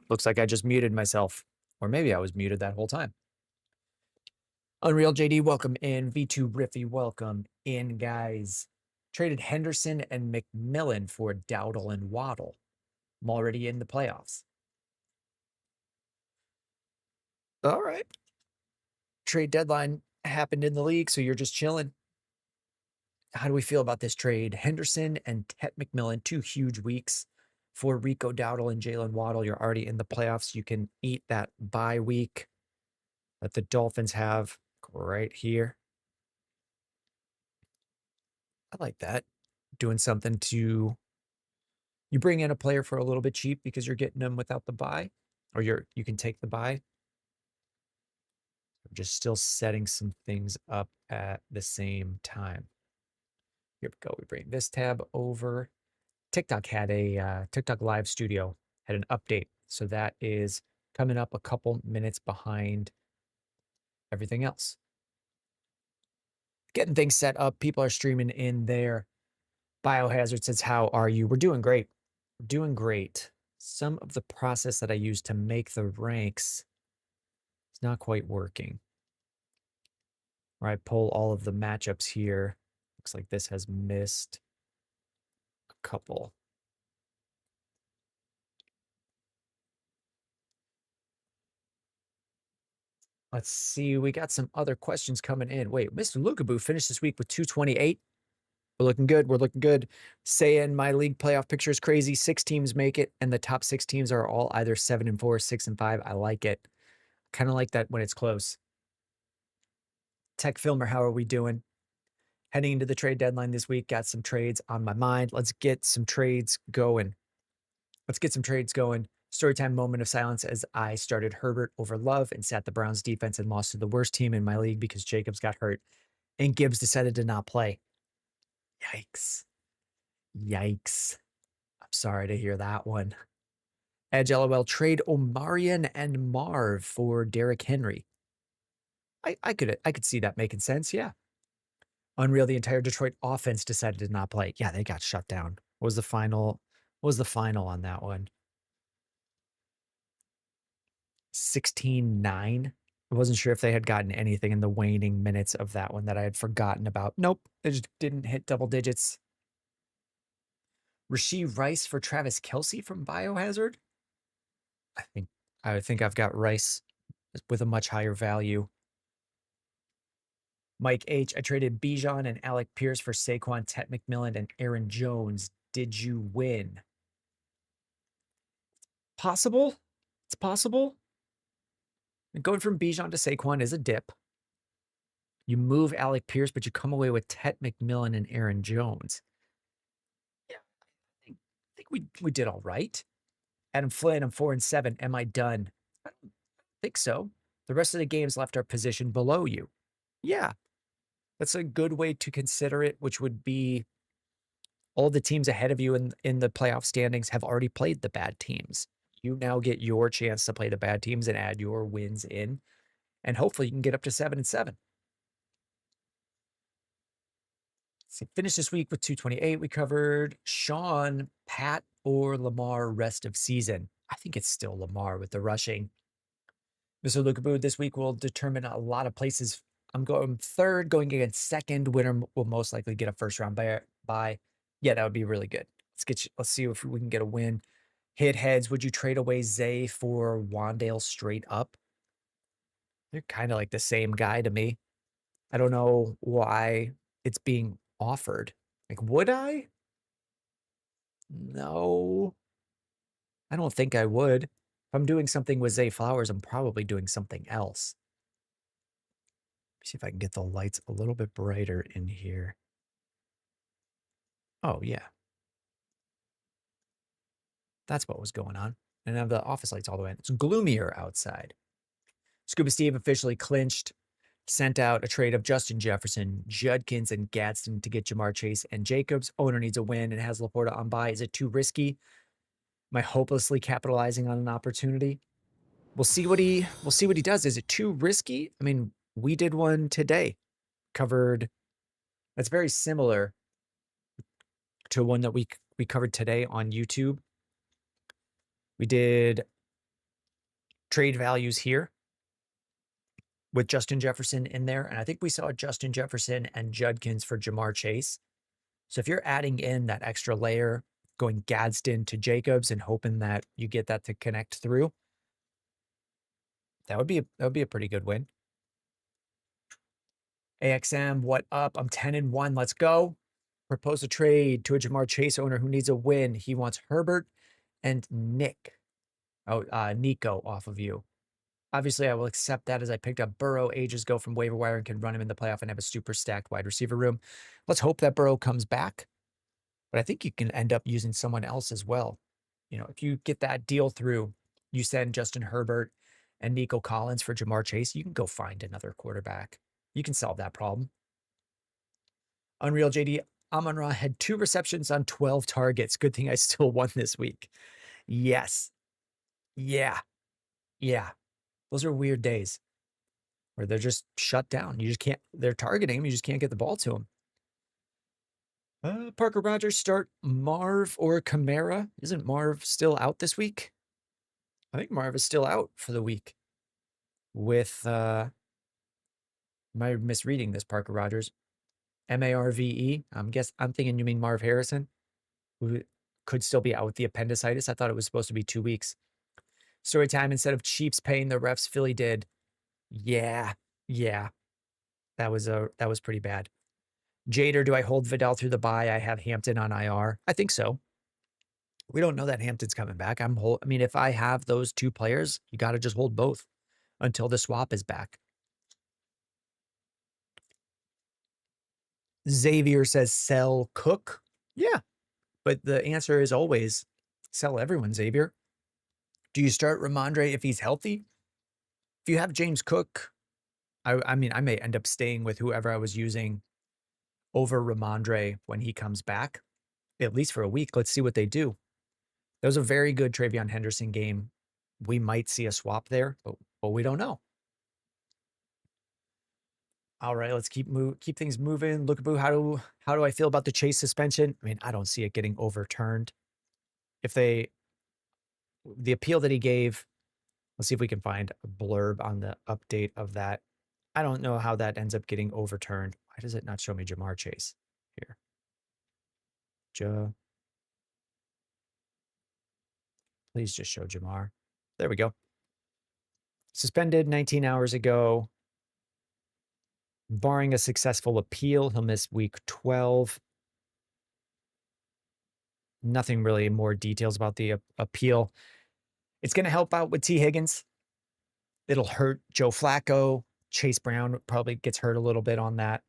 Looks like I just muted myself. Or maybe I was muted that whole time. Unreal JD, welcome in. V2 Riffy, welcome in, guys. Traded Henderson and McMillan for Dowdle and Waddle. I'm already in the playoffs. All right. Trade deadline happened in the league, so you're just chilling. How do we feel about this trade? Henderson and Tet McMillan, 2 huge weeks for Rico Dowdle and Jalen Waddle. You're already in the playoffs. You can eat that bye week that the Dolphins have right here. I like that. Doing something to, you bring in a player for a little bit cheap because you're getting them without the bye, or you can take the bye. I'm just still setting some things up at the same time. Here we go. We bring this tab over. TikTok had a TikTok Live Studio had an update. So that is coming up a couple minutes behind everything else. Getting things set up. People are streaming in there. Biohazard says, how are you? We're doing great. We're doing great. Some of the process that I use to make the ranks is not quite working. Where I pull all of the matchups here. Looks like this has missed a couple. Let's see. We got some other questions coming in. Wait, Mr. Lukaboo finished this week with 228. We're looking good. We're looking good. Saying my league playoff picture is crazy. 6 teams make it, and the top 6 teams are all either 7-4, 6-5. I like it. Kind of like that when it's close. Tech Filmer, how are we doing? Heading into the trade deadline this week, got some trades on my mind. Let's get some trades going. Storytime moment of silence as I started Herbert over Love and sat the Browns defense and lost to the worst team in my league because Jacobs got hurt and Gibbs decided to not play. Yikes. Yikes. I'm sorry to hear that one. Edge LOL, trade Omarion and Marv for Derrick Henry. I could see that making sense, yeah. Unreal, the entire Detroit offense decided to not play. Yeah, they got shut down. What was the final? What was the final on that one? 16-9. I wasn't sure if they had gotten anything in the waning minutes of that one that I had forgotten about. Nope, they just didn't hit double digits. Rashee Rice for Travis Kelce from Biohazard. I think I've got Rice with a much higher value. Mike H, I traded Bijan and Alec Pierce for Saquon, Tet McMillan, and Aaron Jones. Did you win? Possible. It's possible. And going from Bijan to Saquon is a dip. You move Alec Pierce, but you come away with Tet McMillan and Aaron Jones. Yeah, I think we did all right. Adam Flynn, I'm 4-7. Am I done? I don't think so. The rest of the games left our position below you. Yeah, that's a good way to consider it, which would be all the teams ahead of you in the playoff standings have already played the bad teams. You now get your chance to play the bad teams and add your wins in, and hopefully you can get up to 7-7. So finish this week with 228. We covered Sean, Pat, or Lamar rest of season. I think it's still Lamar with the rushing. Mr. Lukaboo, this week will determine a lot of places. I'm going third, going against second. Winner will most likely get a first round bye. Yeah, that would be really good. Let's see if we can get a win. Hit heads. Would you trade away Zay for Wandale straight up? They're kind of like the same guy to me. I don't know why it's being offered. Like, would I? No, I don't think I would. If I'm doing something with Zay Flowers, I'm probably doing something else. See if I can get the lights a little bit brighter in here. Oh, yeah. That's what was going on. And I have the office lights all the way in. It's gloomier outside. Scuba Steve officially clinched, sent out a trade of Justin Jefferson, Judkins, and Gadsden to get Jamar Chase and Jacobs. Owner needs a win and has Laporta on bye. Is it too risky? Am I hopelessly capitalizing on an opportunity? We'll see what he does. Is it too risky? I mean, we did one today. Covered. That's very similar to one that we covered today on YouTube. We did trade values here with Justin Jefferson in there. And I think we saw Justin Jefferson and Judkins for Jamar Chase. So if you're adding in that extra layer, going Gadsden to Jacobs and hoping that you get that to connect through, that would be a pretty good win. AXM, what up? I'm 10-1. Let's go. Propose a trade to a Jamar Chase owner who needs a win. He wants Herbert and Nick. Nico off of you. Obviously, I will accept that as I picked up Burrow ages ago from waiver wire and can run him in the playoff and have a super stacked wide receiver room. Let's hope that Burrow comes back. But I think you can end up using someone else as well. You know, if you get that deal through, you send Justin Herbert and Nico Collins for Jamar Chase, you can go find another quarterback. You can solve that problem. Unreal JD, Amon-Ra had 2 receptions on 12 targets. Good thing I still won this week. Yes. Yeah. Those are weird days where they're just shut down. You just can't, they're targeting him. You just can't get the ball to him. Parker Rogers, start Marv or Kamara. Isn't Marv still out this week? I think Marv is still out for the week with, am I misreading this, Parker Rogers? Marve. I'm thinking you mean Marv Harrison, who could still be out with the appendicitis. I thought it was supposed to be 2 weeks. Story time, instead of Chiefs paying the refs, Philly did. Yeah. That was pretty bad. Jader, do I hold Vidal through the bye? I have Hampton on IR. I think so. We don't know that Hampton's coming back. I mean, if I have those 2 players, you got to just hold both until the swap is back. Xavier says sell Cook. Yeah, but the answer is always sell everyone, Xavier. Do you start Ramondre if he's healthy? If you have James Cook, I mean, I may end up staying with whoever I was using over Ramondre when he comes back, at least for a week. Let's see what they do. That was a very good Travion Henderson game. We might see a swap there, but we don't know. All right, let's keep things moving. Lookaboo, how do I feel about the Chase suspension? I mean, I don't see it getting overturned. If the appeal that he gave, let's see if we can find a blurb on the update of that. I don't know how that ends up getting overturned. Why does it not show me Jamar Chase here? Please just show Jamar. There we go. Suspended 19 hours ago. Barring a successful appeal, he'll miss week 12. Nothing really more details about the appeal. It's going to help out with T. Higgins. It'll hurt Joe Flacco. Chase Brown probably gets hurt a little bit on that.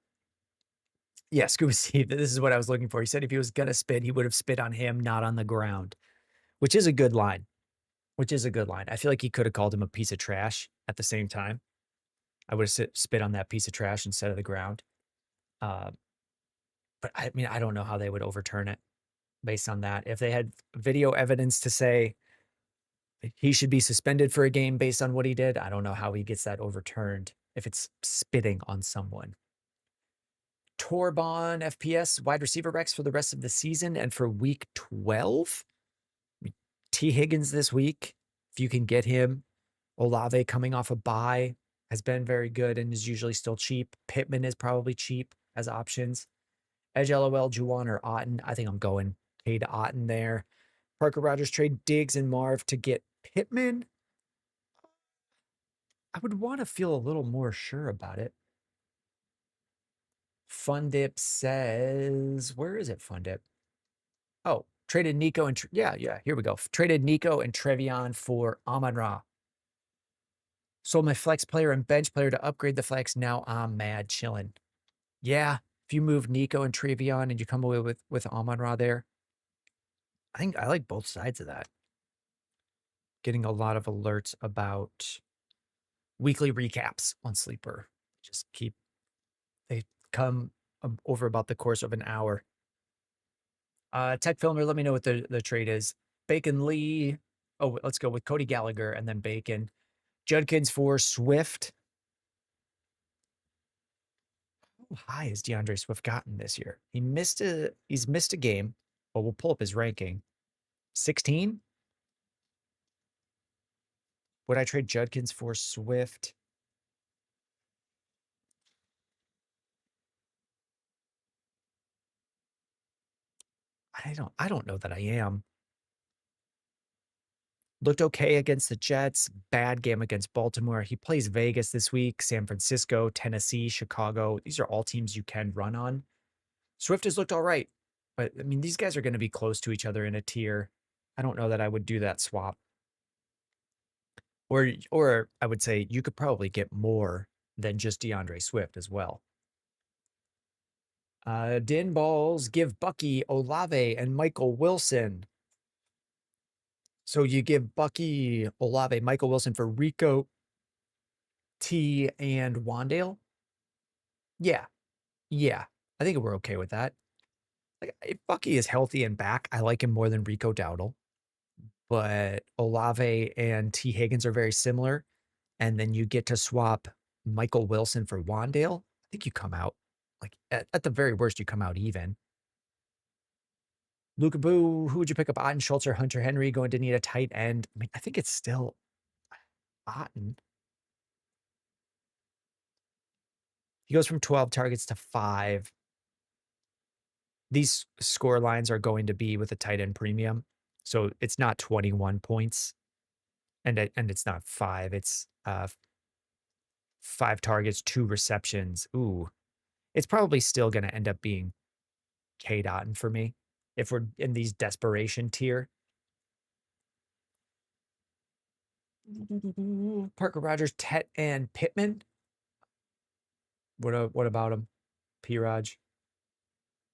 Yeah, Scuba Steve, this is what I was looking for. He said if he was going to spit, he would have spit on him, not on the ground, which is a good line. I feel like he could have called him a piece of trash at the same time. I would have spit on that piece of trash instead of the ground. But I mean, I don't know how they would overturn it based on that. If they had video evidence to say he should be suspended for a game based on what he did, I don't know how he gets that overturned if it's spitting on someone. Torbon FPS wide receiver Rex for the rest of the season and for week 12. T. Higgins this week, if you can get him. Olave coming off a bye has been very good and is usually still cheap. Pittman is probably cheap as options. Edge LOL, Juwan or Otten. I think I'm going Cade Otten there. Parker Rogers trade Diggs and Marv to get Pittman. I would want to feel a little more sure about it. Fundip says, where is it, Fundip? Oh, traded Nico and, yeah, here we go. Traded Nico and Trevion for Amon-Ra. Sold my flex player and bench player to upgrade the flex. Now I'm mad chilling. Yeah, if you move Nico and Trevion and you come away with Amon-Ra there, I think I like both sides of that. Getting a lot of alerts about weekly recaps on Sleeper. They come over about the course of an hour. Tech Filmer, let me know what the trade is. Bacon Lee. Oh, let's go with Cody Gallagher and then Bacon. Judkins for Swift. How high has DeAndre Swift gotten this year? He's missed a game, but we'll pull up his ranking. 16? Would I trade Judkins for Swift? I don't know that I am. Looked okay against the Jets, bad game against Baltimore. He plays Vegas this week, San Francisco, Tennessee, Chicago. These are all teams you can run on. Swift has looked all right, but I mean, these guys are going to be close to each other in a tier. I don't know that I would do that swap. Or I would say you could probably get more than just DeAndre Swift as well. Din Balls give Bucky, Olave, and Michael Wilson. So you give Bucky, Olave, Michael Wilson for Rico, T, and Wandale? Yeah. Yeah. I think we're okay with that. Like, if Bucky is healthy and back, I like him more than Rico Dowdle. But Olave and T. Higgins are very similar. And then you get to swap Michael Wilson for Wandale. I think you come out, like, at the very worst, you come out even. Luka Boo, who would you pick up? Otten Schultz or Hunter Henry going to need a tight end? I mean, I think it's still Otten. He goes from 12 targets to 5. These score lines are going to be with a tight end premium. So it's not 21 points. And it's not 5. It's 5 targets, 2 receptions. Ooh. It's probably still going to end up being K. Otten for me if we're in these desperation tier. Parker Rogers, Tet, and Pittman. What about him? P-Raj.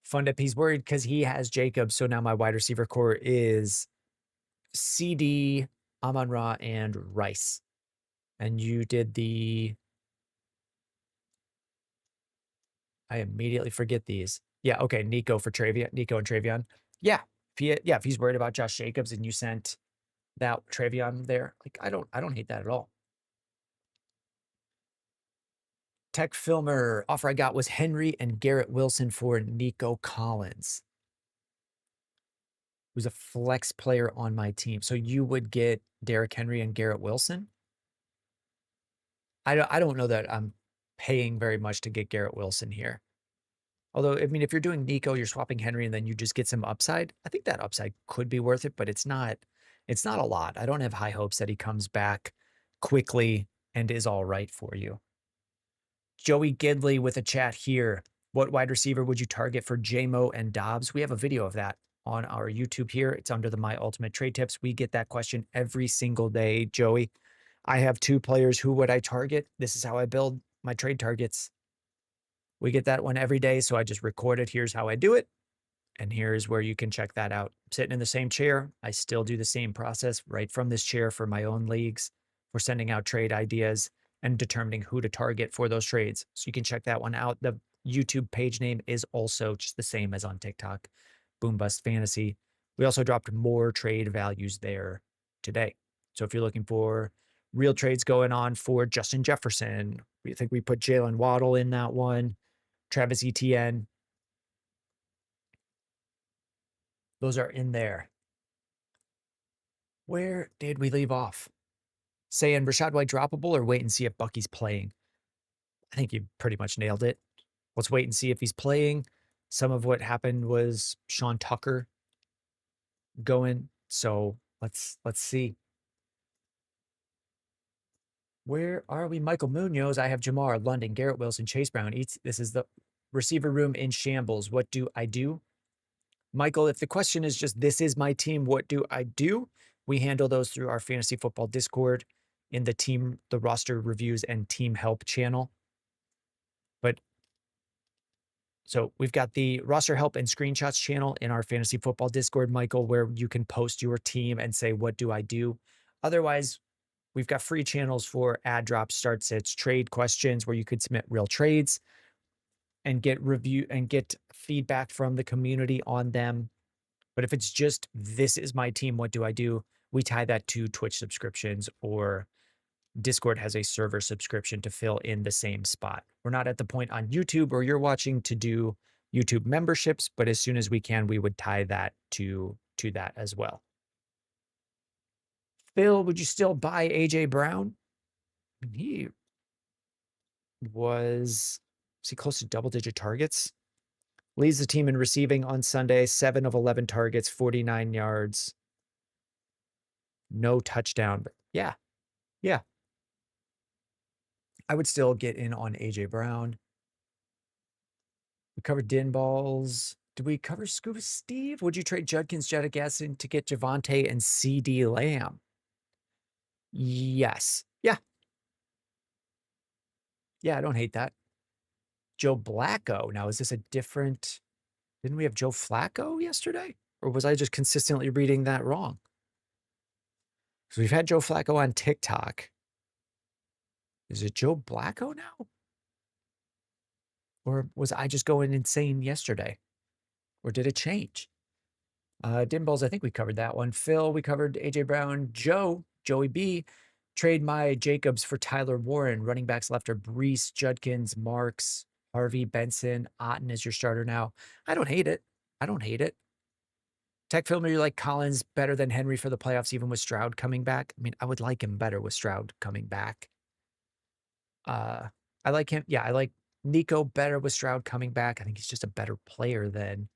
Fundip, he's worried because he has Jacobs. So now my wide receiver core is CeeDee, Amon-Ra, and Rice. And you did the... I immediately forget these. Yeah, okay, Nico and Travion. Yeah, if he's worried about Josh Jacobs and you sent that Travion there, like I don't hate that at all. Tech Filmer offer I got was Henry and Garrett Wilson for Nico Collins, who's a flex player on my team. So you would get Derrick Henry and Garrett Wilson? I don't know that I'm paying very much to get Garrett Wilson here. Although, I mean, if you're doing Nico, you're swapping Henry and then you just get some upside. I think that upside could be worth it, but it's not a lot. I don't have high hopes that he comes back quickly and is all right for you. Joey Gidley with a chat here. What wide receiver would you target for JMO and Dobbs? We have a video of that on our YouTube here. It's under the My Ultimate Trade Tips. We get that question every single day, Joey. I have 2 players. Who would I target? This is how I build my trade targets. We get that one every day, so I just record it. Here's how I do it. And here's where you can check that out. Sitting in the same chair, I still do the same process right from this chair for my own leagues. We're sending out trade ideas and determining who to target for those trades. So you can check that one out. The YouTube page name is also just the same as on TikTok, Boom Bust Fantasy. We also dropped more trade values there today. So if you're looking for real trades going on for Justin Jefferson, we think we put Jalen Waddle in that one, Travis Etienne. Those are in there. Where did we leave off? Saying Rashad White droppable or wait and see if Bucky's playing? I think you pretty much nailed it. Let's wait and see if he's playing. Some of what happened was Sean Tucker going. So let's see. Where are we? Michael Munoz. I have Jamar, London, Garrett Wilson, Chase Brown. This is the receiver room in shambles. What do I do? Michael, if the question is just, this is my team, what do I do? We handle those through our fantasy football Discord in the roster reviews and team help channel. But so we've got the roster help and screenshots channel in our fantasy football Discord, Michael, where you can post your team and say, what do I do? Otherwise, we've got free channels for ad drops, start sits, trade questions where you could submit real trades and get review and get feedback from the community on them. But if it's just, this is my team, what do I do? We tie that to Twitch subscriptions, or Discord has a server subscription to fill in the same spot. We're not at the point on YouTube where you're watching to do YouTube memberships, but as soon as we can, we would tie that to that as well. Phil, would you still buy AJ Brown? I mean, was he close to double-digit targets? Leads the team in receiving on Sunday, 7 of 11 targets, 49 yards, no touchdown. But yeah, I would still get in on AJ Brown. We covered Din balls. Did we cover Scuba Steve? Would you trade Judkins, Jettigasson to get Javonte and CeeDee Lamb? Yes. Yeah. Yeah, I don't hate that. Joe Blacko. Now, is this a different... Didn't we have Joe Flacco yesterday? Or was I just consistently reading that wrong? So we've had Joe Flacco on TikTok. Is it Joe Blacko now? Or was I just going insane yesterday? Or did it change? Dimballs, I think we covered that one. Phil, we covered AJ Brown. Joey B, trade my Jacobs for Tyler Warren. Running backs left are Brees, Judkins, Marks, Harvey, Benson, Otten is your starter now. I don't hate it. Tech Filmer, you like Collins better than Henry for the playoffs, even with Stroud coming back? I mean, I would like him better with Stroud coming back. I like him. Yeah, I like Nico better with Stroud coming back. I think he's just a better player than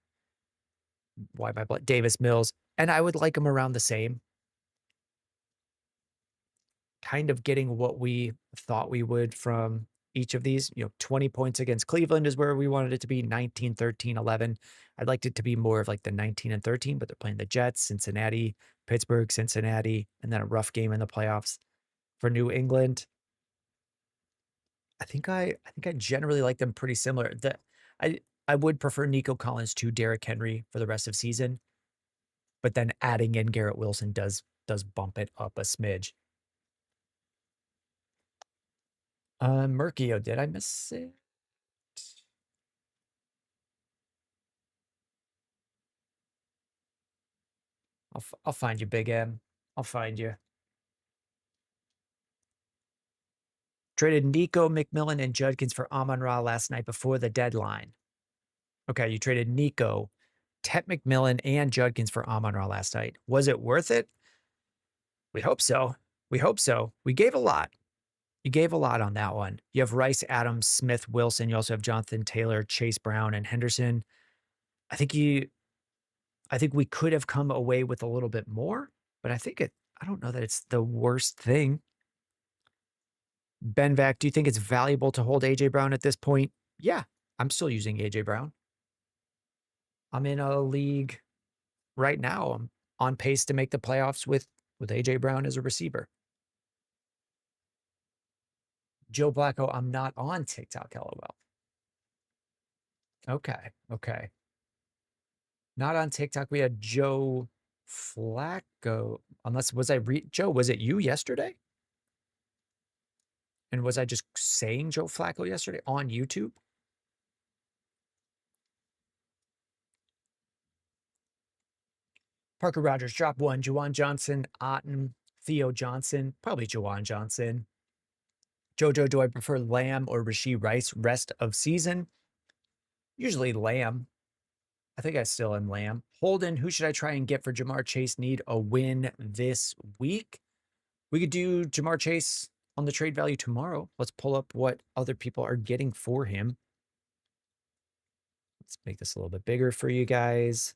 Davis Mills. And I would like him around the same. Kind of getting what we thought we would from each of these. 20 points against Cleveland is where we wanted it to be, 19, 13, 11. I'd liked it to be more of like the 19 and 13, but they're playing the Jets, Cincinnati, Pittsburgh, Cincinnati, and then a rough game in the playoffs for New England. I think I generally like them pretty similar. I would prefer Nico Collins to Derrick Henry for the rest of season, but then adding in Garrett Wilson does bump it up a smidge. Murkio, did I miss it? I'll find you, Big M. I'll find you. Traded Nico, McMillan, and Judkins for Amon-Ra last night before the deadline. Okay, you traded Nico, Tet McMillan, and Judkins for Amon-Ra last night. Was it worth it? We hope so. We gave a lot. You gave a lot on that one. You have Rice, Adams, Smith, Wilson. You also have Jonathan Taylor, Chase Brown, and Henderson. I think we could have come away with a little bit more, but I don't know that it's the worst thing. Ben Vac, do you think it's valuable to hold AJ Brown at this point? Yeah, I'm still using AJ Brown. I'm in a league right now. I'm on pace to make the playoffs with AJ Brown as a receiver. Joe Blacko, I'm not on TikTok, LOL. Okay. Not on TikTok. We had Joe Flacco. Unless, Joe, was it you yesterday? And was I just saying Joe Flacco yesterday on YouTube? Parker Rogers, drop one. Juwan Johnson, Otten, Theo Johnson. Probably Juwan Johnson. Jojo, do I prefer Lamb or Rashee Rice rest of season? Usually Lamb. I think I still am Lamb. Holden, who should I try and get for Jamar Chase? Need a win this week. We could do Jamar Chase on the trade value tomorrow. Let's pull up what other people are getting for him. Let's make this a little bit bigger for you guys.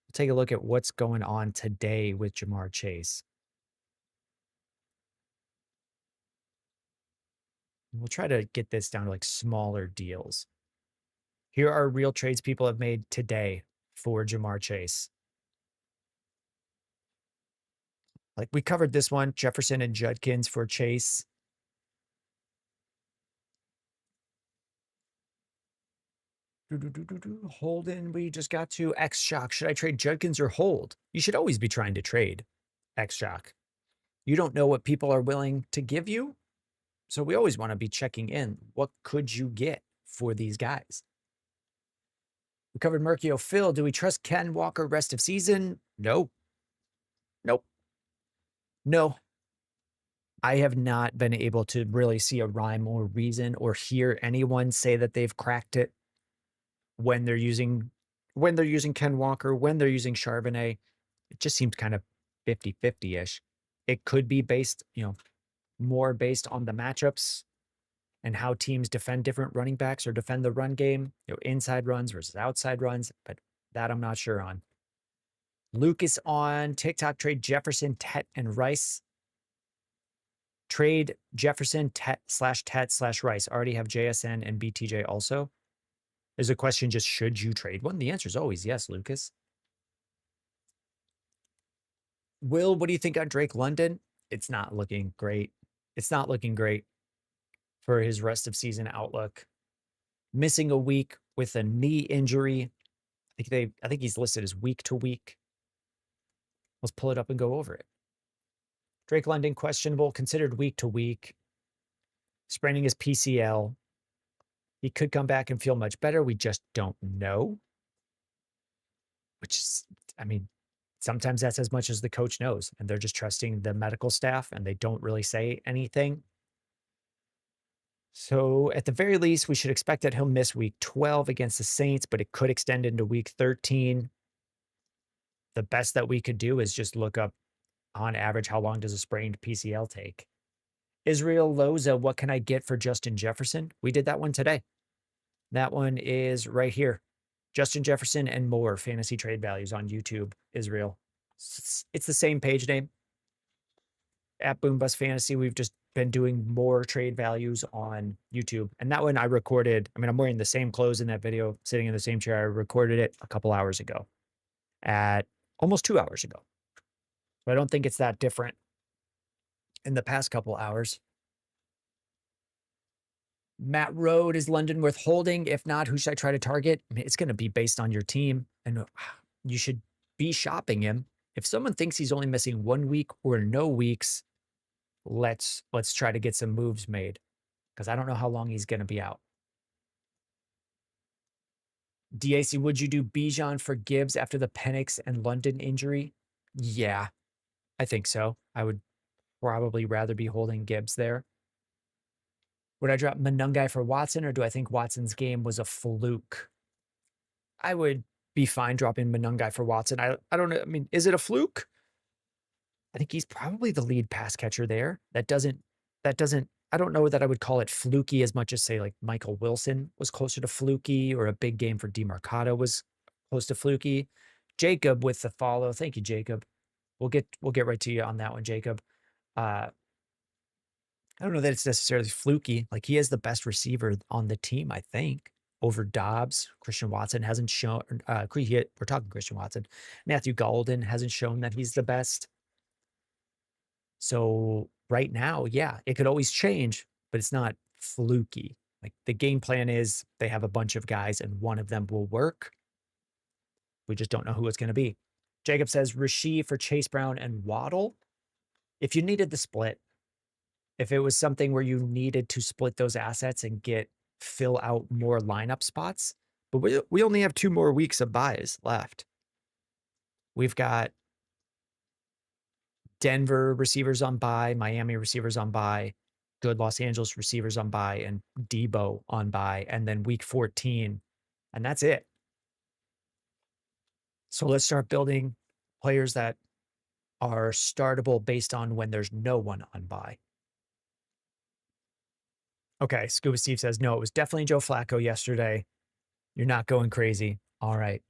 We'll take a look at what's going on today with Jamar Chase. We'll try to get this down to like smaller deals. Here are real trades people have made today for Jamar Chase. Like we covered this one, Jefferson and Judkins for Chase. Holden, we just got to X-Shock. Should I trade Judkins or hold? You should always be trying to trade X-Shock. You don't know what people are willing to give you. So we always want to be checking in. What could you get for these guys? We covered Murkio. Phil, do we trust Ken Walker rest of season? No. Nope. No. I have not been able to really see a rhyme or reason or hear anyone say that they've cracked it when they're using Ken Walker, when they're using Charbonnet. It just seems kind of 50-50-ish. It could be based, more based on the matchups and how teams defend different running backs or defend the run game, inside runs versus outside runs, but that I'm not sure on. Lucas on TikTok, trade Jefferson, Tet, and Rice. Trade Jefferson, Tet/Tet/Rice. Already have JSN and BTJ also. There's a question just, should you trade one? The answer is always yes, Lucas. Will, what do you think on Drake London? It's not looking great. It's not looking great for his rest of season outlook. Missing a week with a knee injury. I think he's listed as week to week. Let's pull it up and go over it. Drake London, questionable, considered week to week. Spraining his PCL. He could come back and feel much better. We just don't know. Which is, sometimes that's as much as the coach knows, and they're just trusting the medical staff and they don't really say anything. So at the very least, we should expect that he'll miss week 12 against the Saints, but it could extend into week 13. The best that we could do is just look up on average, how long does a sprained PCL take? Israel Loza, what can I get for Justin Jefferson? We did that one today. That one is right here. Justin Jefferson and more fantasy trade values on YouTube, Israel. It's the same page name. At Boombust Fantasy, we've just been doing more trade values on YouTube. And that one I recorded. I'm wearing the same clothes in that video, sitting in the same chair. I recorded it a couple hours ago, at almost 2 hours ago. So I don't think it's that different in the past couple hours. Matt Road, is London worth holding? If not, who should I try to target? It's going to be based on your team, and you should be shopping him. If someone thinks he's only missing 1 week or no weeks, let's try to get some moves made, because I don't know how long he's going to be out. DAC, would you do Bijan for Gibbs after the Penix and London injury? Yeah, I think so. I would probably rather be holding Gibbs there. Would I drop Monungai for Watson, or do I think Watson's game was a fluke? I would be fine dropping Monungai for Watson. I don't know. Is it a fluke? I think he's probably the lead pass catcher there. That doesn't, I don't know that I would call it fluky as much as, say, like Michael Wilson was closer to fluky, or a big game for DeMarcado was close to fluky. Jacob with the follow. Thank you, Jacob. We'll get right to you on that one, Jacob. I don't know that it's necessarily fluky. Like, he is the best receiver on the team, I think, over Dobbs. Christian Watson hasn't shown, we're talking Christian Watson. Matthew Golden hasn't shown that he's the best. So right now, yeah, it could always change, but it's not fluky. Like, the game plan is they have a bunch of guys and one of them will work. We just don't know who it's going to be. Jacob says Rasheed for Chase Brown and Waddle. If you needed the split, if it was something where you needed to split those assets and fill out more lineup spots, but we only have 2 more weeks of buys left. We've got Denver receivers on bye, Miami receivers on bye, good Los Angeles receivers on bye, and Debo on bye, and then week 14, and that's it. So let's start building players that are startable based on when there's no one on bye. Okay, Scuba Steve says, no, it was definitely Joe Flacco yesterday. You're not going crazy. All right.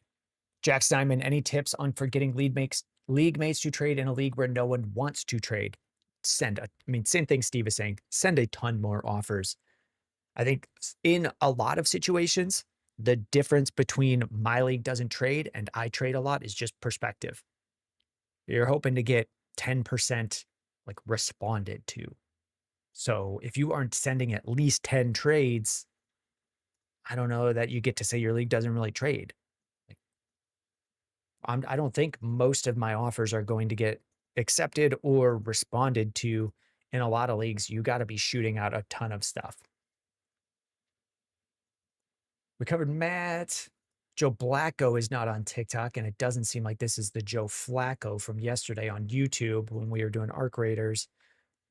Jack Steinman, any tips on for getting league mates to trade in a league where no one wants to trade? Same thing Steve is saying. Send a ton more offers. I think in a lot of situations, the difference between my league doesn't trade and I trade a lot is just perspective. You're hoping to get 10% like responded to. So if you aren't sending at least 10 trades, I don't know that you get to say your league doesn't really trade. I don't think most of my offers are going to get accepted or responded to. In a lot of leagues, you got to be shooting out a ton of stuff. We covered Matt. Joe Flacco is not on TikTok, and it doesn't seem like this is the Joe Flacco from yesterday on YouTube when we were doing Arc Raiders.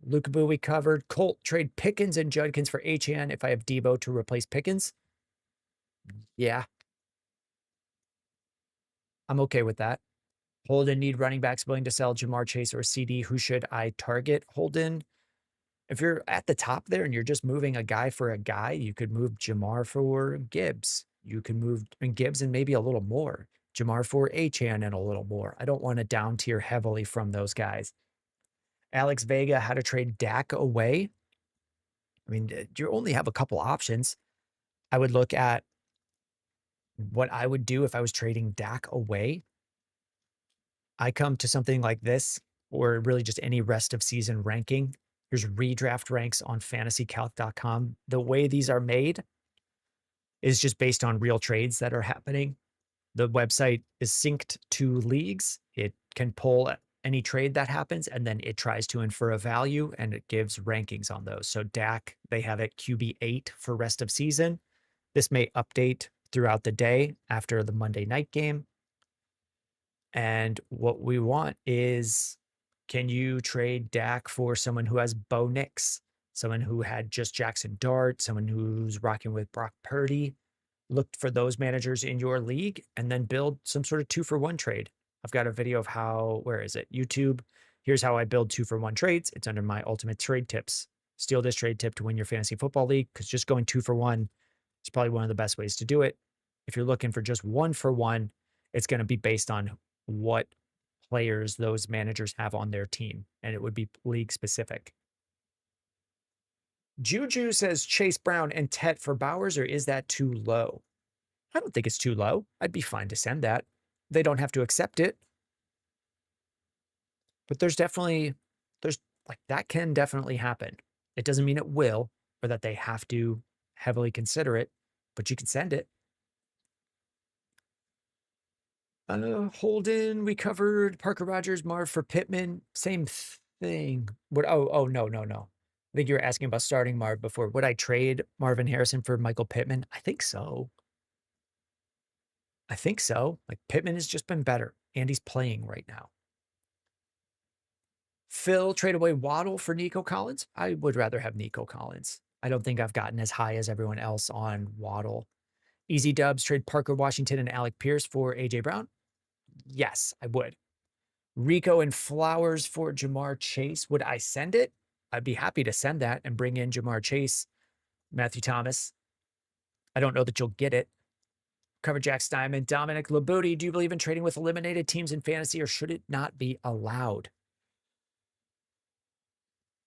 Luke Boo we covered. Colt, trade Pickens and Judkins for HN if I have Debo to replace Pickens. Yeah. I'm okay with that. Holden need running backs willing to sell Jamar Chase or CD. Who should I target? Holden, if you're at the top there and you're just moving a guy for a guy, you could move Jamar for Gibbs. You can move Gibbs and maybe a little more. Jamar for Achane and a little more. I don't want to down tier heavily from those guys. Alex Vega, how to trade Dak away. I mean, you only have a couple options. I would look at what I would do if I was trading Dak away. I come to something like this, or really just any rest of season ranking. Here's redraft ranks on fantasycalc.com. The way these are made is just based on real trades that are happening. The website is synced to leagues. It can pull any trade that happens, and then it tries to infer a value, and it gives rankings on those. So Dak, they have it QB8 for rest of season. This may update throughout the day after the Monday night game. And what we want is, can you trade Dak for someone who has Bo Nix, someone who had just Jackson Dart, someone who's rocking with Brock Purdy? Look for those managers in your league and then build some sort of 2-for-1 trade. I've got a video of how, where is it? YouTube. Here's how I build 2-for-1 trades. It's under my ultimate trade tips. Steal this trade tip to win your fantasy football league, because just going 2-for-1 is probably one of the best ways to do it. If you're looking for just 1-for-1, it's going to be based on what players those managers have on their team, and it would be league specific. Juju says Chase Brown and Tet for Bowers, or is that too low? I don't think it's too low. I'd be fine to send that. They don't have to accept it. But there's like, that can definitely happen. It doesn't mean it will, or that they have to heavily consider it, but you can send it. Holden, we covered Parker Rogers, Marv for Pittman, same thing. What? Oh, no. I think you were asking about starting Marv before. Would I trade Marvin Harrison for Michael Pittman? I think so. Like, Pittman has just been better, and he's playing right now. Phil, trade away Waddle for Nico Collins. I would rather have Nico Collins. I don't think I've gotten as high as everyone else on Waddle. Easy Dubs, trade Parker Washington and Alec Pierce for AJ Brown. Yes, I would. Rico and Flowers for Jamar Chase. Would I send it? I'd be happy to send that and bring in Jamar Chase, Matthew Thomas. I don't know that you'll get it. Cover Jack Steinman. Dominic Labuti, do you believe in trading with eliminated teams in fantasy, or should it not be allowed?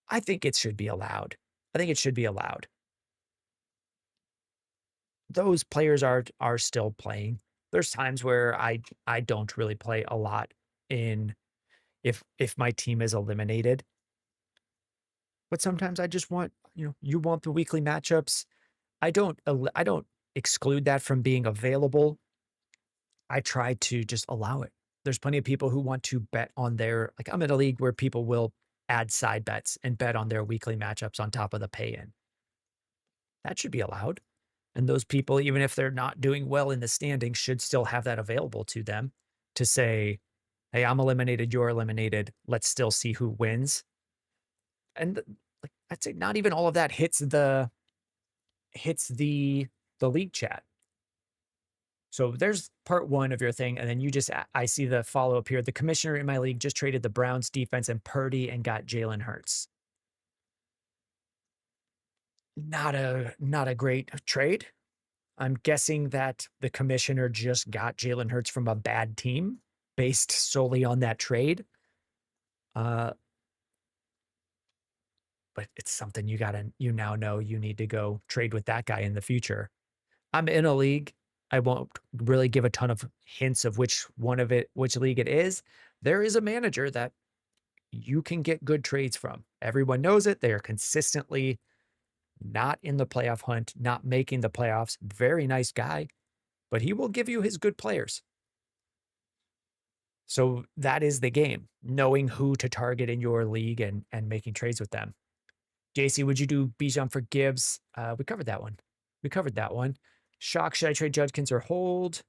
I think it should be allowed. Those players are still playing. There's times where I don't really play a lot in if my team is eliminated. But sometimes I just want, you want the weekly matchups. I don't exclude that from being available. I try to just allow it. There's plenty of people who want to bet on like, I'm in a league where people will add side bets and bet on their weekly matchups on top of the pay-in. That should be allowed. And those people, even if they're not doing well in the standings, should still have that available to them to say, hey, I'm eliminated, you're eliminated. Let's still see who wins. And like, I'd say not even all of that hits the league chat. So there's part one of your thing. And then I see the follow-up here. The commissioner in my league just traded the Browns defense and Purdy and got Jalen Hurts. Not a great trade. I'm guessing that the commissioner just got Jalen Hurts from a bad team based solely on that trade. But it's something you now know you need to go trade with that guy in the future. I'm in a league. I won't really give a ton of hints of which league it is. There is a manager that you can get good trades from. Everyone knows it. They are consistently not in the playoff hunt, not making the playoffs. Very nice guy, but he will give you his good players. So that is the game, knowing who to target in your league and making trades with them. JC, would you do Bijan for Gibbs? We covered that one. Shock, should I trade Judkins or hold?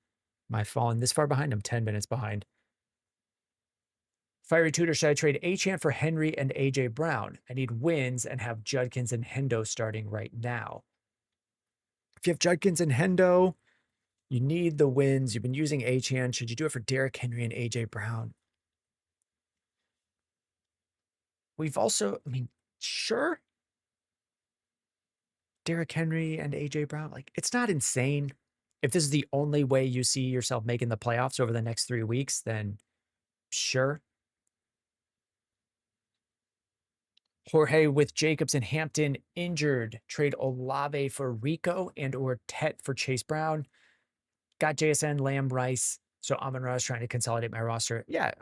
Am I falling this far behind? I'm 10 minutes behind. Fiery Tutor, should I trade Achane for Henry and AJ Brown? I need wins and have Judkins and Hendo starting right now. If you have Judkins and Hendo, You need the wins. You've been using Achane. Should you do it for Derrick Henry and A.J. Brown? We've also, I mean, sure. Derrick Henry and A.J. Brown, like, it's not insane. If this is the only way you see yourself making the playoffs over the next 3 weeks, then sure. Jorge with Jacobs and Hampton injured. Trade Olave for Rico and or Tet for Chase Brown. Got JSN, Lamb, Rice. So Amon-Ra is trying to consolidate my roster. Yeah,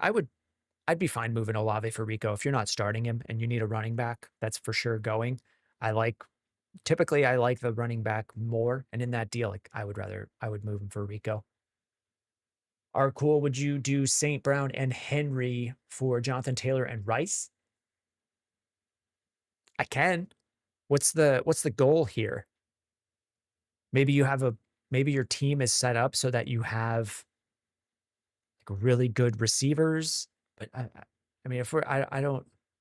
I'd be fine moving Olave for Rico if you're not starting him and you need a running back. That's for sure going. Typically I like the running back more. And in that deal, like I would move him for Rico. Are cool. Would you do St. Brown and Henry for Jonathan Taylor and Rice? I can. What's the goal here? Maybe your team is set up so that you have like really good receivers. But I mean,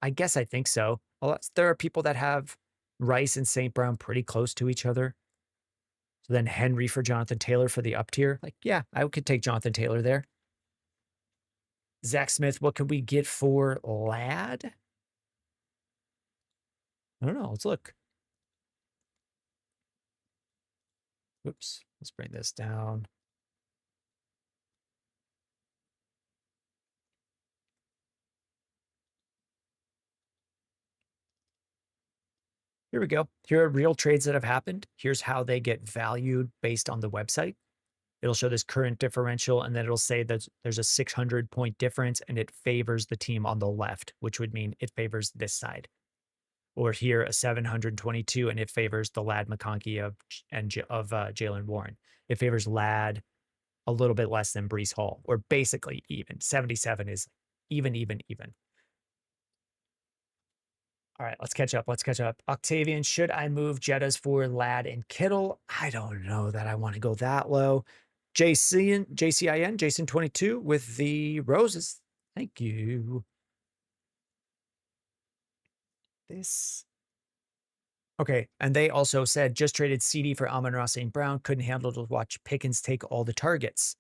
I guess I think so. Well, there are people that have Rice and St. Brown pretty close to each other. So then Henry for Jonathan Taylor for the up tier. Like, yeah, I could take Jonathan Taylor there. Zach Smith, what can we get for Lad? I don't know. Let's look. Oops. Let's bring this down. Here we go. Here are real trades that have happened. Here's how they get valued based on the website. It'll show this current differential, and then it'll say that there's a 600-point difference, and it favors the team on the left, which would mean it favors this side. Or here, a 722, and it favors the Lad McConkey of Jalen Warren. It favors Lad a little bit less than Breece Hall, or basically even. 77 is even. All right, let's catch up. Octavian, should I move Jettas for Lad and Kittle? I don't know that I want to go that low. JCIN, Jason 22 with the roses. Thank you. This. Okay, and they also said just traded CD for Amon-Ra St. Brown. Couldn't handle to watch Pickens take all the targets.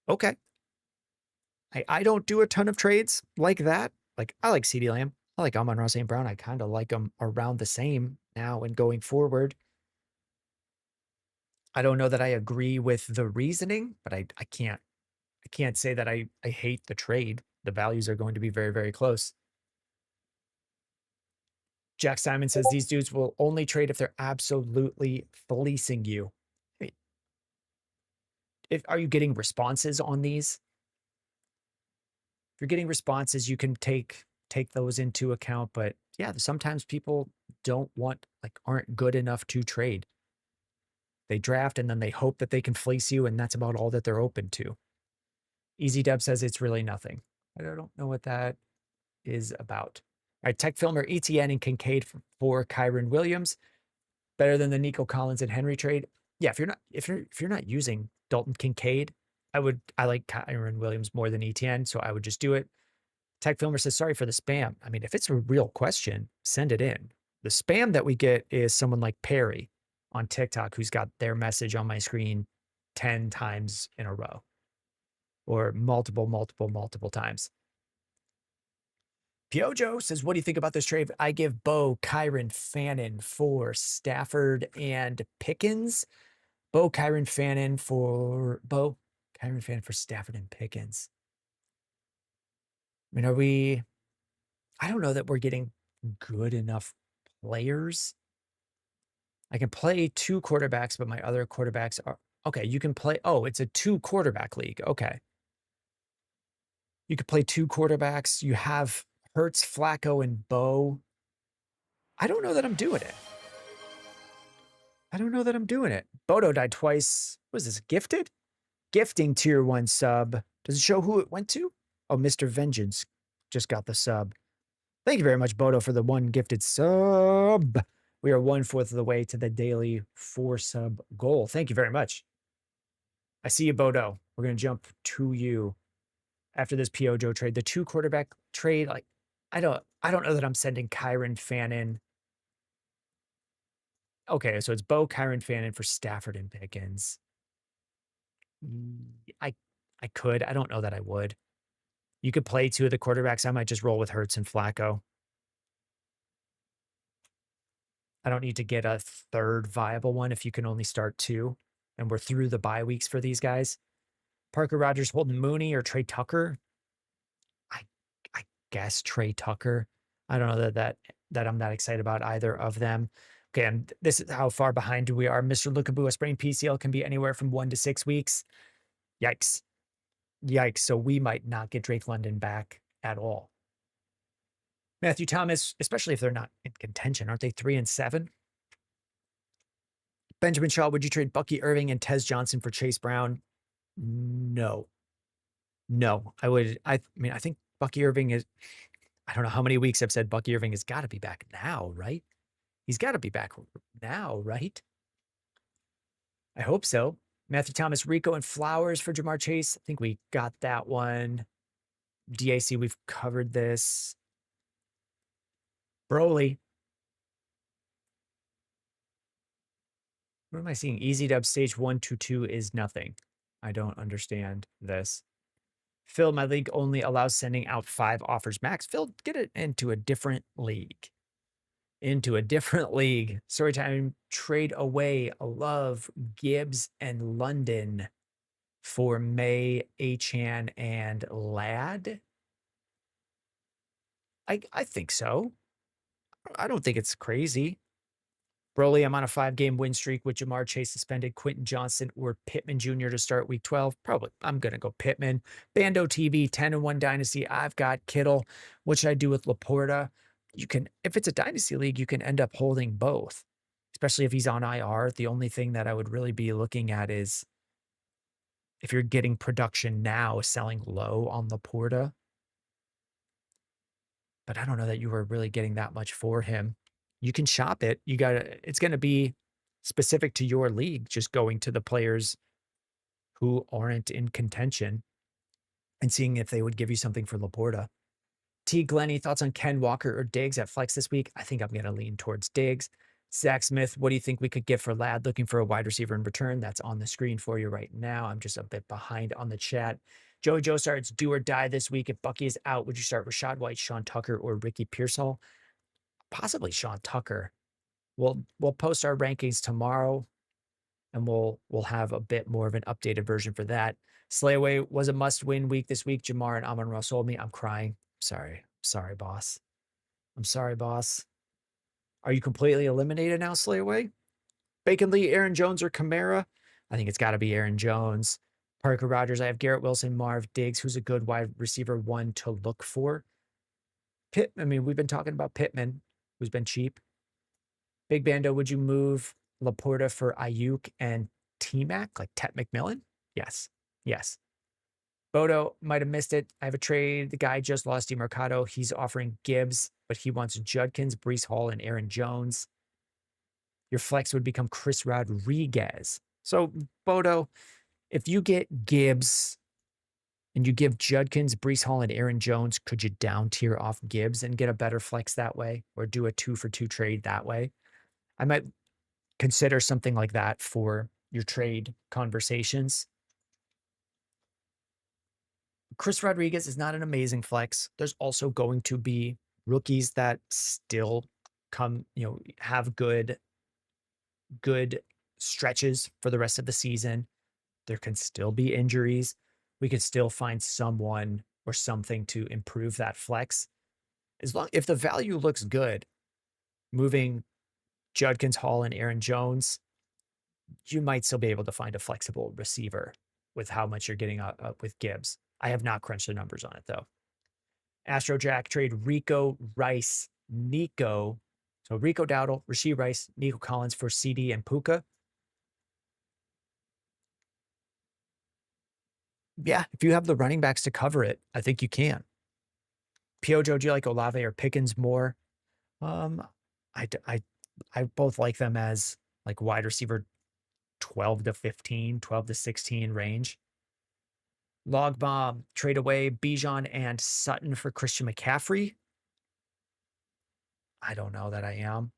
Okay. I don't do a ton of trades like that. Like, I like CeeDee Lamb. I like Amon-Ra St. Brown. I kind of like them around the same now and going forward. I don't know that I agree with the reasoning, but I can't say that I hate the trade. The values are going to be very, very close. Jack Simon says these dudes will only trade if they're absolutely fleecing you. Are you getting responses on these? If you're getting responses, you can take those into account. But yeah, sometimes people aren't good enough to trade. They draft and then they hope that they can fleece you, and that's about all that they're open to. Easy Dub says it's really nothing. I don't know what that is about. All right, Tech Filmer, ETN and Kincaid for Kyron Williams. Better than the Nico Collins and Henry trade. Yeah, if you're not using Dalton Kincaid, I like Kyron Williams more than ETN, so I would just do it. Tech Filmer says, sorry for the spam. I mean, if it's a real question, send it in. The spam that we get is someone like Perry on TikTok who's got their message on my screen 10 times in a row or multiple times. Piojo says, what do you think about this trade? I give Bo, Kyron, Fannin for Stafford and Pickens. Kyron, Fannin for Stafford and Pickens. I mean, I don't know that we're getting good enough players. I can play 2 quarterbacks, but my other quarterbacks are, okay, you can play, it's a 2 quarterback league. Okay. You could play 2 quarterbacks. You have Hurts, Flacco, and Bo. I don't know that I'm doing it. Bodo died twice. What is this, gifted? Gifting tier 1 sub. Does it show who it went to? Oh, Mr. Vengeance just got the sub. Thank you very much, Bodo, for the 1 gifted sub. We are 1/4 of the way to the daily 4 sub goal. Thank you very much. I see you, Bodo. We're going to jump to you after this Piojo trade. The 2 quarterback trade, like, I don't know that I'm sending Kyron Fannin. Okay, so it's Bo, Kyron Fannin for Stafford and Pickens. I I could. I don't know that I would. You could play two of the quarterbacks. I might just roll with Hurts and Flacco. I don't need to get a third viable one if you can only start two. And we're through the bye weeks for these guys. Parker Rogers, Holden Mooney, or Trey Tucker. I I guess Trey Tucker. I don't know that I'm that excited about either of them. Okay, and this is how far behind we are. Mr. Lukabu, sprained PCL can be anywhere from 1 to 6 weeks. Yikes. Yikes. So we might not get Drake London back at all. Matthew Thomas, especially if they're not in contention, aren't they 3-7? Benjamin Shaw, would you trade Bucky Irving and Tez Johnson for Chase Brown? No. No, I would. I mean, I think Bucky Irving is, I don't know how many weeks I've said Bucky Irving has got to be back now, right? He's got to be back now, right? I hope so. Matthew Thomas, Rico, and Flowers for Jamar Chase. I think we got that one. DAC, we've covered this. Broly. What am I seeing? Easy Dub stage 122 is nothing. I don't understand this. Phil, my league only allows sending out 5 offers max. Phil, get it into a different league. Into a different league. Storytime, trade away Love, Gibbs, and London for May, Achan, and Ladd. I think so. I don't think it's crazy. Broly, I'm on a 5-game win streak with Jamar Chase suspended, Quentin Johnson, or Pittman Jr. to start week 12. Probably, I'm going to go Pittman. Bando TV, 10-1 dynasty. I've got Kittle. What should I do with Laporta? You can, if it's a dynasty league, you can end up holding both, especially if he's on IR. The only thing that I would really be looking at is if you're getting production now, selling low on Laporta. But I don't know that you were really getting that much for him. You can shop it. It's going to be specific to your league, just going to the players who aren't in contention and seeing if they would give you something for Laporta. T. Glenny, thoughts on Ken Walker or Diggs at flex this week? I think I'm going to lean towards Diggs. Zach Smith, what do you think we could get for Ladd? Looking for a wide receiver in return. That's on the screen for you right now. I'm just a bit behind on the chat. Joey Joe starts do or die this week. If Bucky is out, would you start Rashad White, Sean Tucker, or Ricky Pearsall? Possibly Sean Tucker. We'll post our rankings tomorrow, and we'll have a bit more of an updated version for that. Slayaway was a must-win week this week. Jamar and Amon-Ra sold me. I'm crying. Sorry, boss. I'm sorry, boss. Are you completely eliminated now, Slayaway? Bacon Lee, Aaron Jones, or Kamara? I think it's got to be Aaron Jones. Parker Rogers. I have Garrett Wilson, Marv Diggs. Who's a good wide receiver one to look for? I mean, we've been talking about Pittman, who's been cheap. Big Bando, would you move Laporta for Ayuk and T-Mac, like Tet McMillan? Yes. Yes. Bodo might have missed it. I have a trade. The guy just lost DeMarcado. He's offering Gibbs, but he wants Judkins, Breece Hall, and Aaron Jones. Your flex would become Chris Rodriguez. So, Bodo, if you get Gibbs and you give Judkins, Breece Hall, and Aaron Jones, could you down tier off Gibbs and get a better flex that way, or do a 2-for-2 trade that way? I might consider something like that for your trade conversations. Chris Rodriguez is not an amazing flex. There's also going to be rookies that still have good stretches for the rest of the season. There can still be injuries. We could still find someone or something to improve that flex. If the value looks good, moving Judkins, Hall, and Aaron Jones, you might still be able to find a flexible receiver with how much you're getting up with Gibbs. I have not crunched the numbers on it, though. Astro Jack trade Rico, Rice, Nico. So Rico Dowdle, Rasheed Rice, Nico Collins for CD and Puka. Yeah, if you have the running backs to cover it, I think you can. Piojo, do you like Olave or Pickens more? I both like them as like wide receiver 12 to 15, 12 to 16 range. Log Bomb, trade away Bijan and Sutton for Christian McCaffrey. I don't know that I am.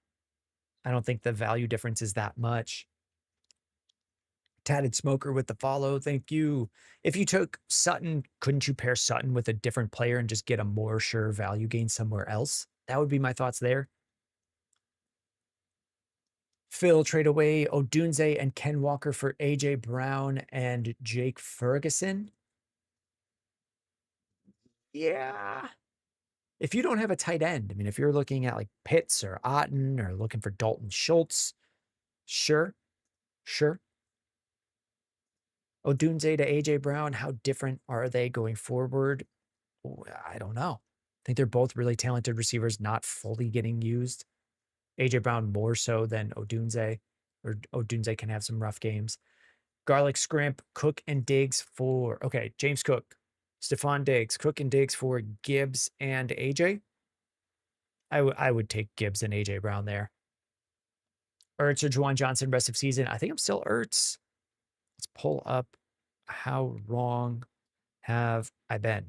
I don't think the value difference is that much. Tatted Smoker with the follow. Thank you. If you took Sutton, couldn't you pair Sutton with a different player and just get a more sure value gain somewhere else? That would be my thoughts there. Phil, trade away Odunze and Ken Walker for AJ Brown and Jake Ferguson. Yeah. If you don't have a tight end, I mean, if you're looking at like Pitts or Otten or looking for Dalton Schultz, sure. Odunze to AJ Brown, how different are they going forward? I don't know. I think they're both really talented receivers, not fully getting used. AJ Brown more so than Odunze, or Odunze can have some rough games. Garlic Scrimp, Cook and Diggs for, okay, James Cook, Stephon Diggs, Cook and Diggs for Gibbs and AJ. I would take Gibbs and AJ Brown there. Ertz or Juwan Johnson rest of season. I think I'm still Ertz. Let's pull up how wrong have I been.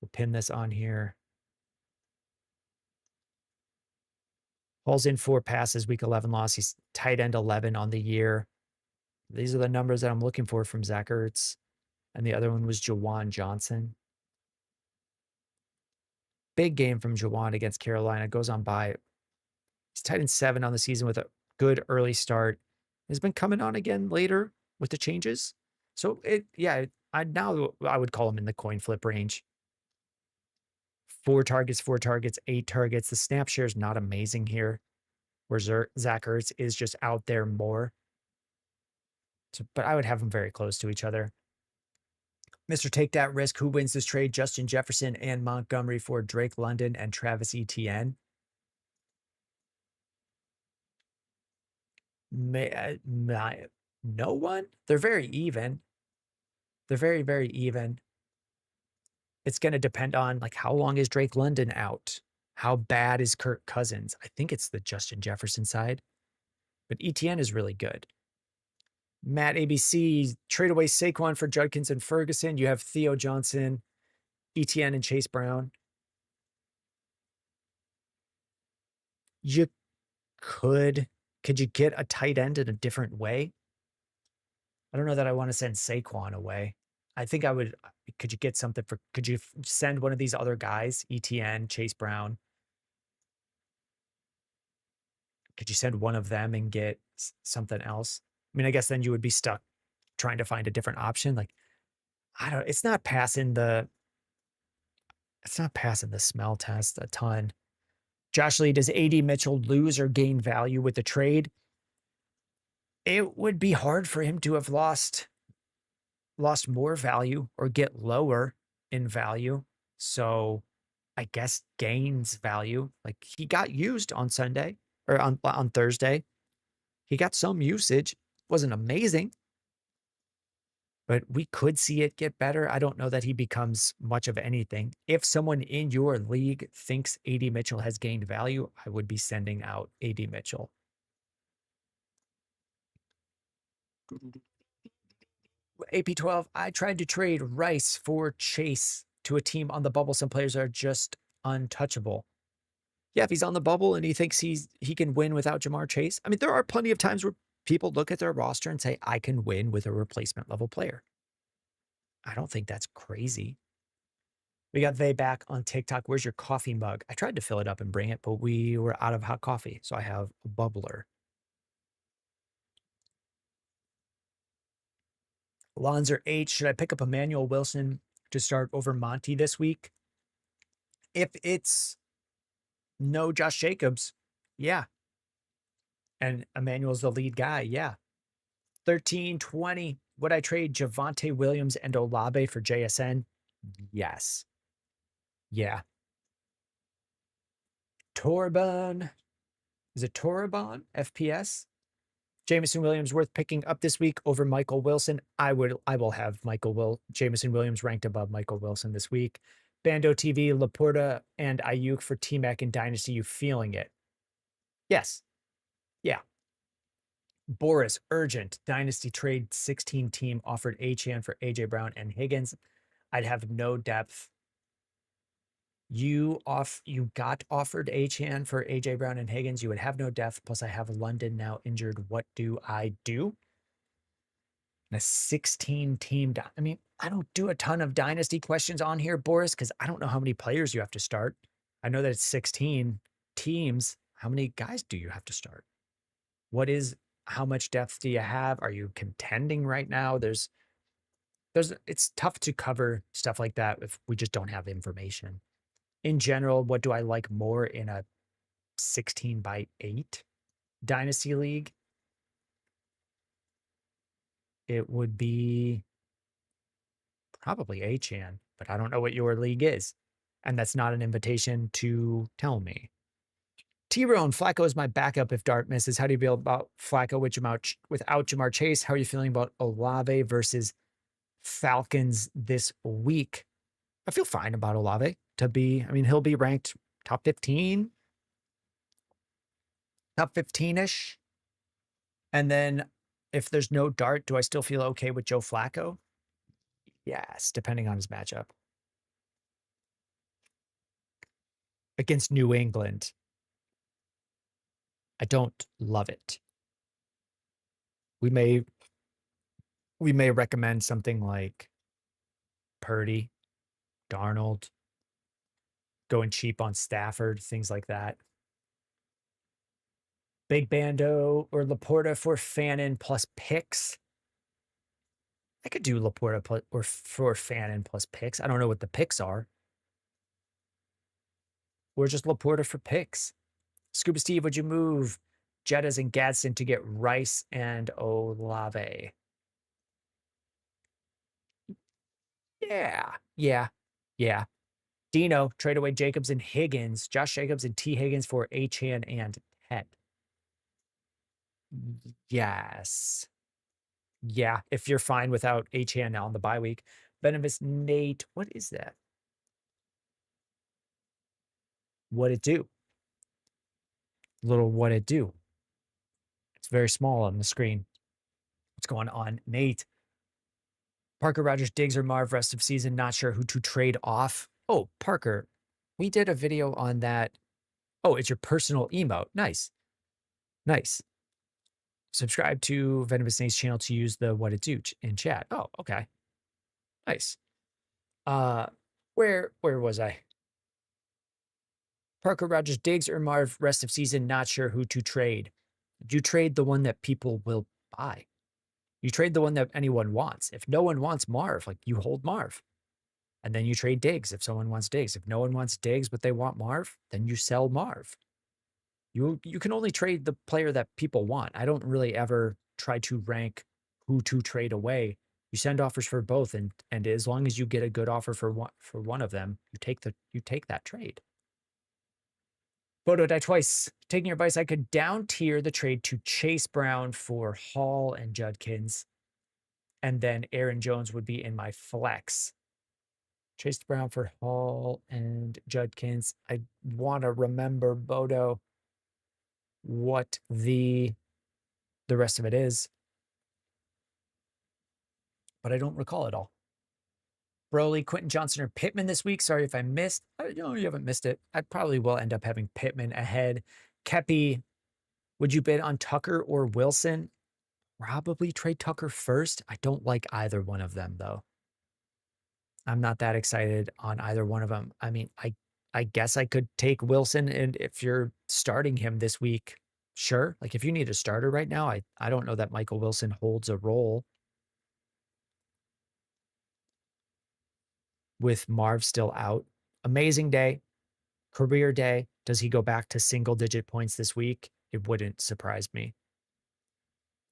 We'll pin this on here. Paul's in 4 passes, week 11 loss. He's tight end 11 on the year. These are the numbers that I'm looking for from Zach Ertz. And the other one was Juwan Johnson. Big game from Juwan against Carolina. Goes on by. He's tight end 7 on the season with a good early start. Has been coming on again later with the changes. So I would call him in the coin flip range. 4 targets, 8 targets. The snap share is not amazing here, where Zach Ertz is just out there more. So, but I would have them very close to each other. Mr. Take That Risk, who wins this trade? Justin Jefferson and Montgomery for Drake London and Travis Etienne. No one. They're very even. They're very, very even. It's going to depend on like how long is Drake London out? How bad is Kirk Cousins? I think it's the Justin Jefferson side, but Etienne is really good. Matt ABC, trade away Saquon for Judkins and Ferguson. You have Theo Johnson, Etienne, and Chase Brown. You could you get a tight end in a different way? I don't know that I want to send Saquon away. I think I would. Could you get something for? Could you send one of these other guys, Etienne, Chase Brown? Could you send one of them and get something else? I mean, I guess then you would be stuck trying to find a different option. Like, I don't. It's not passing the smell test a ton. Josh Lee, does AD Mitchell lose or gain value with the trade? It would be hard for him to have lost more value or get lower in value. So I guess gains value. Like he got used on Sunday or on Thursday. He got some usage. Wasn't amazing, but we could see it get better. I don't know that he becomes much of anything. If someone in your league thinks AD Mitchell has gained value, I would be sending out AD Mitchell. AP12, I tried to trade Rice for Chase to a team on the bubble. Some players are just untouchable. Yeah, if he's on the bubble and he thinks he can win without Jamar Chase. I mean, there are plenty of times where people look at their roster and say, I can win with a replacement level player. I don't think that's crazy. We got they back on TikTok. Where's your coffee mug? I tried to fill it up and bring it, but we were out of hot coffee. So I have a bubbler. Lonzer H, should I pick up Emmanuel Wilson to start over Monty this week? If it's no Josh Jacobs, yeah. And Emmanuel's the lead guy, yeah. 13-20. Would I trade Javonte Williams and Olave for JSN? Yes. Yeah. Torban. Is it Torban? FPS? Jameson Williams worth picking up this week over Michael Wilson. I will have Jameson Williams ranked above Michael Wilson this week. Bando TV, Laporta, and Ayuk for T-Mac and Dynasty. You feeling it? Yes. Yeah. Boris, urgent. Dynasty trade 16 team offered Achane for AJ Brown and Higgins. I'd have no depth. You got offered Achane for AJ Brown and Higgins. You would have no depth. Plus, I have London now injured. What do I do? And a 16 team. I mean, I don't do a ton of dynasty questions on here, Boris, because I don't know how many players you have to start. I know that it's 16 teams. How many guys do you have to start? How much depth do you have? Are you contending right now? It's tough to cover stuff like that if we just don't have information. In general, what do I like more in a 16 by 8 dynasty league? It would be probably Achane, but I don't know what your league is. And that's not an invitation to tell me. T-Rone, Flacco is my backup if Dart misses. How do you feel about Flacco without Jamar Chase? How are you feeling about Olave versus Falcons this week? I feel fine about Olave he'll be ranked top 15, top 15-ish. And then if there's no Dart, do I still feel okay with Joe Flacco? Yes, depending on his matchup. Against New England, I don't love it. We may recommend something like Purdy, Darnold, going cheap on Stafford, things like that. Big Bando or Laporta for Fannin plus picks. I could do Laporta or for Fannin plus picks. I don't know what the picks are. Or just Laporta for picks. Scuba Steve, would you move Jettas and Gadsden to get Rice and Olave? Yeah. Dino, trade away Jacobs and Higgins. Josh Jacobs and T. Higgins for Achane and Ted. Yes. Yeah, if you're fine without Achane on the bye week. Venomous Nate, what is that? What it do? Little what it do. It's very small on the screen. What's going on, Nate? Parker, Rogers, Diggs, or Marv rest of season. Not sure who to trade off. Oh, Parker, we did a video on that. Oh, it's your personal emote. Nice. Subscribe to Venomous Nate's channel to use the what it do in chat. Oh, okay. Nice. Where was I? Parker, Rogers, Diggs, or Marv rest of season. Not sure who to trade. You trade the one that people will buy. You trade the one that anyone wants. If no one wants Marv, like you hold Marv. And then you trade Diggs if someone wants Diggs. If no one wants Diggs, but they want Marv, then you sell Marv. You can only trade the player that people want. I don't really ever try to rank who to trade away. You send offers for both, and as long as you get a good offer for one of them, you take that trade. Bodo die twice. Taking your advice, I could down tier the trade to Chase Brown for Hall and Judkins, and then Aaron Jones would be in my flex. Chase Brown for Hall and Judkins. I want to remember, Bodo, what the rest of it is, but I don't recall it all. Broly, Quentin Johnson, or Pittman this week. Sorry if I missed. No, you haven't missed it. I probably will end up having Pittman ahead. Kepi, would you bid on Tucker or Wilson? Probably trade Tucker first. I don't like either one of them, though. I'm not that excited on either one of them. I mean, I guess I could take Wilson, and if you're starting him this week, sure. Like if you need a starter right now, I don't know that Michael Wilson holds a role with Marv still out. Amazing day, career day. Does he go back to single digit points this week? It wouldn't surprise me.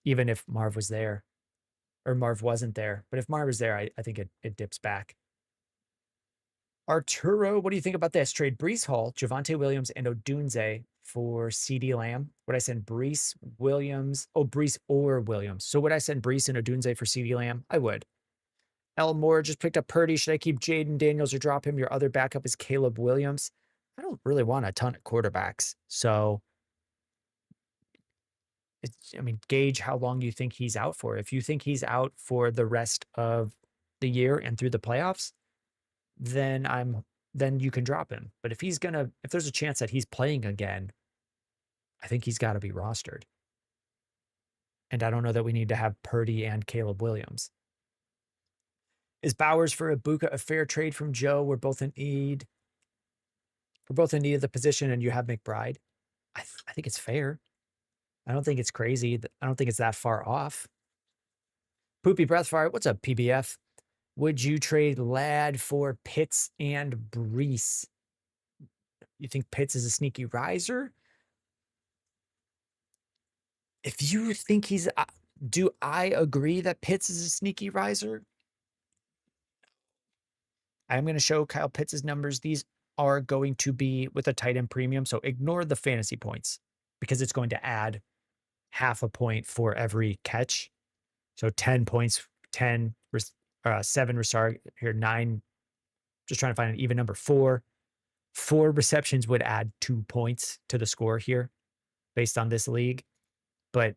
Even if Marv was there or Marv wasn't there. But if Marv was there, I think it dips back. Arturo, what do you think about this? Trade Brees Hall, Javonte Williams, and Odunze for CeeDee Lamb. Would I send Brees, Williams? Oh, Brees or Williams. So would I send Brees and Odunze for CeeDee Lamb? I would. Elmore just picked up Purdy. Should I keep Jayden Daniels or drop him? Your other backup is Caleb Williams. I don't really want a ton of quarterbacks. So, gauge how long you think he's out for. If you think he's out for the rest of the year and through the playoffs, then I'm then you can drop him. But if there's a chance that he's playing again, I think he's got to be rostered. And I don't know that we need to have Purdy and Caleb Williams. Is Bowers for Ibuka a fair trade from Joe? We're both in need. We're both in need of the position, and you have McBride. I think it's fair. I don't think it's crazy. I don't think it's that far off. Poopy Breathfire, what's up, PBF? Would you trade Ladd for Pitts and Brees? You think Pitts is a sneaky riser? If you think he's, do I agree that Pitts is a sneaky riser? I'm going to show Kyle Pitts' numbers. These are going to be with a tight end premium. So ignore the fantasy points because it's going to add half a point for every catch. So 10 points, 10, 7 restart here, 9. Just trying to find an even number. 4 receptions would add 2 points to the score here based on this league. But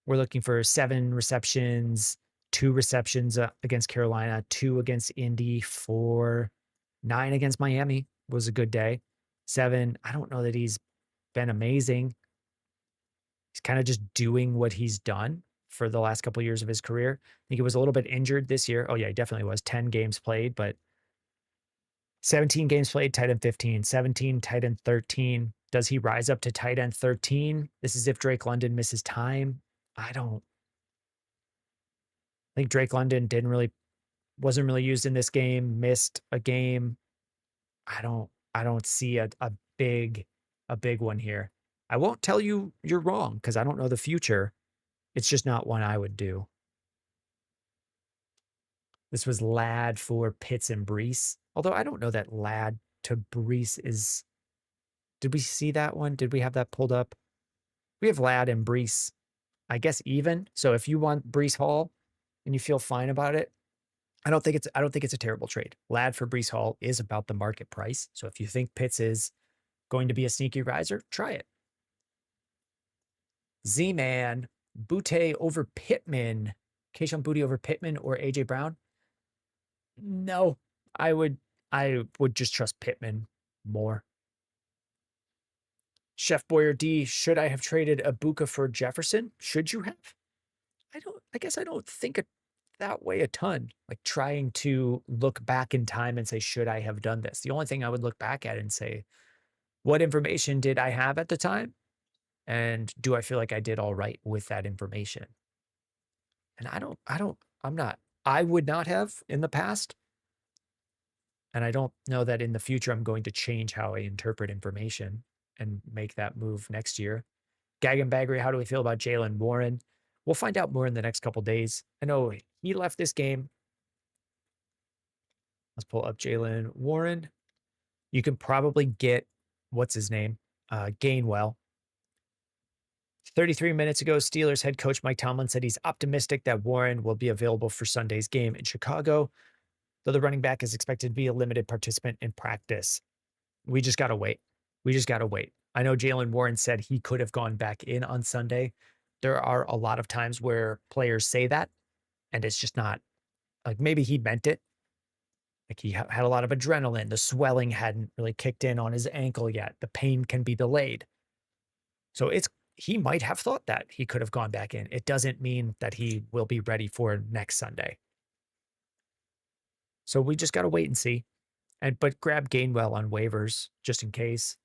we're looking for 7 receptions, 2 receptions against Carolina, 2 against Indy, 4, 9 against Miami was a good day. 7, I don't know that he's been amazing. He's kind of just doing what he's done for the last couple of years of his career. I think he was a little bit injured this year. Oh yeah, he definitely was. 10 games played, but 17 games played, tight end 15, 17, tight end 13. Does he rise up to tight end 13? This is if Drake London misses time. I think Drake London wasn't really used in this game, missed a game. I don't see a big one here. I won't tell you you're wrong because I don't know the future. It's just not one I would do. This was Ladd for Pitts and Brees. Although I don't know that Ladd to Brees is. Did we see that one? Did we have that pulled up? We have Ladd and Brees, I guess, even. So if you want Brees Hall and you feel fine about it, I don't think it's a terrible trade. Ladd for Brees Hall is about the market price. So if you think Pitts is going to be a sneaky riser, try it. Z-Man, Butte over Pittman. Keishon Boutte over Pittman or AJ Brown? No, I would just trust Pittman more. Chef Boyer D, should I have traded Ibuka for Jefferson? Should you have? I guess I don't think it that way a ton. Like trying to look back in time and say, should I have done this? The only thing I would look back at and say, what information did I have at the time? And do I feel like I did all right with that information? And I would not have in the past. And I don't know that in the future I'm going to change how I interpret information and make that move next year. Gag and Baggery, how do we feel about Jaylen Warren? We'll find out more in the next couple days. I know he left this game. Let's pull up Jaylen Warren. You can probably get, what's his name? Gainwell. 33 minutes ago, Steelers head coach Mike Tomlin said he's optimistic that Warren will be available for Sunday's game in Chicago, though the running back is expected to be a limited participant in practice. We just got to wait. I know Jaylen Warren said he could have gone back in on Sunday. There are a lot of times where players say that, and it's just not, like maybe he meant it. Like he had a lot of adrenaline. The swelling hadn't really kicked in on his ankle yet. The pain can be delayed. So he might have thought that he could have gone back in. It doesn't mean that he will be ready for next Sunday. So we just got to wait and see. But grab Gainwell on waivers just in case.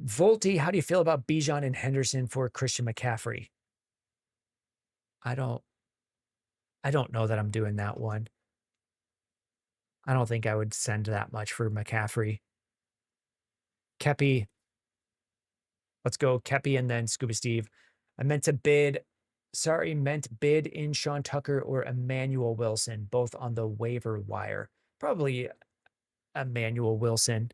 Volty, how do you feel about Bijan and Henderson for Christian McCaffrey? I don't know that I'm doing that one. I don't think I would send that much for McCaffrey. Kepi. Let's go Kepi and then Scuba Steve. I meant bid in Sean Tucker or Emmanuel Wilson, both on the waiver wire. Probably Emmanuel Wilson.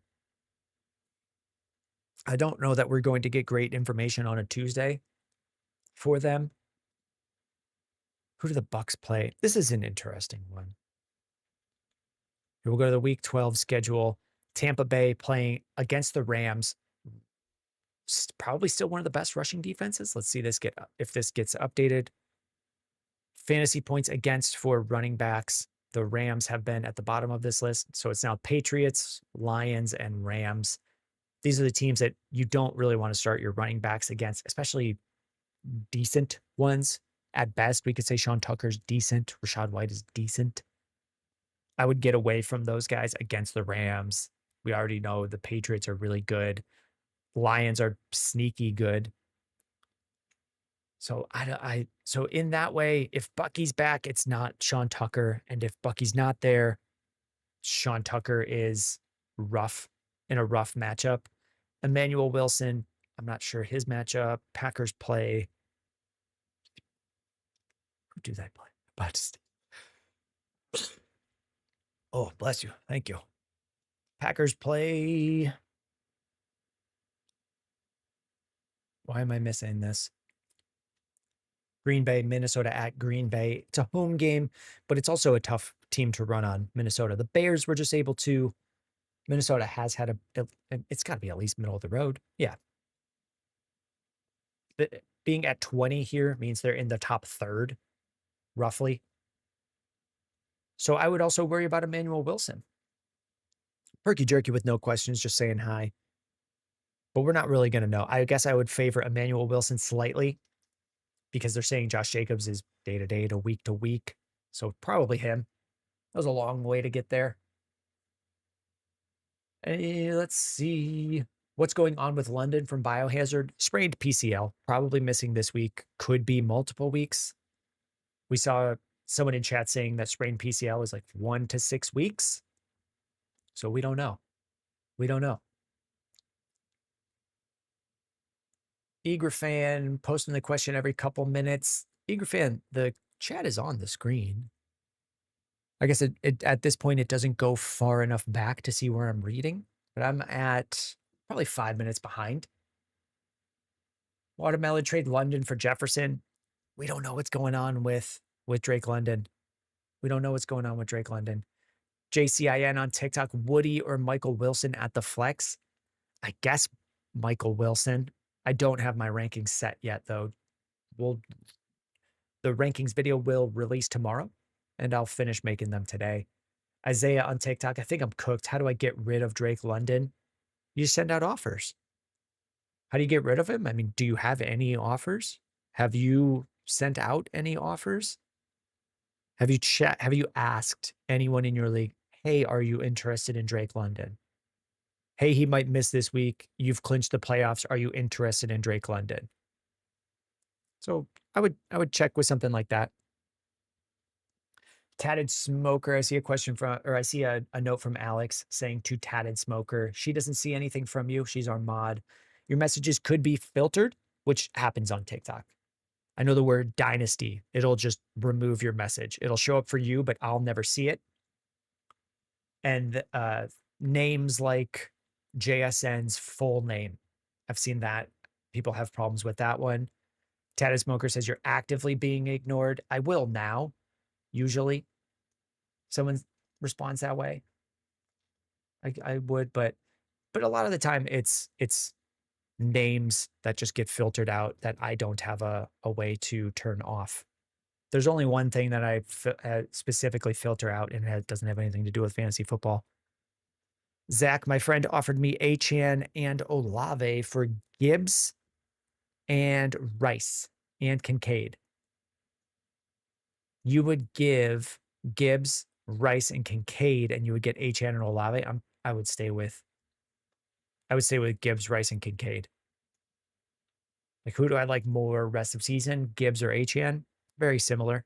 I don't know that we're going to get great information on a Tuesday for them. Who do the Bucks play? This is an interesting one. We'll go to the Week 12 schedule. Tampa Bay playing against the Rams. Probably still one of the best rushing defenses. Let's see if this gets updated. Fantasy points against for running backs. the Rams have been at the bottom of this list. So it's now Patriots, Lions, and Rams. These are the teams that you don't really want to start your running backs against, especially decent ones. At best, we could say Sean Tucker's decent. Rachaad White is decent. I would get away from those guys against the Rams. We already know the Patriots are really good. Lions are sneaky good. So so in that way, if Bucky's back, it's not Sean Tucker. And if Bucky's not there, Sean Tucker is rough in a rough matchup. Emmanuel Wilson, I'm not sure his matchup. Packers play. Who do they play? But oh, bless you. Thank you. Packers play. Why am I missing this? Green Bay, Minnesota at Green Bay. It's a home game, but it's also a tough team to run on, Minnesota. The Bears were just able to. Minnesota has had it's got to be at least middle of the road. Yeah. Being at 20 here means they're in the top third, roughly. So I would also worry about Emmanuel Wilson. Perky Jerky with no questions, just saying hi. But we're not really going to know. I guess I would favor Emmanuel Wilson slightly because they're saying Josh Jacobs is day to day to week. So probably him. That was a long way to get there. Hey, let's see. What's going on with London from Biohazard? Sprained PCL, probably missing this week. Could be multiple weeks. We saw someone in chat saying that sprained PCL is like 1 to 6 weeks. So we don't know. We don't know. Eager fan posting the question every couple minutes. Eager fan, the chat is on the screen. I guess at this point, it doesn't go far enough back to see where I'm reading, but I'm at probably 5 minutes behind. Watermelon trade London for Jefferson. We don't know what's going on with Drake London. We don't know what's going on with Drake London. JCIN on TikTok, Woody or Michael Wilson at the flex. I guess Michael Wilson. I don't have my rankings set yet, though. The rankings video will release tomorrow, and I'll finish making them today. Isaiah on TikTok, I think I'm cooked. How do I get rid of Drake London? You send out offers. How do you get rid of him? I mean, do you have any offers? Have you sent out any offers? Have you asked anyone in your league, hey, are you interested in Drake London? Hey, he might miss this week. You've clinched the playoffs. Are you interested in Drake London? So I would check with something like that. Tatted Smoker, I see a question from, or I see a note from Alex saying to Tatted Smoker, she doesn't see anything from you. She's our mod. Your messages could be filtered, which happens on TikTok. I know the word dynasty. It'll just remove your message. It'll show up for you, but I'll never see it. And names like JSN's full name. I've seen that. People have problems with that one. Tatted Smoker says you're actively being ignored. I will now, usually. Someone responds that way. I would, but a lot of the time it's names that just get filtered out that I don't have a way to turn off. There's only one thing that I specifically filter out, and it doesn't have anything to do with fantasy football. Zach, my friend, offered me Achane and Olave for Gibbs and Rice and Kincaid. You would give Gibbs, Rice, and Kincaid, and you would get Achane and Olave. I would stay with Gibbs, Rice, and Kincaid. Like, who do I like more rest of season? Gibbs or Achane? Very similar.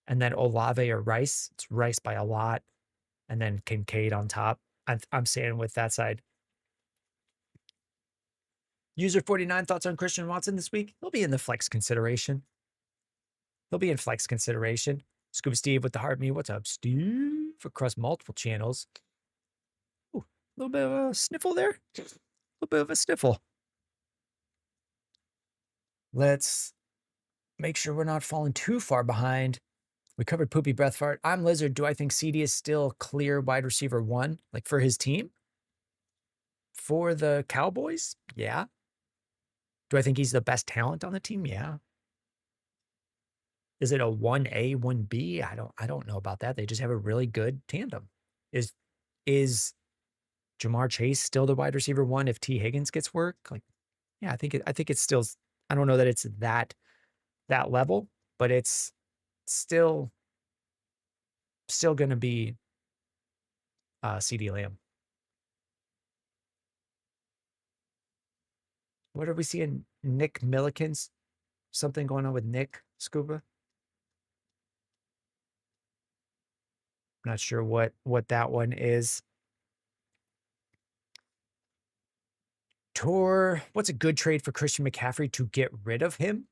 And then Olave or Rice. It's Rice by a lot. And then Kincaid on top. I'm staying with that side. User 49, thoughts on Christian Watson this week? He'll be in the flex consideration. Scuba Steve with the heart me. What's up, Steve? Across multiple channels. Ooh, a little bit of a sniffle there. A little bit of a sniffle. Let's make sure we're not falling too far behind. We covered Poopy Breath Fart. I'm Lizard. Do I think CeeDee is still clear wide receiver 1, like for his team? For the Cowboys? Yeah. Do I think he's the best talent on the team? Yeah. Is it a 1A, 1B? I don't know about that. They just have a really good tandem. Is Jamar Chase still the wide receiver one if T Higgins gets work? Like, yeah, I think it's still, I don't know that it's that level, but it's still going to be CeeDee Lamb. What are we seeing? Nick Millikins? Something going on with Nick Scuba? I'm not sure what that one is. Tor, what's a good trade for Christian McCaffrey to get rid of him?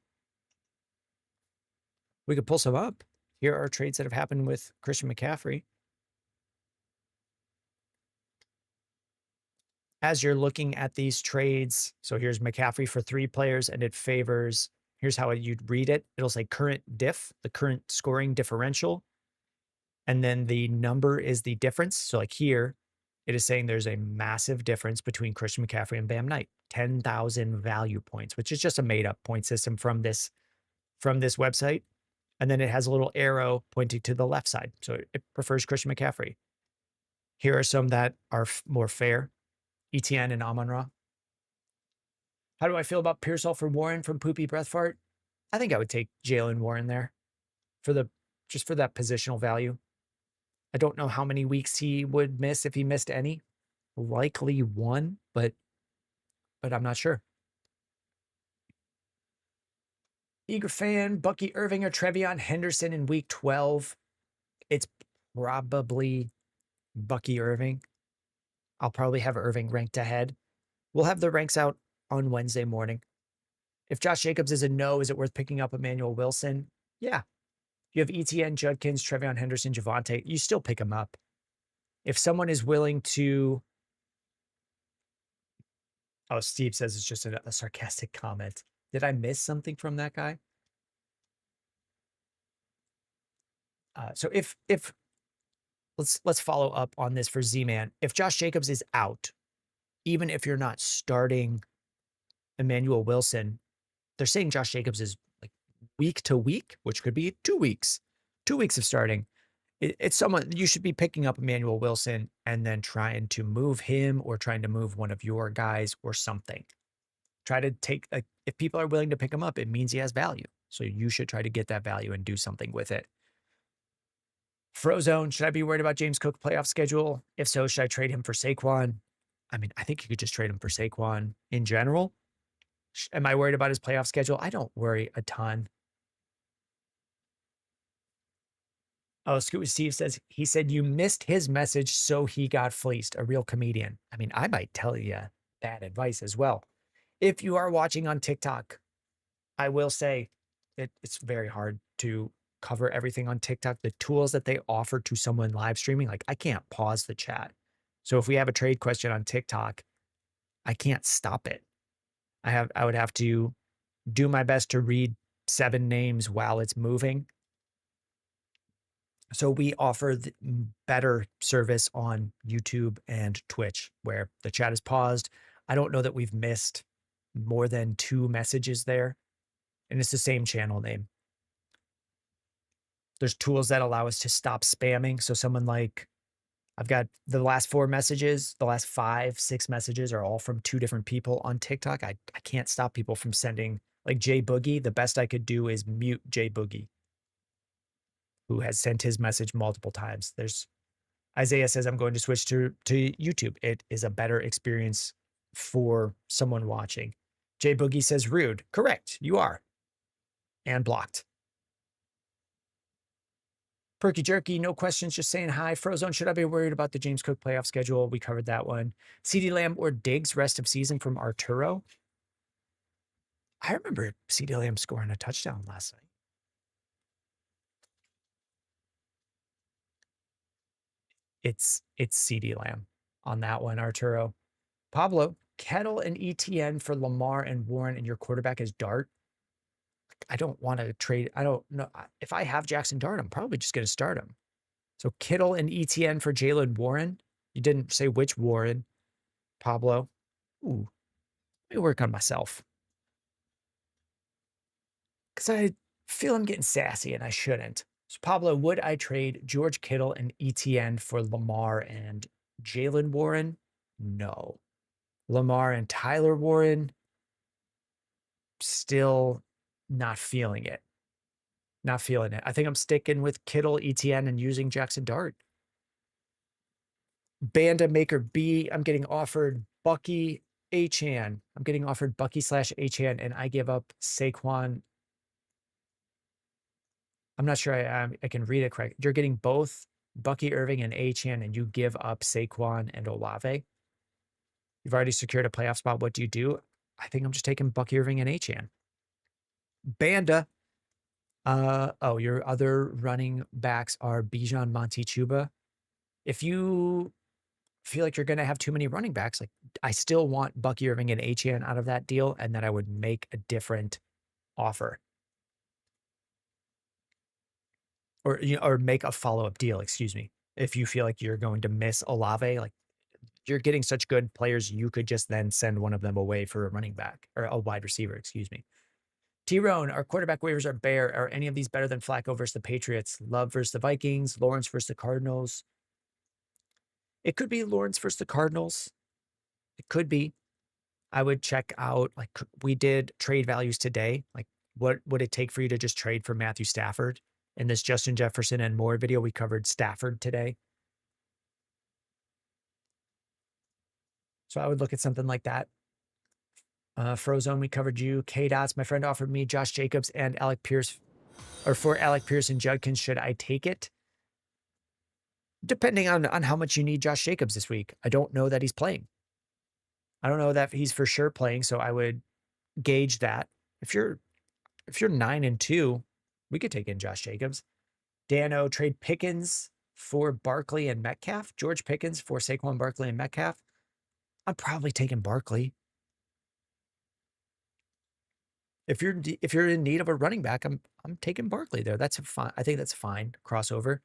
We could pull some up. Here are trades that have happened with Christian McCaffrey. As you're looking at these trades, so here's McCaffrey for 3 players, and it favors, here's how you'd read it. It'll say current diff, the current scoring differential, and then the number is the difference. So like here, it is saying there's a massive difference between Christian McCaffrey and Bam Knight, 10,000 value points, which is just a made up point system from this website. And then it has a little arrow pointing to the left side. So it prefers Christian McCaffrey. Here are some that are more fair. ETN and Amon-Ra. How do I feel about Pearsall for Warren from Poopy Breath Fart? I think I would take Jaylen Warren there just for that positional value. I don't know how many weeks he would miss if he missed any. Likely 1, but I'm not sure. Eager fan, Bucky Irving or Trevion Henderson in week 12. It's probably Bucky Irving. I'll probably have Irving ranked ahead. We'll have the ranks out on Wednesday morning. If Josh Jacobs is a no, is it worth picking up Emmanuel Wilson? Yeah. You have ETN, Judkins, Trevion Henderson, Javonte. You still pick him up. If someone is willing to... Oh, Steve says it's just a sarcastic comment. Did I miss something from that guy? So if let's follow up on this for Z-Man. If Josh Jacobs is out, even if you're not starting Emmanuel Wilson, they're saying Josh Jacobs is like week to week, which could be 2 weeks. 2 weeks of starting. It's someone you should be picking up Emmanuel Wilson and then trying to move him or trying to move one of your guys or something. Try to take, if people are willing to pick him up, it means he has value. So you should try to get that value and do something with it. Frozone, should I be worried about James Cook playoff schedule? If so, should I trade him for Saquon? I mean, I think you could just trade him for Saquon in general. Am I worried about his playoff schedule? I don't worry a ton. Oh, Scoot Steve says, he said you missed his message, so he got fleeced. A real comedian. I mean, I might tell you bad advice as well. If you are watching on TikTok, I will say it's very hard to cover everything on TikTok. The tools that they offer to someone live streaming, like I can't pause the chat. So if we have a trade question on TikTok, I can't stop it. I would have to do my best to read 7 names while it's moving. So we offer the better service on YouTube and Twitch where the chat is paused. I don't know that we've missed more than 2 messages there. And it's the same channel name. There's tools that allow us to stop spamming. So someone like, I've got the last 4 messages, the last 5, 6 messages are all from 2 different people on TikTok. I can't stop people from sending, like Jay Boogie. The best I could do is mute Jay Boogie, who has sent his message multiple times. There's Isaiah says, I'm going to switch to YouTube. It is a better experience for someone watching. Jay Boogie says, rude. Correct. You are. And blocked. Perky Jerky, no questions, just saying hi. Frozone, should I be worried about the James Cook playoff schedule? We covered that one. CeeDee Lamb or Diggs rest of season from Arturo. I remember CeeDee Lamb scoring a touchdown last night. It's CeeDee Lamb on that one, Arturo. Pablo, Kettle and ETN for Lamar and Warren, and your quarterback is Dart. I don't want to trade. I don't know. If I have Jackson Dart, I'm probably just going to start him. So Kittle and ETN for Jaylen Warren. You didn't say which Warren, Pablo. Ooh, let me work on myself. Because Feel I'm getting sassy and I shouldn't. So Pablo, would I trade George Kittle and ETN for Lamar and Jalen Warren? No. Lamar and Tyler Warren, still not feeling it. Not feeling it. I think I'm sticking with Kittle, ETN, and using Jackson Dart. Banda Maker B, I'm getting offered Bucky Achan. I'm getting offered Bucky / Achan, and I give up Saquon. I'm not sure I can read it correct. You're getting both Bucky Irving and Achan, and you give up Saquon and Olave. You've already secured a playoff spot. What do you do? I think I'm just taking Bucky Irving and Achan. Banda. Your other running backs are Bijan Chuba. If you feel like you're going to have too many running backs, like I still want Bucky Irving and Achan out of that deal, and then I would make a different offer. Or make a follow-up deal, excuse me. If you feel like you're going to miss Olave, like you're getting such good players, you could just then send one of them away for a running back or a wide receiver, excuse me. T-Rone, our quarterback waivers are bare. Are any of these better than Flacco versus the Patriots? Love versus the Vikings, Lawrence versus the Cardinals. It could be Lawrence versus the Cardinals. It could be. I would check out, like we did trade values today. Like what would it take for you to just trade for Matthew Stafford? In this Justin Jefferson and more video, we covered Stafford today. So I would look at something like that. Frozone, we covered you. K-Dots, my friend offered me Josh Jacobs and Alec Pierce, or for Alec Pierce and Judkins. Should I take it? Depending on how much you need Josh Jacobs this week. I don't know that he's playing. I don't know that he's for sure playing, so I would gauge that. If you're 9-2, we could take in Josh Jacobs. Dano, trade Pickens for Barkley and Metcalf. George Pickens for Saquon Barkley and Metcalf. I'm probably taking Barkley. If you're in need of a running back, I'm taking Barkley there. That's fine. I think that's fine crossover.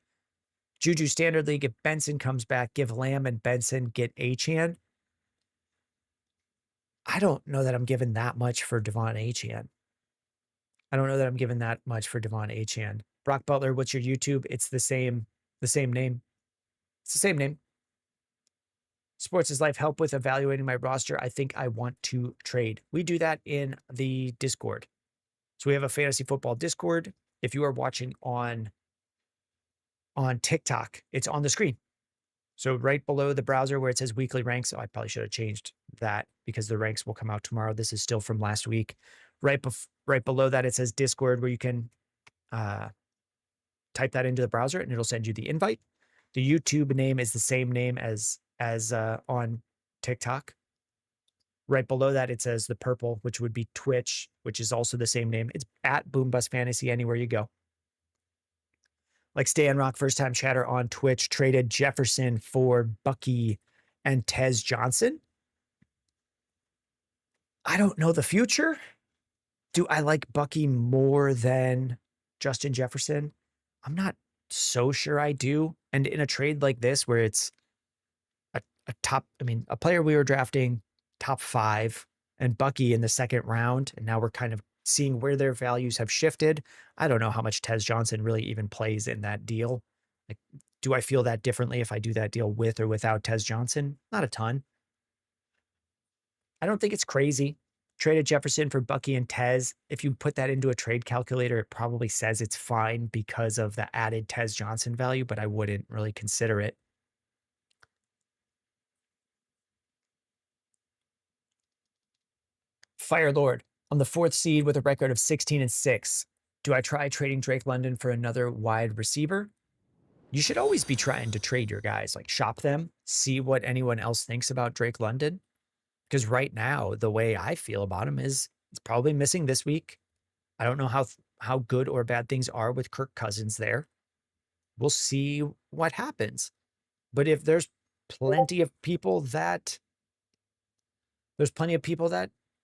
Juju Standard League. If Benson comes back, give Lamb and Benson, get Achan. I don't know that I'm giving that much for Devon Achan. I don't know that I'm giving that much for Devon Achan. Brock Butler, what's your YouTube? It's the same name. It's the same name. Sports is Life, help with evaluating my roster. I think I want to trade. We do that in the Discord. So we have a fantasy football Discord. If you are watching on TikTok, it's on the screen. So right below the browser where it says weekly ranks, I probably should have changed that because the ranks will come out tomorrow. This is still from last week. Right below that, it says Discord, where you can type that into the browser and it'll send you the invite. The YouTube name is the same name as on TikTok. Right below that, it says the purple, which would be Twitch, which is also the same name. It's at Boom Bust Fantasy anywhere you go. Like Stan Rock, first time chatter on Twitch, traded Jefferson for Bucky and Tez Johnson. I don't know the future. Do I like Bucky more than Justin Jefferson? I'm not so sure I do. And in a trade like this, where it's a player we were drafting top 5 and Bucky in the second round, and now we're kind of seeing where their values have shifted. I don't know how much Tez Johnson really even plays in that deal. Like, do I feel that differently if I do that deal with or without Tez Johnson? Not a ton. I don't think it's crazy. Traded Jefferson for Bucky and Tez. If you put that into a trade calculator, it probably says it's fine because of the added Tez Johnson value, but I wouldn't really consider it. Fire Lord, on the 4th seed with a record of 16-6. Do I try trading Drake London for another wide receiver? You should always be trying to trade your guys, like shop them, see what anyone else thinks about Drake London. Because right now, the way I feel about him is it's probably missing this week. I don't know how good or bad things are with Kirk Cousins there. We'll see what happens. But if there's plenty of people that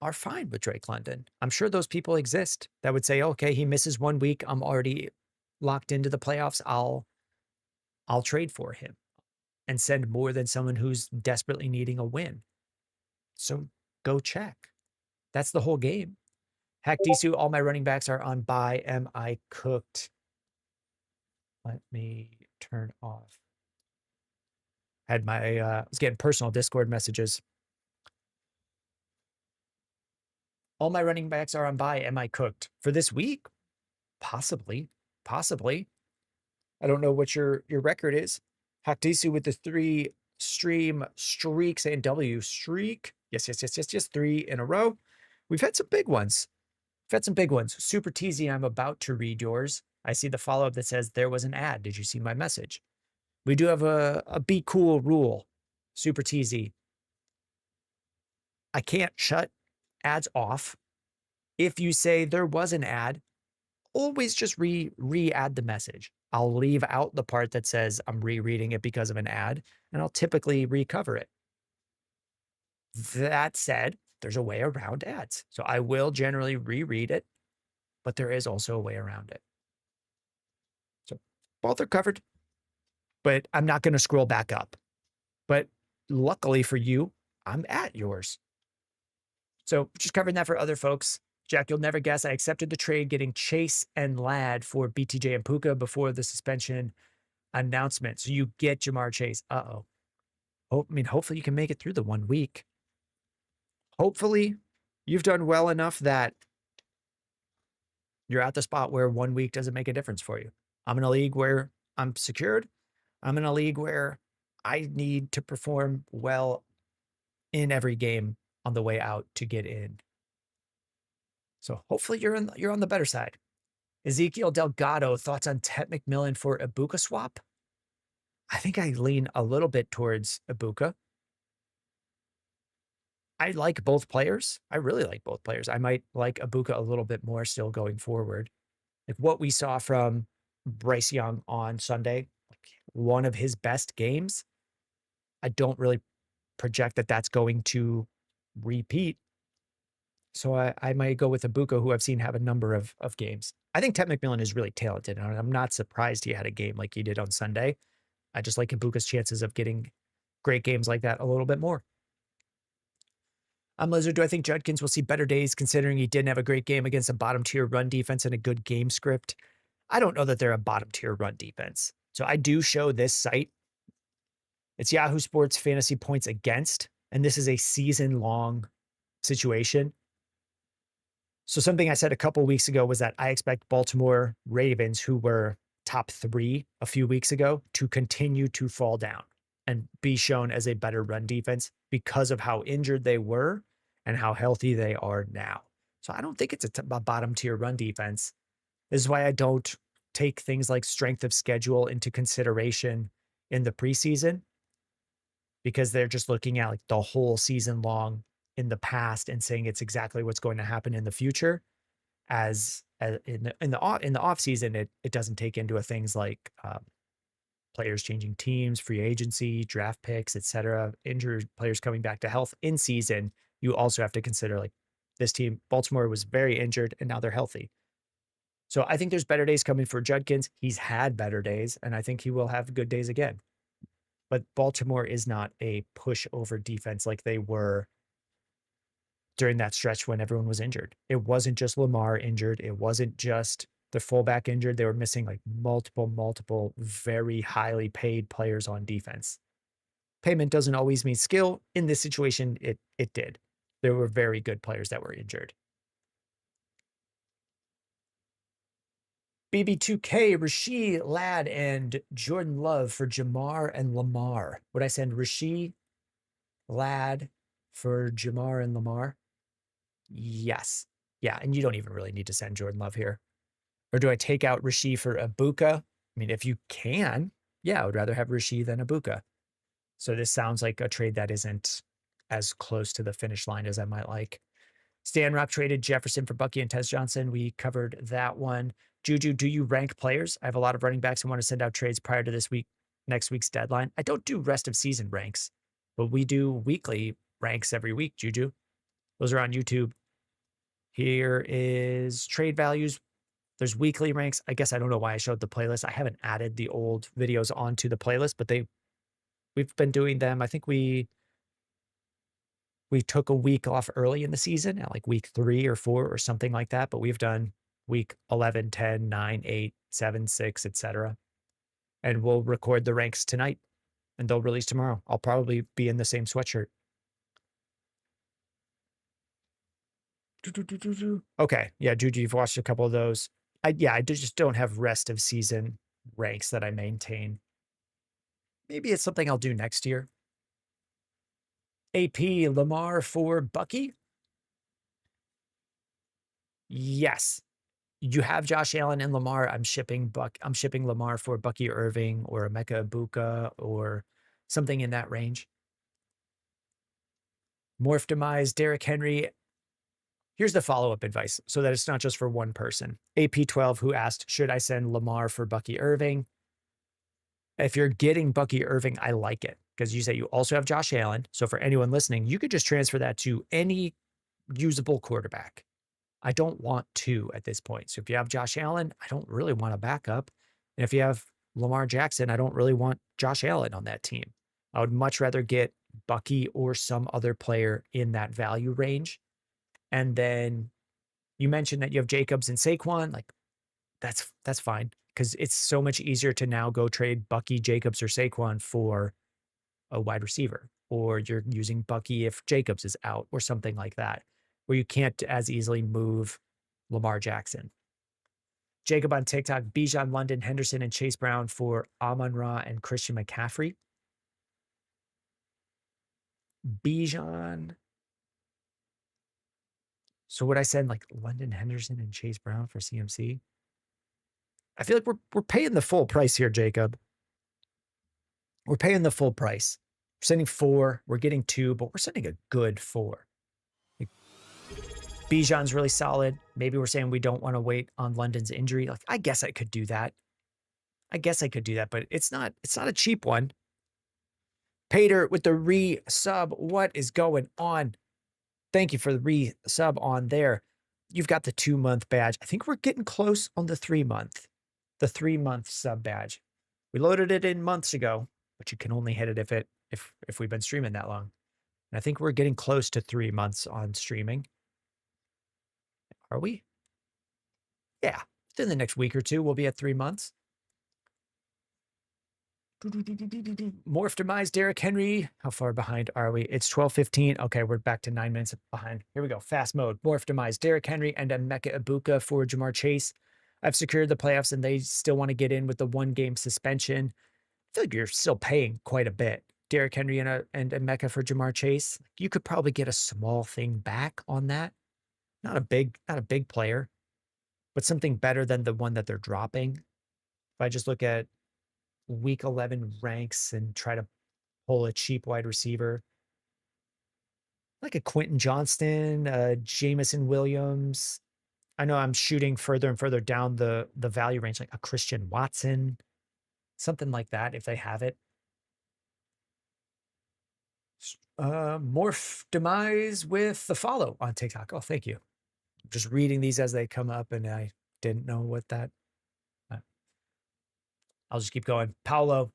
are fine with Drake London. I'm sure those people exist that would say, okay, he misses 1 week. I'm already locked into the playoffs. I'll trade for him and send more than someone who's desperately needing a win. So go check. That's the whole game. Hack Disu, all my running backs are on bye. Am I cooked? Let me turn off. Had my, I was getting personal Discord messages. All my running backs are on bye. Am I cooked? For this week? Possibly. Possibly. I don't know what your record is. Haktisu with the 3 stream streaks and W streak. Yes. 3 in a row. We've had some big ones. We've had some big ones. Super teasy. I'm about to read yours. I see the follow-up that says there was an ad. Did you see my message? We do have a be cool rule. Super teasy. I can't shut ads off. If you say there was an ad, always just re-add the message. I'll leave out the part that says I'm rereading it because of an ad, and I'll typically recover it. That said, there's a way around ads. So I will generally reread it, but there is also a way around it. So both are covered, but I'm not going to scroll back up. But luckily for you, I'm at yours. So just covering that for other folks. Jack, you'll never guess. I accepted the trade getting Chase and Ladd for BTJ and Puka before the suspension announcement. So you get Jamar Chase. Uh-oh. Oh, I mean, hopefully you can make it through the 1 week. Hopefully you've done well enough that you're at the spot where 1 week doesn't make a difference for you. I'm in a league where I'm secured. I'm in a league where I need to perform well in every game on the way out to get in. So hopefully you're on the better side. Ezekiel Delgado, thoughts on Tet McMillan for Ibuka swap? I think I lean a little bit towards Ibuka. I like both players. I really like both players. I might like Ibuka a little bit more still going forward. Like what we saw from Bryce Young on Sunday, one of his best games. I don't really project that that's going to repeat. So I might go with Ibuka, who I've seen have a number of games. I think Tet McMillan is really talented, and I'm not surprised he had a game like he did on Sunday. I just like Ibuka's chances of getting great games like that a little bit more. Lizard, do I think Judkins will see better days considering he didn't have a great game against a bottom-tier run defense and a good game script? I don't know that they're a bottom-tier run defense. So I do show this site. It's Yahoo Sports Fantasy Points Against, and this is a season-long situation. So something I said a couple weeks ago was that I expect Baltimore Ravens, who were top 3 a few weeks ago, to continue to fall down and be shown as a better run defense because of how injured they were and how healthy they are now. So I don't think it's a bottom tier run defense. This is why I don't take things like strength of schedule into consideration in the preseason, because they're just looking at like the whole season long in the past and saying it's exactly what's going to happen in the future. As in the off season, it doesn't take into things like players changing teams, free agency, draft picks, etc. Injured players coming back to health. In season, you also have to consider like this team, Baltimore was very injured and now they're healthy. So I think there's better days coming for Judkins. He's had better days, and I think he will have good days again. But Baltimore is not a pushover defense like they were during that stretch when everyone was injured. It wasn't just Lamar injured. It wasn't just the fullback injured. They were missing like multiple very highly paid players on defense. Payment doesn't always mean skill. In this situation, it did. There were very good players that were injured. BB2K, Rasheed, Ladd, and Jordan Love for Jamar and Lamar. Would I send Rasheed, Ladd for Jamar and Lamar? Yes. Yeah, and you don't even really need to send Jordan Love here. Or do I take out Rasheed for Ibuka? I mean, if you can, yeah, I would rather have Rasheed than Ibuka. So this sounds like a trade that isn't as close to the finish line as I might like. Stan Rock traded Jefferson for Bucky and Tez Johnson. We covered that one. Juju, do you rank players? I have a lot of running backs and want to send out trades prior to next week's deadline. I don't do rest of season ranks, but we do weekly ranks every week, Juju. Those are on YouTube. Here is trade values. There's weekly ranks. I guess I don't know why I showed the playlist. I haven't added the old videos onto the playlist, but we've been doing them. I think we we took a week off early in the season at like week 3 or 4 or something like that, but we've done week 11, 10, 9, 8, 7, 6, etc. And we'll record the ranks tonight and they'll release tomorrow. I'll probably be in the same sweatshirt. Okay. Yeah, Juju, you've watched a couple of those. I just don't have rest of season ranks that I maintain. Maybe it's something I'll do next year. AP Lamar for Bucky. Yes. You have Josh Allen and Lamar. I'm shipping Lamar for Bucky Irving or Emeka Ibuka or something in that range. Morph Demise, Derrick Henry. Here's the follow-up advice so that it's not just for one person. AP12 who asked, should I send Lamar for Bucky Irving? If you're getting Bucky Irving, I like it because you say you also have Josh Allen. So for anyone listening, you could just transfer that to any usable quarterback. I don't want 2 at this point. So if you have Josh Allen, I don't really want a backup. And if you have Lamar Jackson, I don't really want Josh Allen on that team. I would much rather get Bucky or some other player in that value range. And then you mentioned that you have Jacobs and Saquon. Like that's fine because it's so much easier to now go trade Bucky, Jacobs, or Saquon for a wide receiver, or you're using Bucky if Jacobs is out or something like that, where you can't as easily move Lamar Jackson. Jacob on TikTok, Bijan, London, Henderson, and Chase Brown for Amon-Ra and Christian McCaffrey. Bijan. So would I send like London, Henderson, and Chase Brown for CMC? I feel like we're paying the full price here, Jacob. We're paying the full price. We're sending 4. We're getting 2, but we're sending a good 4. Like, Bijan's really solid. Maybe we're saying we don't want to wait on London's injury. Like, I guess I could do that. But it's not a cheap one. Pater with the re-sub. What is going on? Thank you for the re-sub on there. You've got the 2-month badge. I think we're getting close on the 3-month. The 3-month sub badge. We loaded it in months ago, but you can only hit it if we've been streaming that long. And I think we're getting close to 3 months on streaming. Are we? Yeah. Within the next week or 2, we'll be at 3 months. Morph Demise, Derrick Henry. How far behind are we? It's 12:15. Okay, we're back to 9 minutes behind. Here we go. Fast mode. Morph Demise, Derrick Henry, and Emeka Ibuka for Jamar Chase. I've secured the playoffs, and they still want to get in with the 1-game suspension. I feel like you're still paying quite a bit. Derrick Henry and Emeka for Jamar Chase. You could probably get a small thing back on that. Not a big player, but something better than the one that they're dropping. If I just look at week 11 ranks and try to pull a cheap wide receiver, like a Quentin Johnston, Jamison Williams. I know I'm shooting further and further down the value range, like a Christian Watson, something like that, if they have it. Morph Demise with the follow on TikTok. Oh, thank you. I'm just reading these as they come up, and I didn't know what that. I'll just keep going. Paulo.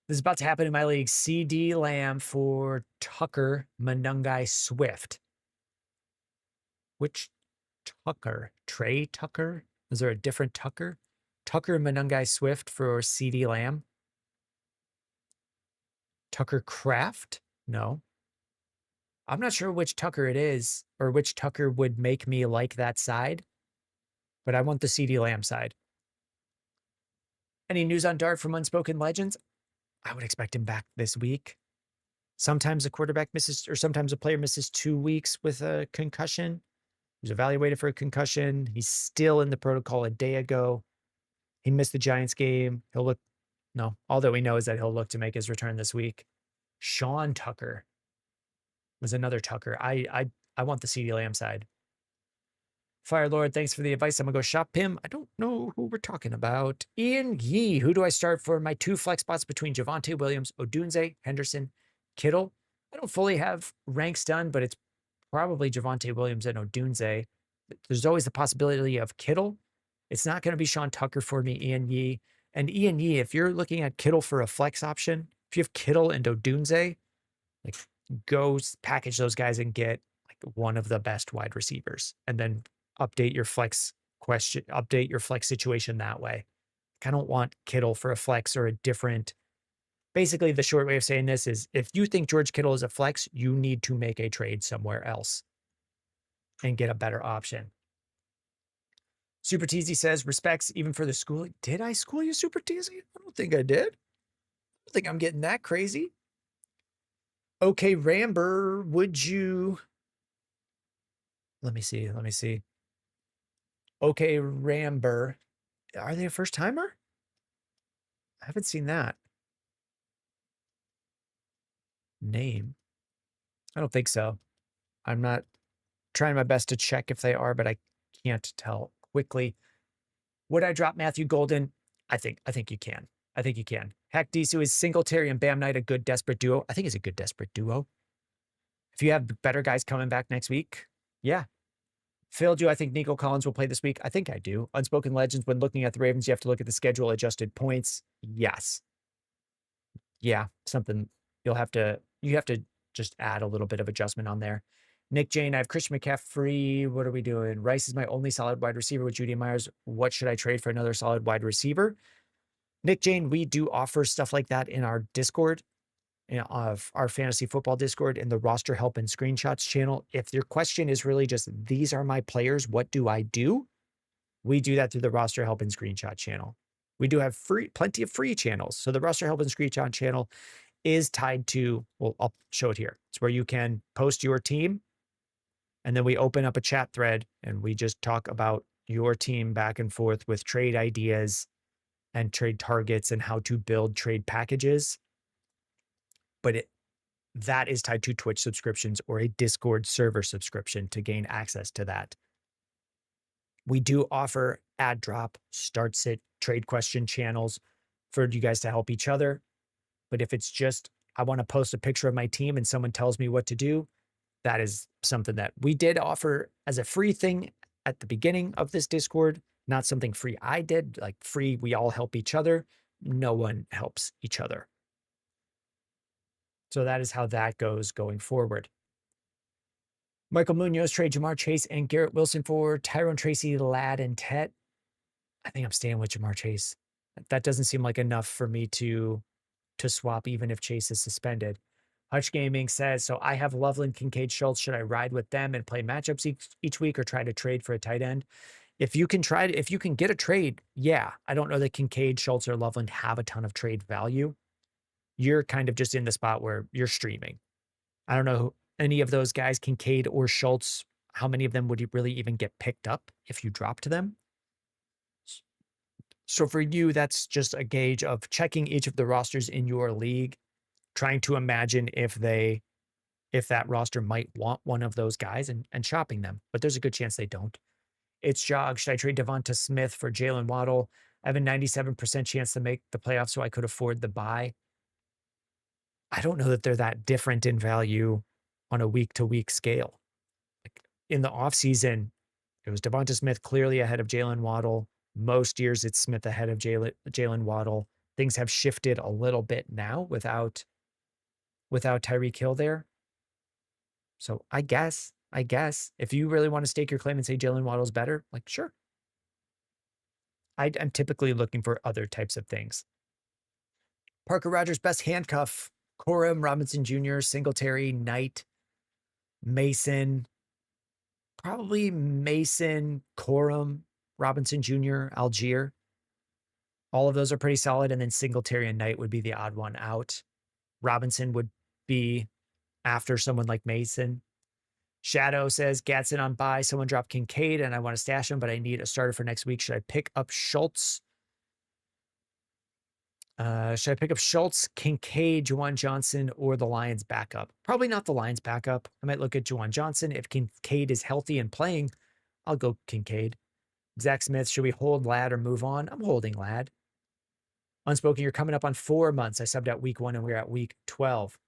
This is about to happen in my league. CeeDee Lamb for Tucker Manungai Swift. Which Tucker? Trey Tucker? Is there a different Tucker? Tucker Manungai Swift for CeeDee Lamb. Tucker Craft? No. I'm not sure which Tucker it is or which Tucker would make me like that side, but I want the CeeDee Lamb side. Any news on Dart from Unspoken Legends? I would expect him back this week. Sometimes a quarterback misses, or sometimes a player misses 2 weeks with a concussion. He was evaluated for a concussion. He's still in the protocol a day ago. He missed the Giants game. All that we know is that he'll look to make his return this week. Sean Tucker was another Tucker. I want the CeeDee Lamb side. Fire Lord, thanks for the advice. I'm going to go shop him. I don't know who we're talking about. Ian Yee, who do I start for my 2 flex spots between Javonte Williams, Odunze, Henderson, Kittle? I don't fully have ranks done, but it's probably Javonte Williams and Odunze. There's always the possibility of Kittle. It's not going to be Sean Tucker for me, Ian Yee. And Ian Yee, if you're looking at Kittle for a flex option, if you have Kittle and Odunze, like go package those guys and get like one of the best wide receivers, and then update your flex situation that way. I don't want Kittle for a flex or a different. Basically, the short way of saying this is if you think George Kittle is a flex, you need to make a trade somewhere else and get a better option. Super Teasy says, respects even for the schooling. Did I school you, Super Teasy? I don't think I did. I don't think I'm getting that crazy. Okay, Ramber, would you... Let me see. Okay, Ramber. Are they a first timer? I haven't seen that. Name. I don't think so. I'm not trying my best to check if they are, but I can't tell quickly. Would I drop Matthew Golden? I think you can. I think you can. Heck, Disu, is Singletary and Bam Knight a good desperate duo? I think it's a good desperate duo. If you have better guys coming back next week, yeah. Phil, do I think Nico Collins will play this week? I think I do. Unspoken Legends, when looking at the Ravens, you have to look at the schedule adjusted points. Yes. Yeah, something you have to just add a little bit of adjustment on there. Nick Jane, I have Christian McCaffrey. What are we doing? Rice is my only solid wide receiver with Judy Myers. What should I trade for another solid wide receiver? Nick Jane, we do offer stuff like that in our Discord, of our fantasy football Discord, in the roster help and screenshots channel. If your question is really just, these are my players, what do I do? We do that through the roster help and screenshot channel. We do have plenty of free channels. So the roster help and screenshot channel is tied to, well, I'll show it here. It's where you can post your team, and then we open up a chat thread and we just talk about your team back and forth with trade ideas and trade targets and how to build trade packages. But that is tied to Twitch subscriptions or a Discord server subscription to gain access to that. We do offer ad drop, start sit, trade question channels for you guys to help each other. But if it's just, I want to post a picture of my team and someone tells me what to do, that is something that we did offer as a free thing at the beginning of this Discord, not something free I did, like free, we all help each other. No one helps each other. So that is how that goes going forward. Michael Munoz, trade Jamar Chase and Garrett Wilson for Tyrone Tracy, Ladd, and Tet. I think I'm staying with Jamar Chase. That doesn't seem like enough for me to swap, even if Chase is suspended. Hutch Gaming says, so I have Loveland, Kincaid, Schultz. Should I ride with them and play matchups each week or try to trade for a tight end? If you can get a trade, yeah. I don't know that Kincaid, Schultz, or Loveland have a ton of trade value. You're kind of just in the spot where you're streaming. I don't know any of those guys, Kincaid or Schultz, how many of them would you really even get picked up if you dropped them? So for you, that's just a gauge of checking each of the rosters in your league, trying to imagine if that roster might want one of those guys and shopping them. But there's a good chance they don't. It's Jog. Should I trade Devonta Smith for Jalen Waddle? I have a 97% chance to make the playoffs, so I could afford the buy. I don't know that they're that different in value on a week-to-week scale. Like in the offseason, it was Devonta Smith clearly ahead of Jalen Waddle. Most years it's Smith ahead of Jalen Waddle. Things have shifted a little bit now without Tyreek Hill there. So I guess if you really want to stake your claim and say Jalen Waddle's better, like, sure. I'm typically looking for other types of things. Parker Rogers, best handcuff: Corum, Robinson Jr., Singletary, Knight, Mason. Probably Mason, Corum, Robinson Jr., Algier. All of those are pretty solid. And then Singletary and Knight would be the odd one out. Robinson would be after someone like Mason. Shadow says, Gadsden on bye. Someone dropped Kincaid and I want to stash him, but I need a starter for next week. Should I pick up Schultz? Kincaid, Juwan Johnson, or the Lions backup? Probably not the Lions backup. I might look at Juwan Johnson. If Kincaid is healthy and playing, I'll go Kincaid. Zach Smith, should we hold Ladd or move on? I'm holding Ladd. Unspoken, you're coming up on 4 months. I subbed at week 1 and we're at week 12.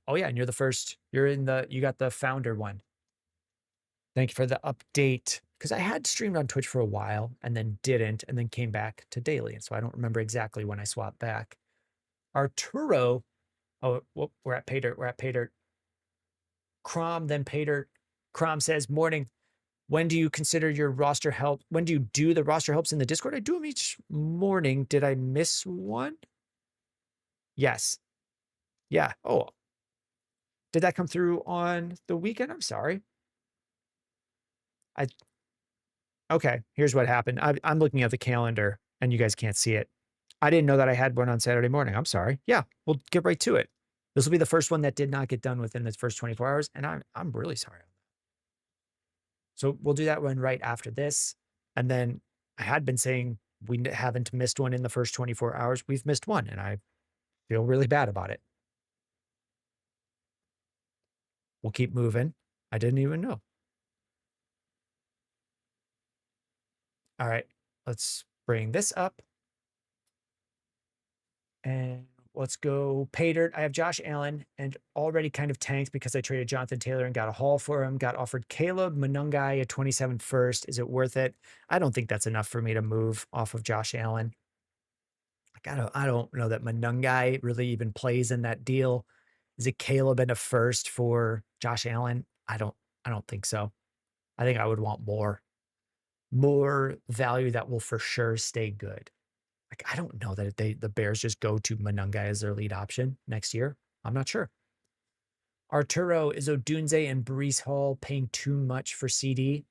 Oh yeah, and you're the first. You got the founder one. Thank you for the update. Because I had streamed on Twitch for a while and then didn't, and then came back to daily. And so I don't remember exactly when I swapped back. Arturo, oh, well, we're at pay dirt. Crom, then Pater. Crom says, morning. When do you consider your roster help? When do you do the roster helps in the Discord? I do them each morning. Did I miss one? Yes. Yeah. Oh, did that come through on the weekend? I'm sorry. Okay, here's what happened. I'm looking at the calendar and you guys can't see it. I didn't know that I had one on Saturday morning. I'm sorry. Yeah, we'll get right to it. This will be the first one that did not get done within the first 24 hours, and I'm really sorry. So we'll do that one right after this. And then I had been saying we haven't missed one in the first 24 hours. We've missed one, and I feel really bad about it. We'll keep moving. I didn't even know. All right, let's bring this up. And let's go pay dirt. I have Josh Allen and already kind of tanked because I traded Jonathan Taylor and got a haul for him. Got offered Caleb Munungai at 27 first. Is it worth it? I don't think that's enough for me to move off of Josh Allen. Like I don't know that Munungai really even plays in that deal. Is it Caleb and a first for Josh Allen? I don't think so. I think I would want more value that will for sure stay good. Like, I don't know that the Bears just go to Munungai as their lead option next year. I'm not sure. Arturo, is Odunze and Brees Hall paying too much for CD?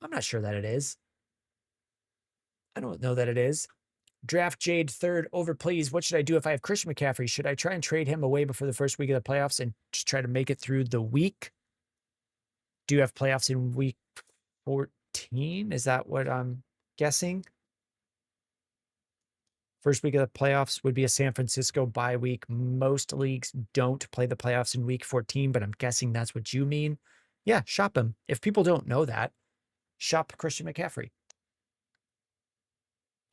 I'm not sure that it is. I don't know that it is. Draft Jade third over, please. What should I do if I have Christian McCaffrey? Should I try and trade him away before the first week of the playoffs and just try to make it through the week? Do you have playoffs in week 14? Is that what I'm guessing? First week of the playoffs would be a San Francisco bye week. Most leagues don't play the playoffs in week 14, but I'm guessing that's what you mean. Yeah, shop him. If people don't know that, shop Christian McCaffrey.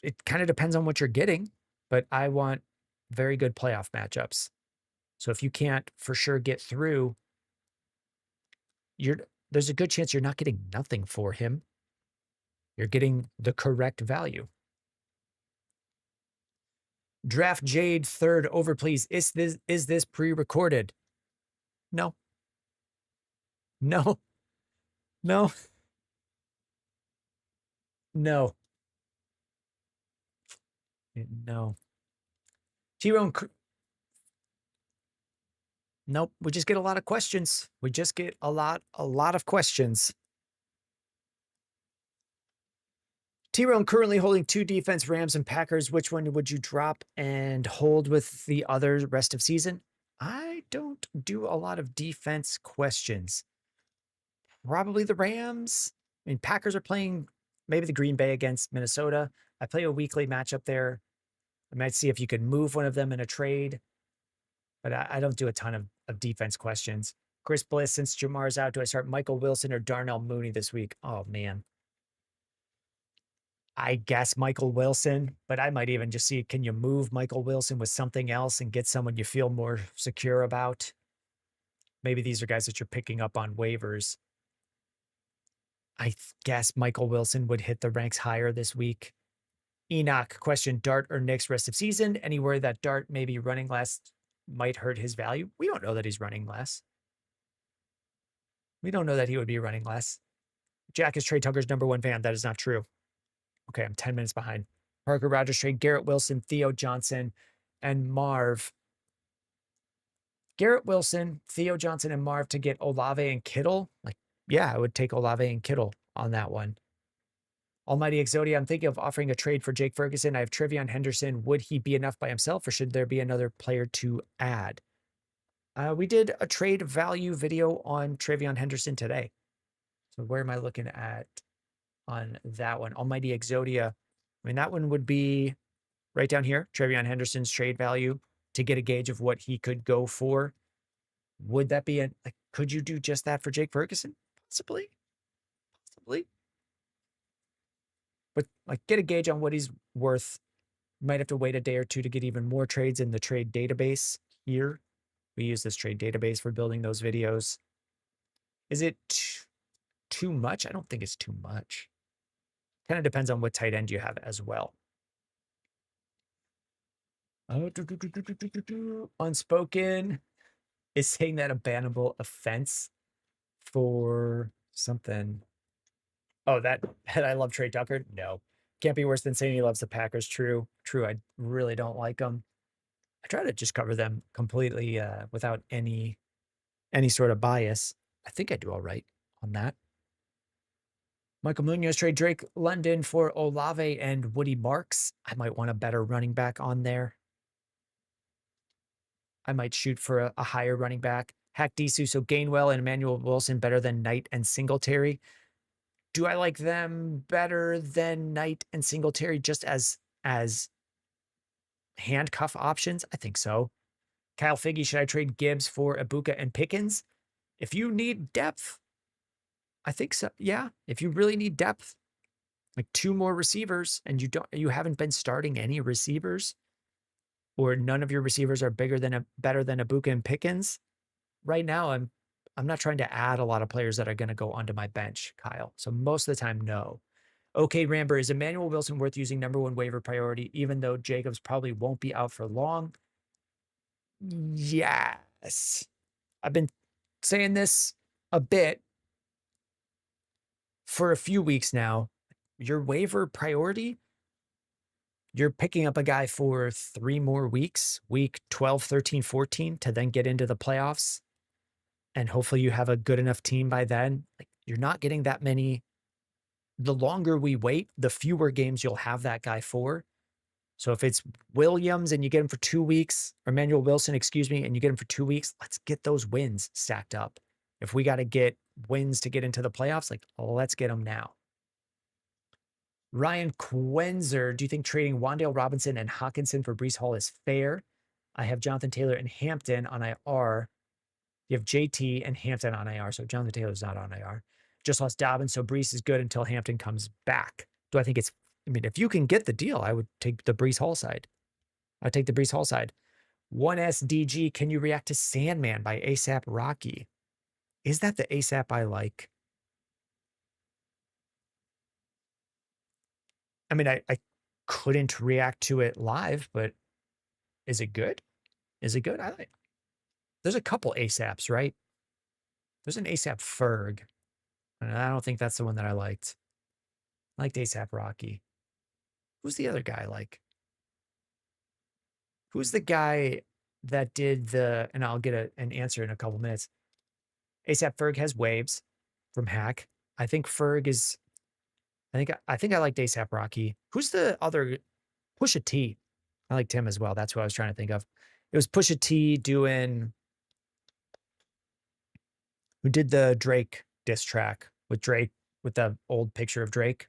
It kind of depends on what you're getting, but I want very good playoff matchups. So if you can't for sure get through, there's a good chance you're not getting nothing for him. You're getting the correct value. Draft Jade third over, please. Is this pre-recorded? No. No. No. No. No. T-Rone. Nope. We just get a lot of questions. We just get a lot of questions. T-Rone currently holding 2 defense, Rams and Packers. Which one would you drop and hold with the other rest of season? I don't do a lot of defense questions. Probably the Rams. I mean, Packers are playing maybe the Green Bay against Minnesota. I play a weekly matchup there. I might see if you could move one of them in a trade, but I don't do a ton of defense questions. Chris Bliss, since Jamar's out, do I start Michael Wilson or Darnell Mooney this week? Oh, man. I guess Michael Wilson, but I might even just see, can you move Michael Wilson with something else and get someone you feel more secure about? Maybe these are guys that you're picking up on waivers. I guess Michael Wilson would hit the ranks higher this week. Enoch, question, Dart or Knicks rest of season? Anywhere that Dart may be running less might hurt his value? We don't know that he's running less. We don't know that he would be running less. Jack is Trey Tucker's #1 fan. That is not true. Okay, I'm 10 minutes behind. Parker Rogers trade Garrett Wilson, Theo Johnson, and Marv. Garrett Wilson, Theo Johnson, and Marv to get Olave and Kittle. Like, yeah, I would take Olave and Kittle on that one. Almighty Exodia, I'm thinking of offering a trade for Jake Ferguson. I have Trevion Henderson. Would he be enough by himself, or should there be another player to add? We did a trade value video on Trevion Henderson today. So where am I looking at on that one? Almighty Exodia. I mean, that one would be right down here. Trevion Henderson's trade value to get a gauge of what he could go for. Would that be like, could you do just that for Jake Ferguson? Possibly. But like, get a gauge on what he's worth. You might have to wait a day or two to get even more trades in the trade database here. We use this trade database for building those videos. Is it too much? I don't think it's too much. Kind of depends on what tight end you have as well. Unspoken is saying that a bannable offense. for something. Oh, that I love Trey Tucker. No, can't be worse than saying he loves the Packers. True. I really don't like them. I try to just cover them completely without any sort of bias. I think I do all right on that. Michael Munoz trade Drake London for Olave and Woody Marks. I might want a better running back on there. I might shoot for a higher running back. Hack Disu, so Gainwell and Emmanuel Wilson better than Knight and Singletary. Do I like them better than Knight and Singletary just as handcuff options? I think so. Kyle Figgy, should I trade Gibbs for Ibuka and Pickens? If you need depth, I think so. Yeah, if you really need depth, like 2 more receivers, and you haven't been starting any receivers, or none of your receivers are better than Ibuka and Pickens. Right now, I'm not trying to add a lot of players that are going to go onto my bench, Kyle. So most of the time, no. Okay, Ramber, is Emmanuel Wilson worth using #1 waiver priority, even though Jacobs probably won't be out for long? Yes. I've been saying this a bit for a few weeks now. Your waiver priority, you're picking up a guy for 3 more weeks, week 12, 13, 14, to then get into the playoffs. And hopefully you have a good enough team by then. Like, you're not getting that many. The longer we wait, the fewer games you'll have that guy for. So if it's Williams and you get him for 2 weeks, or Emmanuel Wilson, excuse me, and you get him for 2 weeks, let's get those wins stacked up. If we got to get wins to get into the playoffs, like, let's get them now. Ryan Quenzer, do you think trading Wan'Dale Robinson and Hawkinson for Breece Hall is fair? I have Jonathan Taylor and Hampton on IR. You have JT and Hampton on IR, so Jonathan Taylor's not on IR. Just lost Dobbins, so Breece is good until Hampton comes back. Do I think it's, I mean, if you can get the deal, I would take the Breece Hall side. I'd take the Breece Hall side. 1SDG, can you react to Sandman by ASAP Rocky? Is that the ASAP I like? I mean, I couldn't react to it live, but is it good? Is it good? I like. There's a couple ASAPs, right? There's an ASAP Ferg, and I don't think that's the one that I liked. I liked ASAP Rocky. Who's the other guy like? Who's the guy that did the, and I'll get an answer in a couple minutes. ASAP Ferg has waves from Hack. I think Ferg is, I think I liked ASAP Rocky. Who's the other? Pusha T. I liked him as well. That's what I was trying to think of. It was Pusha T doing, who did the Drake diss track with Drake, with the old picture of Drake.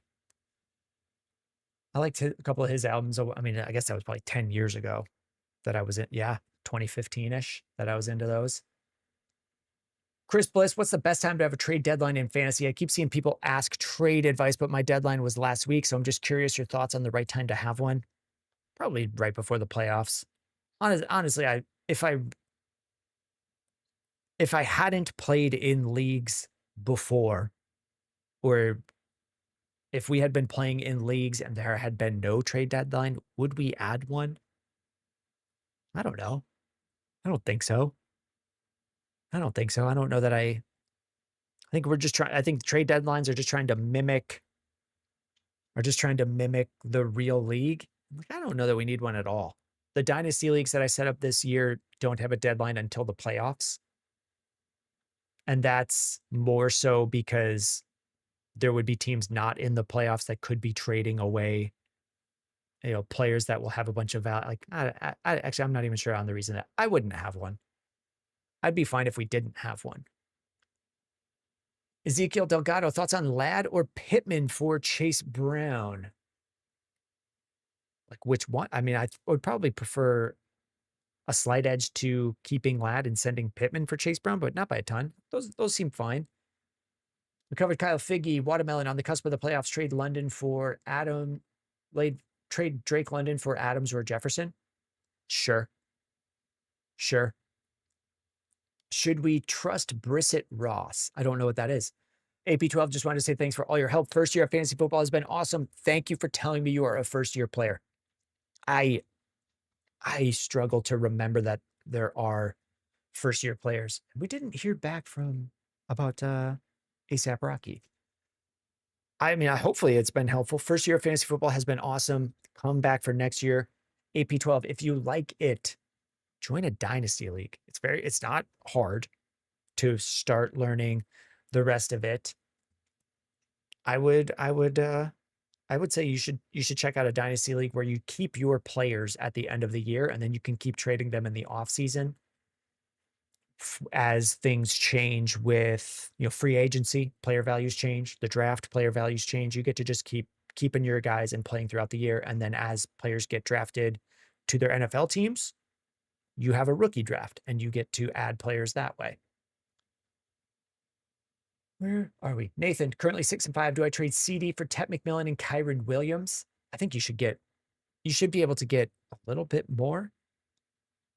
I liked a couple of his albums. I mean, I guess that was probably 10 years ago that I was in. Yeah, 2015-ish that I was into those. Chris Bliss, what's the best time to have a trade deadline in fantasy? I keep seeing people ask trade advice, but my deadline was last week. So I'm just curious your thoughts on the right time to have one. Probably right before the playoffs. Honestly, if I hadn't played in leagues before, or if we had been playing in leagues and there had been no trade deadline, would we add one? I don't know. I don't think so. I don't think so. I don't know that I think we're just trying, I think trade deadlines are just trying to mimic the real league. Like, I don't know that we need one at all. The dynasty leagues that I set up this year don't have a deadline until the playoffs. And that's more so because there would be teams not in the playoffs that could be trading away, players that will have a bunch of value. Like, actually, I'm not even sure on the reason that I wouldn't have one. I'd be fine if we didn't have one. Ezekiel Delgado, thoughts on Ladd or Pittman for Chase Brown? Like, which one? I mean, I would probably prefer a slight edge to keeping Ladd and sending Pittman for Chase Brown, but not by a ton. Those seem fine. We covered Kyle Figgy, Watermelon on the cusp of the playoffs. Trade London for trade Drake London for Adams or Jefferson. Sure. Should we trust Brissett Ross? I don't know what that is. AP12 just wanted to say thanks for all your help. First year of fantasy football has been awesome. Thank you for telling me you are a first-year player. I struggle to remember that there are first-year players. We didn't hear back from about ASAP Rocky? I mean, hopefully it's been helpful. First year of fantasy football has been awesome. Come back for next year. AP12. If you like it, join a dynasty league. It's not hard to start learning the rest of it. I would say you should check out a dynasty league where you keep your players at the end of the year and then you can keep trading them in the off season as things change with, free agency, player values change, the draft player values change. You get to just keep keeping your guys and playing throughout the year. And then as players get drafted to their NFL teams, you have a rookie draft and you get to add players that way. Where are we? Nathan, currently 6-5. Do I trade CeeDee for Tet McMillan and Kyron Williams? I think you should be able to get a little bit more.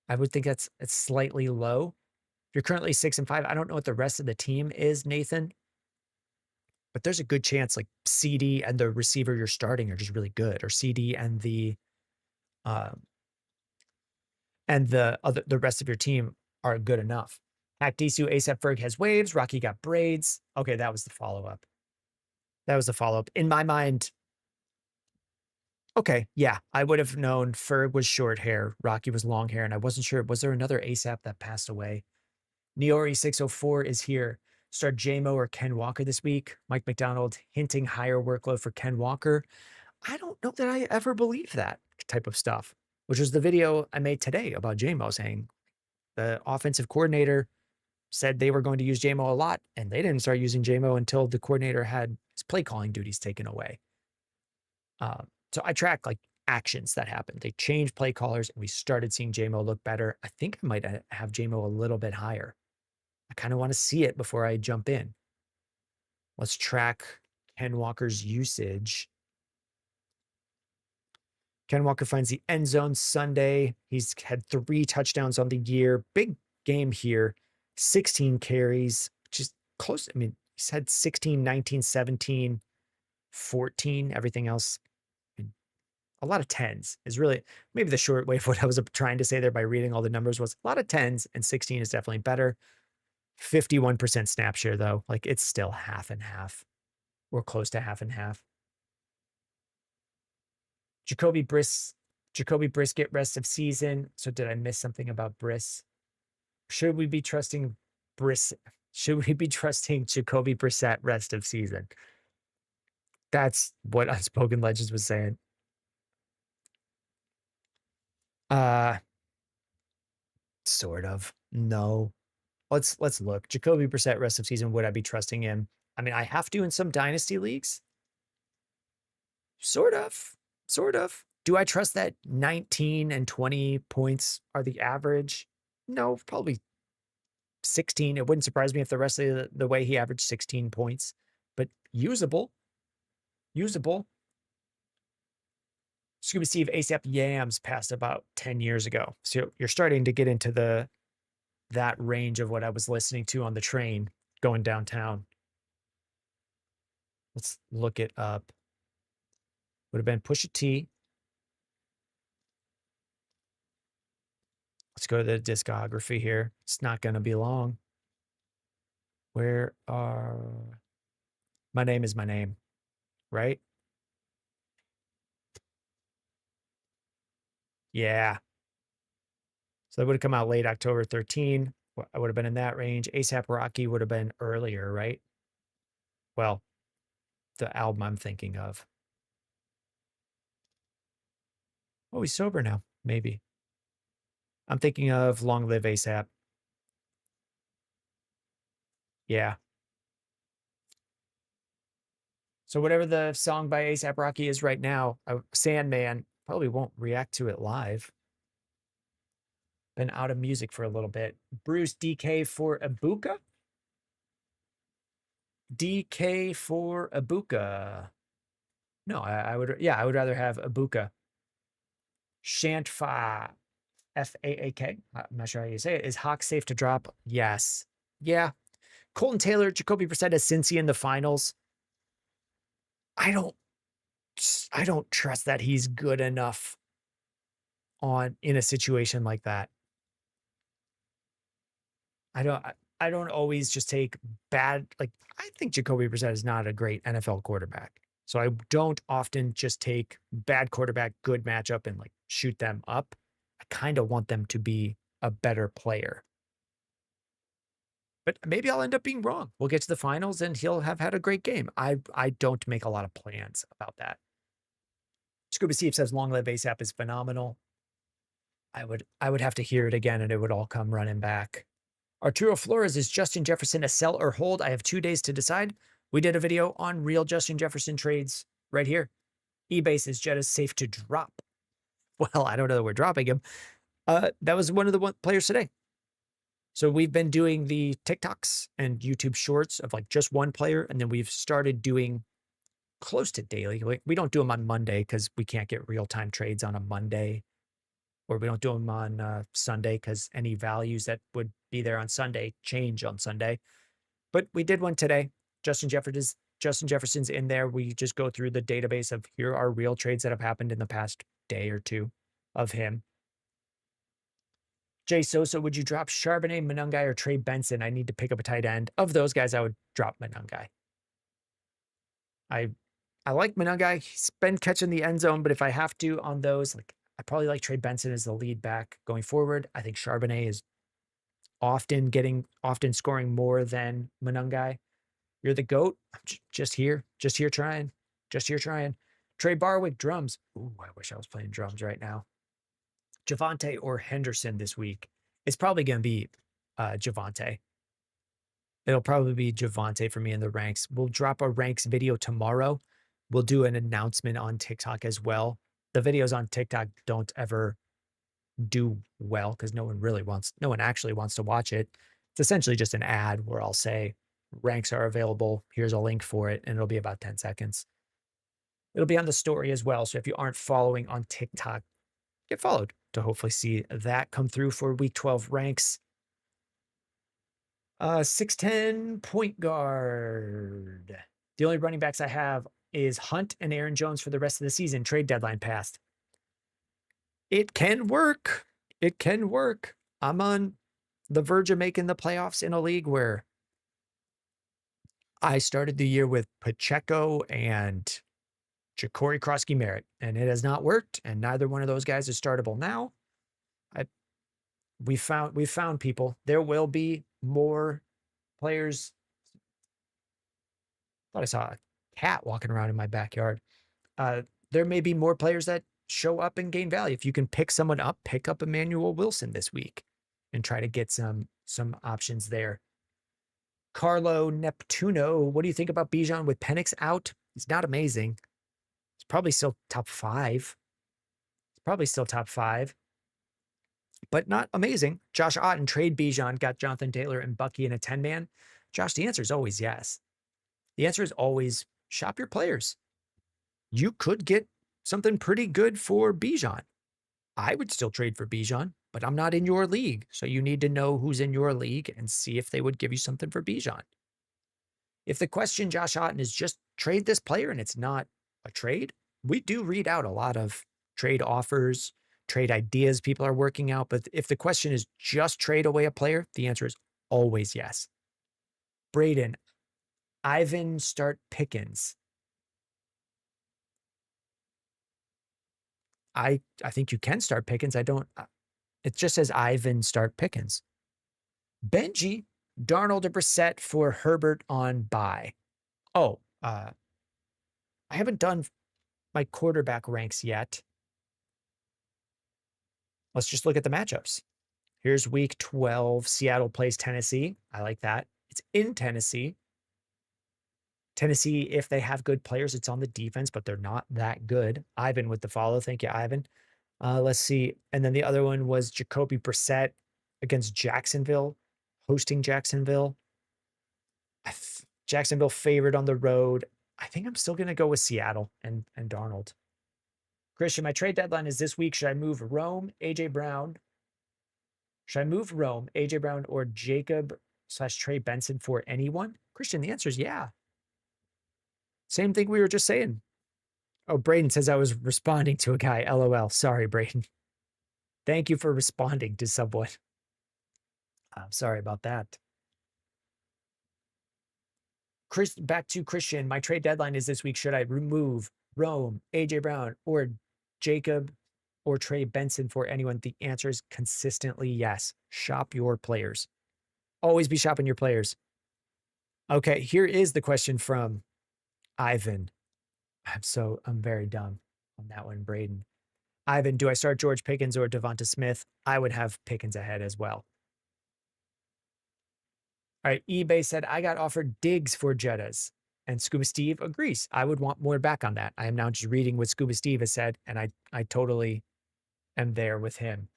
I would think it's slightly low. If you're currently 6-5, I don't know what the rest of the team is, Nathan, but there's a good chance like CeeDee and the receiver you're starting are just really good, or CeeDee and the rest of your team are good enough. Hack DCU ASAP Ferg has waves. Rocky got braids. Okay, that was the follow-up. In my mind, okay, yeah, I would have known Ferg was short hair, Rocky was long hair, and I wasn't sure. Was there another ASAP that passed away? Neori604 is here. Start JMO or Ken Walker this week. Mike McDonald hinting higher workload for Ken Walker. I don't know that I ever believed that type of stuff, which was the video I made today about JMO saying the offensive coordinator said they were going to use JMO a lot, and they didn't start using JMO until the coordinator had his play calling duties taken away. So I track like actions that happened. They changed play callers, and we started seeing JMO look better. I think I might have JMO a little bit higher. I kind of want to see it before I jump in. Let's track Ken Walker's usage. Ken Walker finds the end zone Sunday. He's had 3 touchdowns on the year. Big game here. 16 carries, which is close. I mean, he's had 16, 19, 17, 14, everything else. I mean, a lot of 10s is really maybe the short way of what I was trying to say there by reading all the numbers was a lot of 10s, and 16 is definitely better. 51% snap share, though. Like, it's still half and half or close to half and half. Jacoby Brisket rest of season. So did I miss something about Briss? Should we be trusting Should we be trusting Jacoby Brissett rest of season? That's what Unspoken Legends was saying. Sort of. No. Let's look. Jacoby Brissett rest of season. Would I be trusting him? I mean, I have to in some dynasty leagues. Sort of. Do I trust that 19 and 20 points are the average? No, probably 16. It wouldn't surprise me if the rest of the way he averaged 16 points, but usable. Scooby Steve ASAP Yams passed about 10 years ago. So you're starting to get into that range of what I was listening to on the train going downtown. Let's look it up. Would have been Pusha T. Let's go to the discography here. It's not going to be long. Where are... My Name Is My Name, right? Yeah. So that would have come out late October 13. I would have been in that range. ASAP Rocky would have been earlier, right? Well, the album I'm thinking of. Oh, he's sober now. Maybe. I'm thinking of Long Live ASAP. Yeah. So whatever the song by ASAP Rocky is right now, Sandman, probably won't react to it live. Been out of music for a little bit. Bruce DK for Ibuka. DK for Ibuka. No, I would rather have Ibuka. Shantfa, FAAK. I'm not sure how you say it. Is Hawk safe to drop? Yes. Yeah. Colton Taylor, Jacoby Brissett as Cincy in the finals. I don't trust that he's good enough in a situation like that. I don't always just take bad, like, I think Jacoby Brissett is not a great NFL quarterback. So I don't often just take bad quarterback, good matchup and like shoot them up. I kind of want them to be a better player. But maybe I'll end up being wrong. We'll get to the finals and he'll have had a great game. I don't make a lot of plans about that. Scuba Steve says long live ASAP is phenomenal. I would have to hear it again and it would all come running back. Arturo Flores, is Justin Jefferson a sell or hold? I have 2 days to decide. We did a video on real Justin Jefferson trades right here. eBay says Jet is safe to drop. Well, I don't know that we're dropping him. That was one of the players today. So we've been doing the TikToks and YouTube shorts of like just one player. And then we've started doing close to daily. We don't do them on Monday because we can't get real-time trades on a Monday. Or we don't do them on Sunday because any values that would be there on Sunday change on Sunday. But we did one today. Justin Jefferson's in there. We just go through the database of here are real trades that have happened in the past day or two of him. Jay Sosa, would you drop Charbonnet, Monangai, or Trey Benson? I need to pick up a tight end. Of those guys, I would drop Monangai. I like Monangai. He's been catching the end zone, but if I have to on those, like I probably like Trey Benson as the lead back going forward. I think Charbonnet is often scoring more than Monangai. You're the GOAT. I'm just here trying. Trey Barwick, drums. Ooh, I wish I was playing drums right now. Javonte or Henderson this week. It's probably going to be Javonte. It'll probably be Javonte for me in the ranks. We'll drop a ranks video tomorrow. We'll do an announcement on TikTok as well. The videos on TikTok don't ever do well because no one actually wants to watch it. It's essentially just an ad where I'll say ranks are available. Here's a link for it. And it'll be about 10 seconds. It'll be on the story as well. So if you aren't following on TikTok, get followed to hopefully see that come through for week 12 ranks. 6'10" point guard. The only running backs I have is Hunt and Aaron Jones for the rest of the season. Trade deadline passed. It can work. It can work. I'm on the verge of making the playoffs in a league where I started the year with Pacheco and Ja'Cory Krosky-Merritt, and it has not worked, and neither one of those guys is startable now. We found people. There will be more players. I thought I saw a cat walking around in my backyard. There may be more players that show up and gain value. If you can pick someone up, pick up Emmanuel Wilson this week and try to get some options there. Carlo Neptuno, what do you think about Bijan with Penix out? He's not amazing. He's probably still top 5. But not amazing. Josh Otten, trade Bijan, got Jonathan Taylor and Bucky in a 10-man. Josh, the answer is always yes. The answer is always shop your players. You could get something pretty good for Bijan. I would still trade for Bijan, but I'm not in your league. So you need to know who's in your league and see if they would give you something for Bijan. If the question, Josh Otten, is just trade this player and it's not a trade, we do read out a lot of trade offers, trade ideas people are working out. But if the question is just trade away a player, the answer is always yes. Braden, Ivan start Pickens. I think you can start Pickens. It just says Ivan start Pickens. Benji, Darnold or Brissett for Herbert on bye. Oh, I haven't done my quarterback ranks yet. Let's just look at the matchups. Here's week 12. Seattle plays Tennessee. I like that. It's in Tennessee. Tennessee, if they have good players, it's on the defense, but they're not that good. Ivan with the follow. Thank you, Ivan. Let's see. And then the other one was Jacoby Brissett against Jacksonville, hosting Jacksonville. Jacksonville favored on the road. I think I'm still going to go with Seattle and Darnold. Christian, my trade deadline is this week. Should I move Rome, AJ Brown? Should I move Rome, AJ Brown, or Jacob/Trey Benson for anyone? Christian, the answer is yeah. Same thing we were just saying. Oh, Braden says I was responding to a guy. LOL. Sorry, Braden. Thank you for responding to someone. I'm sorry about that. back to Christian. My trade deadline is this week. Should I remove Rome, AJ Brown, or Jacob, or trade Benson for anyone? The answer is consistently yes. Shop your players. Always be shopping your players. Okay, here is the question from Ivan. I'm very dumb on that one, Braden. Ivan, do I start George Pickens or Devonta Smith? I would have Pickens ahead as well. All right, eBay said, I got offered Diggs for Jettas. And Scuba Steve agrees. I would want more back on that. I am now just reading what Scuba Steve has said, and I totally am there with him.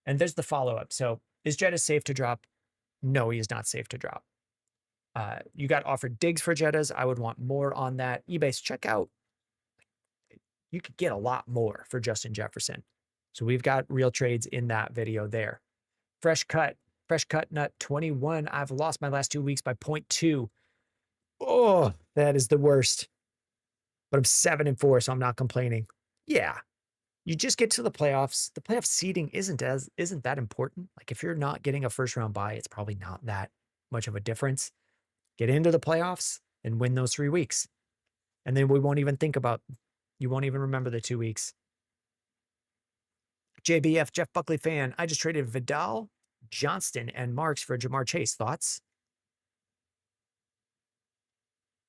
And there's the follow-up. So is Jettas safe to drop? No, he is not safe to drop. You got offered Diggs for Jettas. I would want more on that. eBay, check out. You could get a lot more for Justin Jefferson. So we've got real trades in that video there. Fresh cut nut 21. I've lost my last 2 weeks by 0.2. Oh, that is the worst. But I'm 7-4, so I'm not complaining. Yeah. You just get to the playoffs. The playoff seeding isn't that important. Like if you're not getting a first round bye, it's probably not that much of a difference. Get into the playoffs and win those 3 weeks. And then you won't even remember the 2 weeks. JBF, Jeff Buckley fan. I just traded Vidal, Johnston, and Marks for Jamar Chase. Thoughts?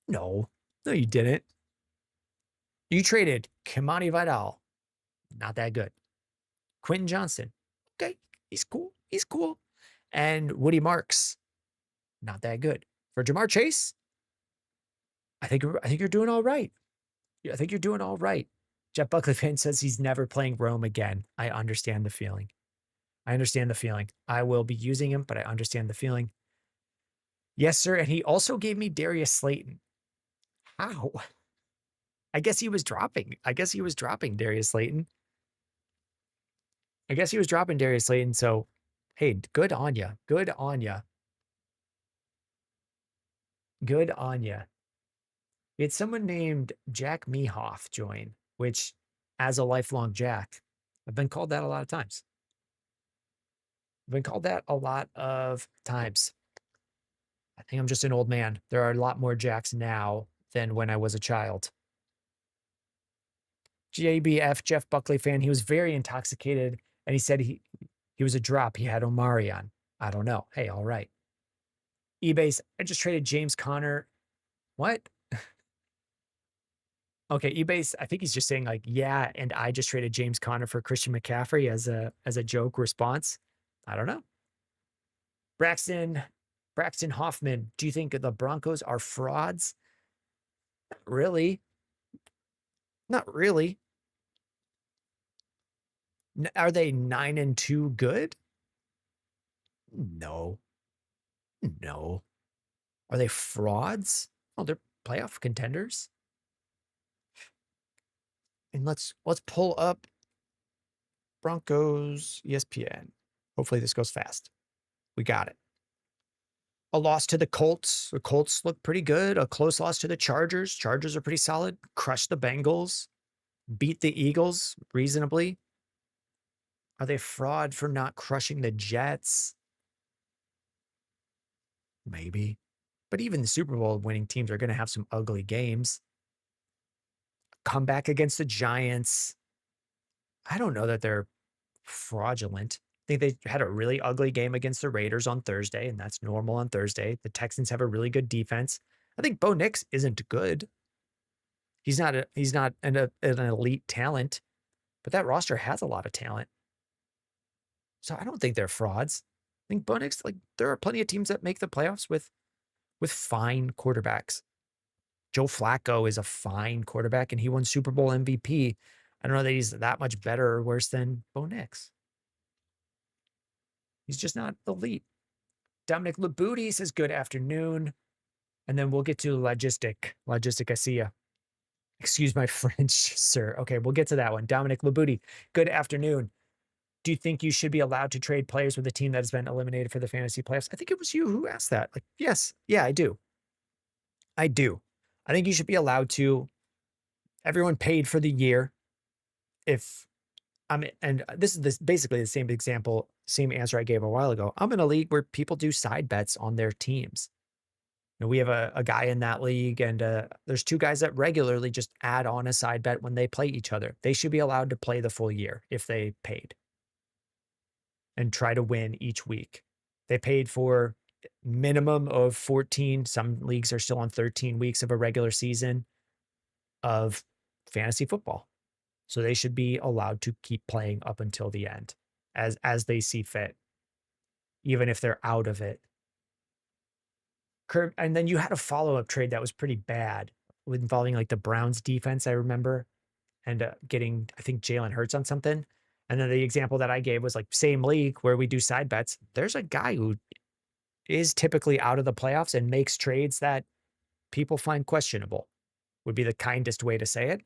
No, you didn't. You traded Kimani Vidal. Not that good. Quentin Johnston. Okay, he's cool. And Woody Marks. Not that good. For Jamar Chase, I think you're doing all right. I think you're doing all right. Jeff Buckley fan says he's never playing Rome again. I understand the feeling. I will be using him, but I understand the feeling. Yes, sir. And he also gave me Darius Slayton. How? I guess he was dropping Darius Slayton. So, hey, good on ya. We had someone named Jack Mehoff join, which, as a lifelong Jack, I've been called that a lot of times. I think I'm just an old man. There are a lot more Jacks now than when I was a child. JBF, Jeff Buckley fan, he was very intoxicated, and he said he was a drop. He had Omarion. I don't know. Hey, all right. eBay, I just traded James Conner. What? Okay, eBay, I think he's just saying like, yeah, and I just traded James Conner for Christian McCaffrey as a joke response. I don't know. Braxton Hoffman, do you think the Broncos are frauds? Not really. Are they 9-2 good? No. Are they frauds? Oh, they're playoff contenders. And let's pull up Broncos ESPN. Hopefully this goes fast. We got it. A loss to the Colts. The Colts look pretty good. A close loss to the Chargers. Chargers are pretty solid. Crushed the Bengals. Beat the Eagles reasonably. Are they fraud for not crushing the Jets? Maybe. But even the Super Bowl winning teams are going to have some ugly games. Comeback against the Giants. I don't know that they're fraudulent. I think they had a really ugly game against the Raiders on Thursday, and that's normal on Thursday. The Texans have a really good defense. I think Bo Nix isn't good. He's not an elite talent, but that roster has a lot of talent. So I don't think they're frauds. I think Bo Nix, like, there are plenty of teams that make the playoffs with fine quarterbacks. Joe Flacco is a fine quarterback, and he won Super Bowl MVP. I don't know that he's that much better or worse than Bo Nix. He's just not elite. Dominic Labouty says, good afternoon. And then we'll get to Logistic. I see ya. Excuse my French, sir. Okay, we'll get to that one. Dominic Labouty, good afternoon. Do you think you should be allowed to trade players with a team that has been eliminated for the fantasy playoffs? I think it was you who asked that. Like, yes. Yeah, I do. I think you should be allowed to. Everyone paid for the year. And this is basically the same answer I gave a while ago. I'm in a league where people do side bets on their teams. We have a guy in that league, and there's two guys that regularly just add on a side bet when they play each other. They should be allowed to play the full year if they paid and try to win each week. They paid for minimum of 14. Some leagues are still on 13 weeks of a regular season of fantasy football. So they should be allowed to keep playing up until the end as they see fit, even if they're out of it. And then you had a follow-up trade that was pretty bad involving like the Browns defense, I remember, and getting, I think, Jalen Hurts on something. And then the example that I gave was like same league where we do side bets. There's a guy who is typically out of the playoffs and makes trades that people find questionable, would be the kindest way to say it.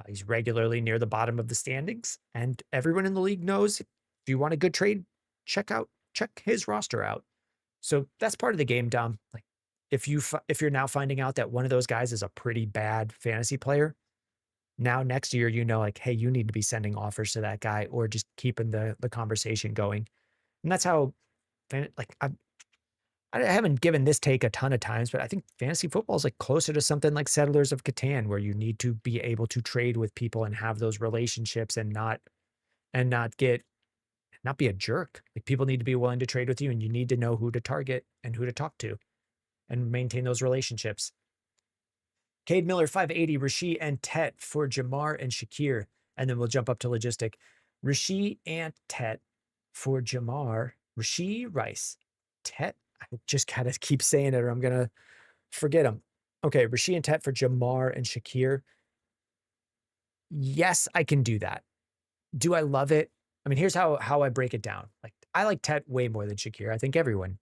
He's regularly near the bottom of the standings, and everyone in the league knows if you want a good trade, check his roster out. So that's part of the game, Dom. Like if you're now finding out that one of those guys is a pretty bad fantasy player, now next year, like, hey, you need to be sending offers to that guy or just keeping the conversation going. And that's how, like, I haven't given this take a ton of times, but I think fantasy football is like closer to something like Settlers of Catan, where you need to be able to trade with people and have those relationships and not be a jerk. Like people need to be willing to trade with you, and you need to know who to target and who to talk to and maintain those relationships. Cade Miller, 580, Rasheed and Tet for Jamar and Shakir. And then we'll jump up to logistic. Rasheed and Tet for Jamar, Rasheed Rice. Tet, I just gotta keep saying it or I'm gonna forget him. Okay, Rasheed and Tet for Jamar and Shakir. Yes, I can do that. Do I love it? I mean, here's how I break it down. Like, I like Tet way more than Shakir. I think everyone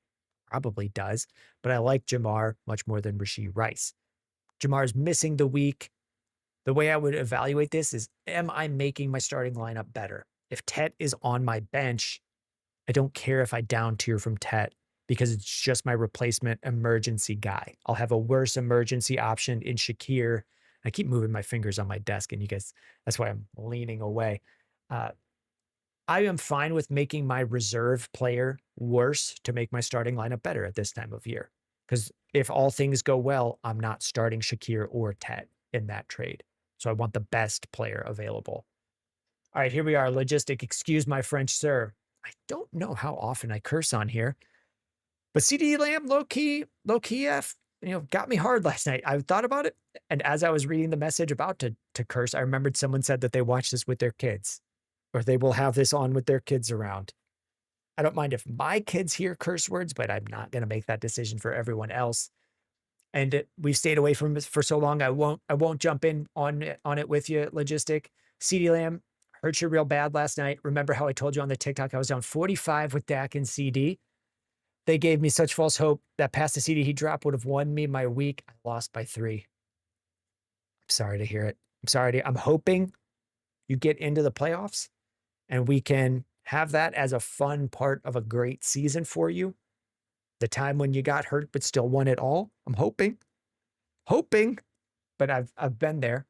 probably does, but I like Jamar much more than Rasheed Rice. Jamar's missing the week. The way I would evaluate this is, am I making my starting lineup better? If Tet is on my bench, I don't care if I down tier from Tet because it's just my replacement emergency guy. I'll have a worse emergency option in Shakir. I keep moving my fingers on my desk, and you guys, that's why I'm leaning away. I am fine with making my reserve player worse to make my starting lineup better at this time of year. Because if all things go well, I'm not starting Shakir or Tet in that trade. So I want the best player available. All right, here we are. Logistic. Excuse my French, sir. I don't know how often I curse on here, but CeeDee Lamb, low key, got me hard last night. I thought about it, and as I was reading the message about to curse, I remembered someone said that they watch this with their kids, or they will have this on with their kids around. I don't mind if my kids hear curse words, but I'm not going to make that decision for everyone else. And we've stayed away from it for so long. I won't jump in on it with you. Logistic. CeeDee Lamb hurt you real bad last night. Remember how I told you on the TikTok I was down 45 with Dak and CD? They gave me such false hope that past the CD he dropped would have won me my week. I lost by 3. I'm sorry to hear it. I'm hoping you get into the playoffs and we can have that as a fun part of a great season for you. The time when you got hurt but still won it all. I'm hoping, but I've been there.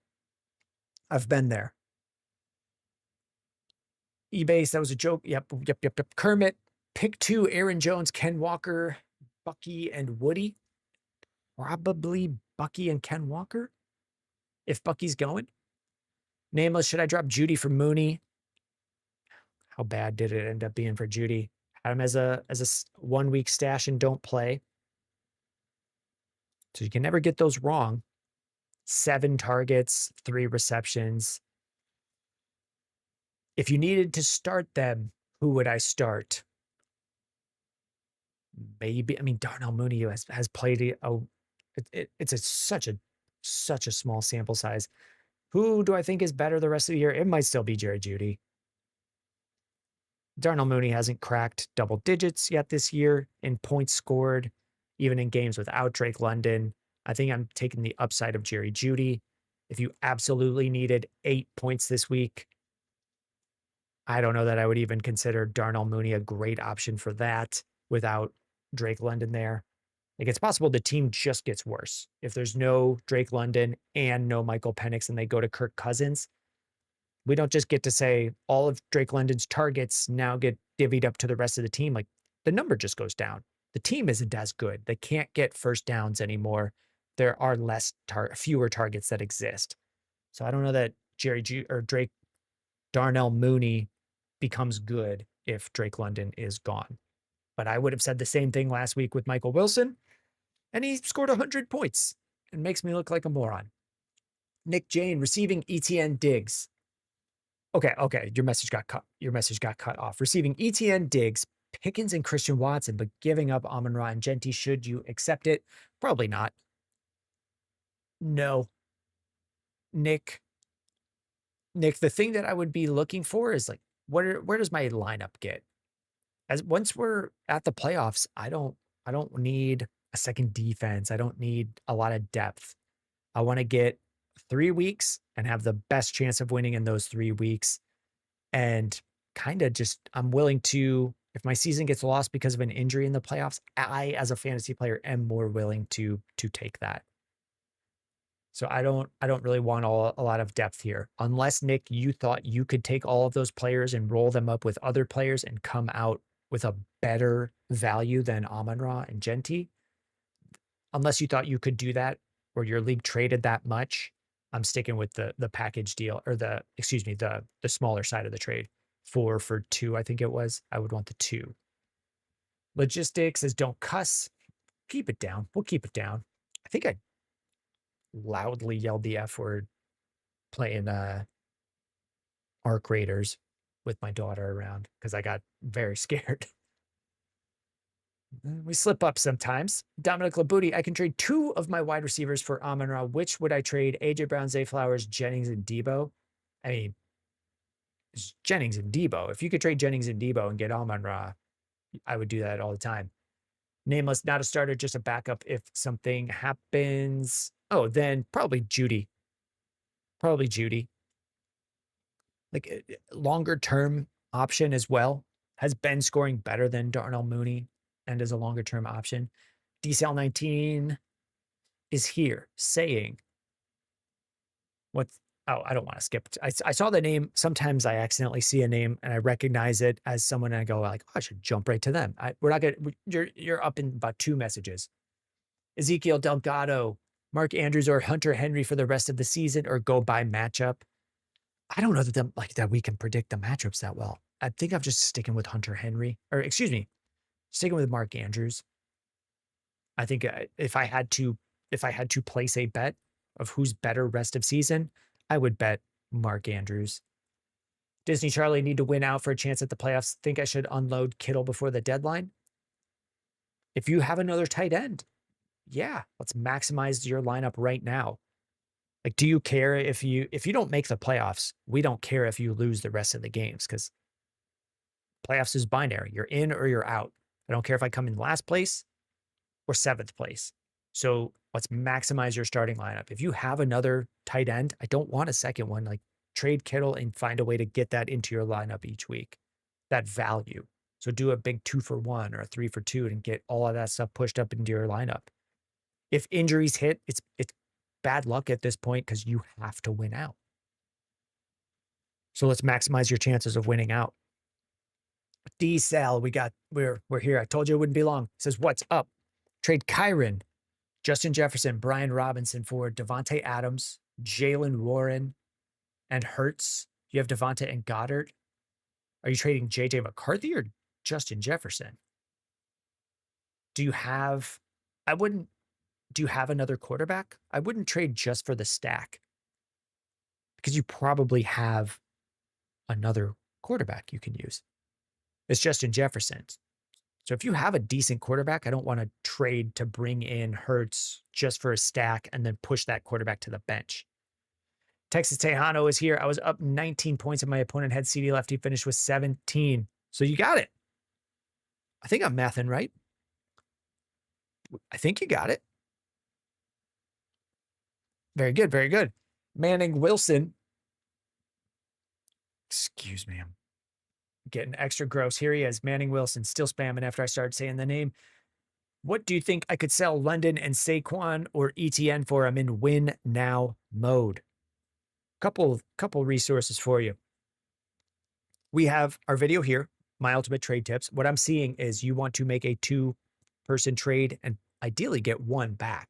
eBay, that was a joke. Yep. Kermit, pick 2, Aaron Jones, Ken Walker, Bucky, and Woody. Probably Bucky and Ken Walker, if Bucky's going. Nameless, should I drop Judy for Mooney? How bad did it end up being for Judy? Had him as a 1 week stash and don't play. So you can never get those wrong. 7 targets, 3 receptions. If you needed to start them, who would I start? Maybe, I mean, Darnell Mooney has played such a small sample size. Who do I think is better the rest of the year? It might still be Jerry Jeudy. Darnell Mooney hasn't cracked double digits yet this year in points scored, even in games without Drake London. I think I'm taking the upside of Jerry Jeudy. If you absolutely needed 8 points this week, I don't know that I would even consider Darnell Mooney a great option for that without Drake London there. Like, it's possible the team just gets worse. If there's no Drake London and no Michael Penix and they go to Kirk Cousins, we don't just get to say all of Drake London's targets now get divvied up to the rest of the team. Like, the number just goes down. the team isn't as good. They can't get first downs anymore. There are fewer targets that exist. So I don't know that Drake Darnell Mooney becomes good if Drake London is gone. But I would have said the same thing last week with Michael Wilson, and he scored 100 points and makes me look like a moron. Nick Jane receiving ETN Diggs. Okay, your message got cut off. Receiving ETN Diggs, Pickens, and Christian Watson, but giving up Amon-Ra and Genti. Should you accept it? Probably not. No. Nick, the thing that I would be looking for is like, where does my lineup get? As once we're at the playoffs, I don't need a second defense. I don't need a lot of depth. I want to get 3 weeks and have the best chance of winning in those 3 weeks. And kind of just, I'm willing to, if my season gets lost because of an injury in the playoffs, I, as a fantasy player, am more willing to take that. So I don't really want a lot of depth here. Unless, Nick, you thought you could take all of those players and roll them up with other players and come out with a better value than Amon-Ra and Genti. Unless you thought you could do that, or your league traded that much, I'm sticking with the package deal, or the smaller side of the trade. 4 for 2, I think it was. I would want the 2. Logistics says don't cuss. Keep it down. We'll keep it down. I think I loudly yelled the F word playing Arc Raiders with my daughter around because I got very scared. We slip up sometimes. Dominic Labuti, I can trade 2 of my wide receivers for Amon-Ra. Which would I trade? AJ Brown, Zay Flowers, Jennings, and Debo. I mean, it's Jennings and Debo. If you could trade Jennings and Debo and get Amon-Ra, I would do that all the time. Nameless, not a starter, just a backup if something happens. Oh, then probably Judy. Like longer term option as well. Has been scoring better than Darnell Mooney and is a longer term option. DCL19 is here saying, I don't want to skip. I saw the name. Sometimes I accidentally see a name and I recognize it as someone and I go like, oh, I should jump right to them. We're not going to, you're up in about 2 messages. Ezekiel Delgado, Mark Andrews, or Hunter Henry for the rest of the season, or go by matchup. I don't know that we can predict the matchups that well. I think I'm just sticking with Hunter Henry, or excuse me, sticking with Mark Andrews. I think if I had to place a bet of who's better rest of season, I would bet Mark Andrews. Disney Charlie need to win out for a chance at the playoffs. Think I should unload Kittle before the deadline? If you have another tight end, yeah, let's maximize your lineup right now. Like, do you care if you don't make the playoffs? We don't care if you lose the rest of the games, because playoffs is binary. You're in or you're out. I don't care if I come in last place or 7th place. So let's maximize your starting lineup. If you have another tight end, I don't want a second one. Like, trade Kittle and find a way to get that into your lineup each week, that value. So do a big 2 for 1 or a 3 for 2 and get all of that stuff pushed up into your lineup. If injuries hit, it's bad luck at this point because you have to win out. So let's maximize your chances of winning out. D-Sal, we're here. I told you it wouldn't be long. It says, what's up? Trade Kyron, Justin Jefferson, Brian Robinson for Devontae Adams, Jalen Warren, and Hurts. You have Devontae and Goddard. Are you trading JJ McCarthy or Justin Jefferson? Do you have another quarterback? I wouldn't trade just for the stack, because you probably have another quarterback you can use. It's Justin Jefferson. So if you have a decent quarterback, I don't want to trade to bring in Hurts just for a stack and then push that quarterback to the bench. Texas Tejano is here. I was up 19 points and my opponent had CeeDee left. He finished with 17. So you got it. I think I'm mathing right. I think you got it. Very good, very good. Manning Wilson. Excuse me, I'm getting extra gross. Here he is, Manning Wilson, still spamming after I started saying the name. What do you think I could sell London and Saquon or ETN for? I'm in win now mode. Couple resources for you. We have our video here, my ultimate trade tips. What I'm seeing is you want to make a 2 person trade and ideally get one back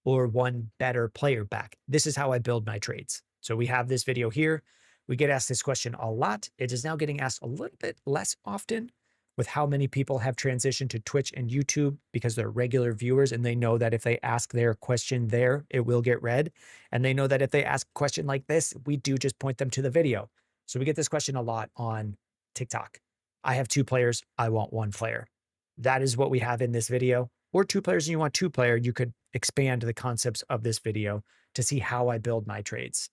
or one better player back. This is how I build my trades. So we have this video here. We get asked this question a lot. It is now getting asked a little bit less often with how many people have transitioned to Twitch and YouTube because they're regular viewers and they know that if they ask their question there, it will get read. And they know that if they ask a question like this, we do just point them to the video. So we get this question a lot on TikTok. I have 2 players. I want 1 player. That is what we have in this video. Or 2 players and you want 2 player, you could expand the concepts of this video to see how I build my trades.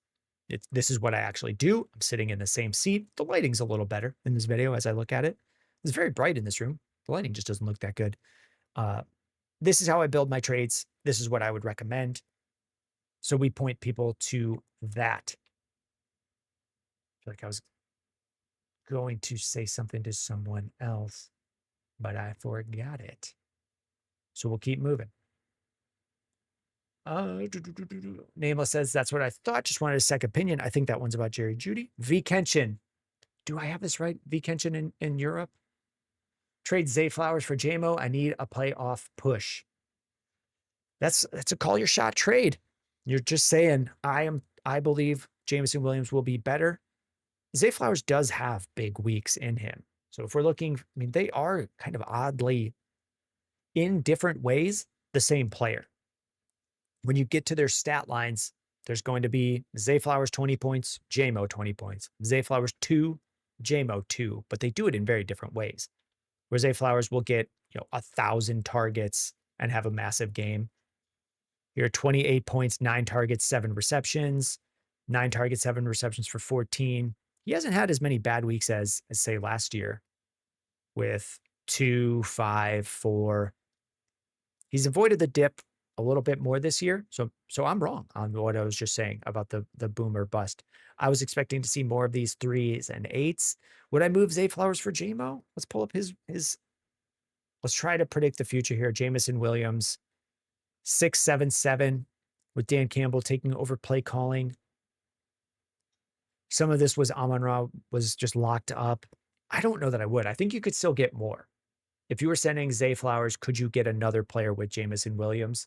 This is what I actually do. I'm sitting in the same seat. The lighting's a little better in this video as I look at it. It's very bright in this room. The lighting just doesn't look that good. This is how I build my trades. This is what I would recommend. So we point people to that. I feel like I was going to say something to someone else, but I forgot it. So we'll keep moving. Nameless says, that's what I thought. Just wanted a second opinion. I think that one's about Jerry Jeudy. V. Kenshin. Do I have this right? V. Kenshin in Europe? Trade Zay Flowers for JMO. I need a playoff push. That's a call your shot trade. You're just saying, I believe Jameson Williams will be better. Zay Flowers does have big weeks in him. So if we're looking, I mean, they are kind of oddly in different ways the same player. When you get to their stat lines, there's going to be Zay Flowers 20 points, JMO 20 points, Zay Flowers 2, JMO 2, but they do it in very different ways. Where Zay Flowers will get 1,000 targets and have a massive game. Here, 28 points, 9 targets, 7 receptions, 9 targets, 7 receptions for 14. He hasn't had as many bad weeks as say last year with 2, 5, 4. He's avoided the dip a little bit more this year. So I'm wrong on what I was just saying about the boomer bust. I was expecting to see more of these 3s and 8s. Would I move Zay Flowers for JMO? Let's pull up his let's try to predict the future here. Jameson Williams, 6-7-7 with Dan Campbell taking over play calling. Some of this was Amon-Ra was just locked up. I don't know that I would. I think you could still get more. If you were sending Zay Flowers, could you get another player with Jameson Williams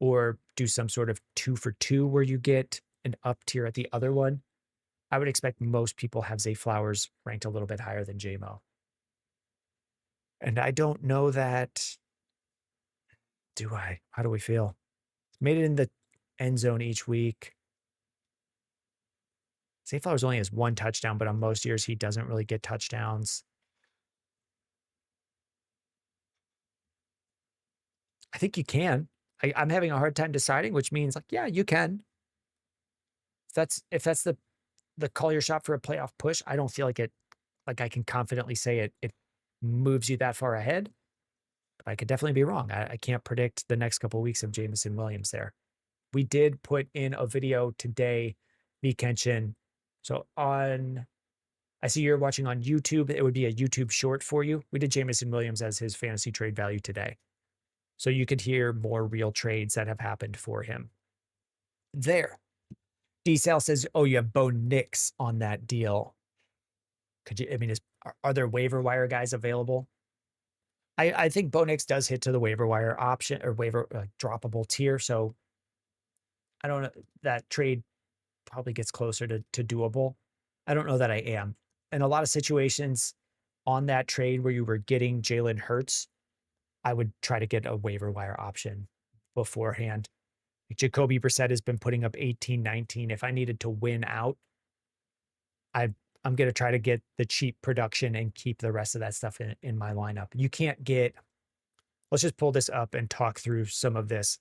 or do some sort of 2-for-2 where you get an up tier at the other one? I would expect most people have Zay Flowers ranked a little bit higher than JMO. And I don't know that. Do I? How do we feel? Made it in the end zone each week. Zay Flowers only has 1 touchdown, but on most years he doesn't really get touchdowns. I think you can. I'm having a hard time deciding, which means like, yeah, you can. If that's the call your shot for a playoff push, I don't feel like it, like I can confidently say it moves you that far ahead. But I could definitely be wrong. I can't predict the next couple of weeks of Jameson Williams there. We did put in a video today, V. Kenshin. So I see you're watching on YouTube. It would be a YouTube short for you. We did Jameson Williams as his fantasy trade value today. So you could hear more real trades that have happened for him. There. D-Sal says, oh, you have Bo Nix on that deal. Could you, I mean, are there waiver wire guys available? I think Bo Nix does hit to the waiver wire option or waiver droppable tier. So I don't know, that trade probably gets closer to doable. I don't know that I am. In a lot of situations on that trade where you were getting Jalen Hurts, I would try to get a waiver wire option beforehand. Jacoby Brissett has been putting up 18, 19. If I needed to win out, I'm going to try to get the cheap production and keep the rest of that stuff in my lineup. You can't get, let's just pull this up and talk through some of this.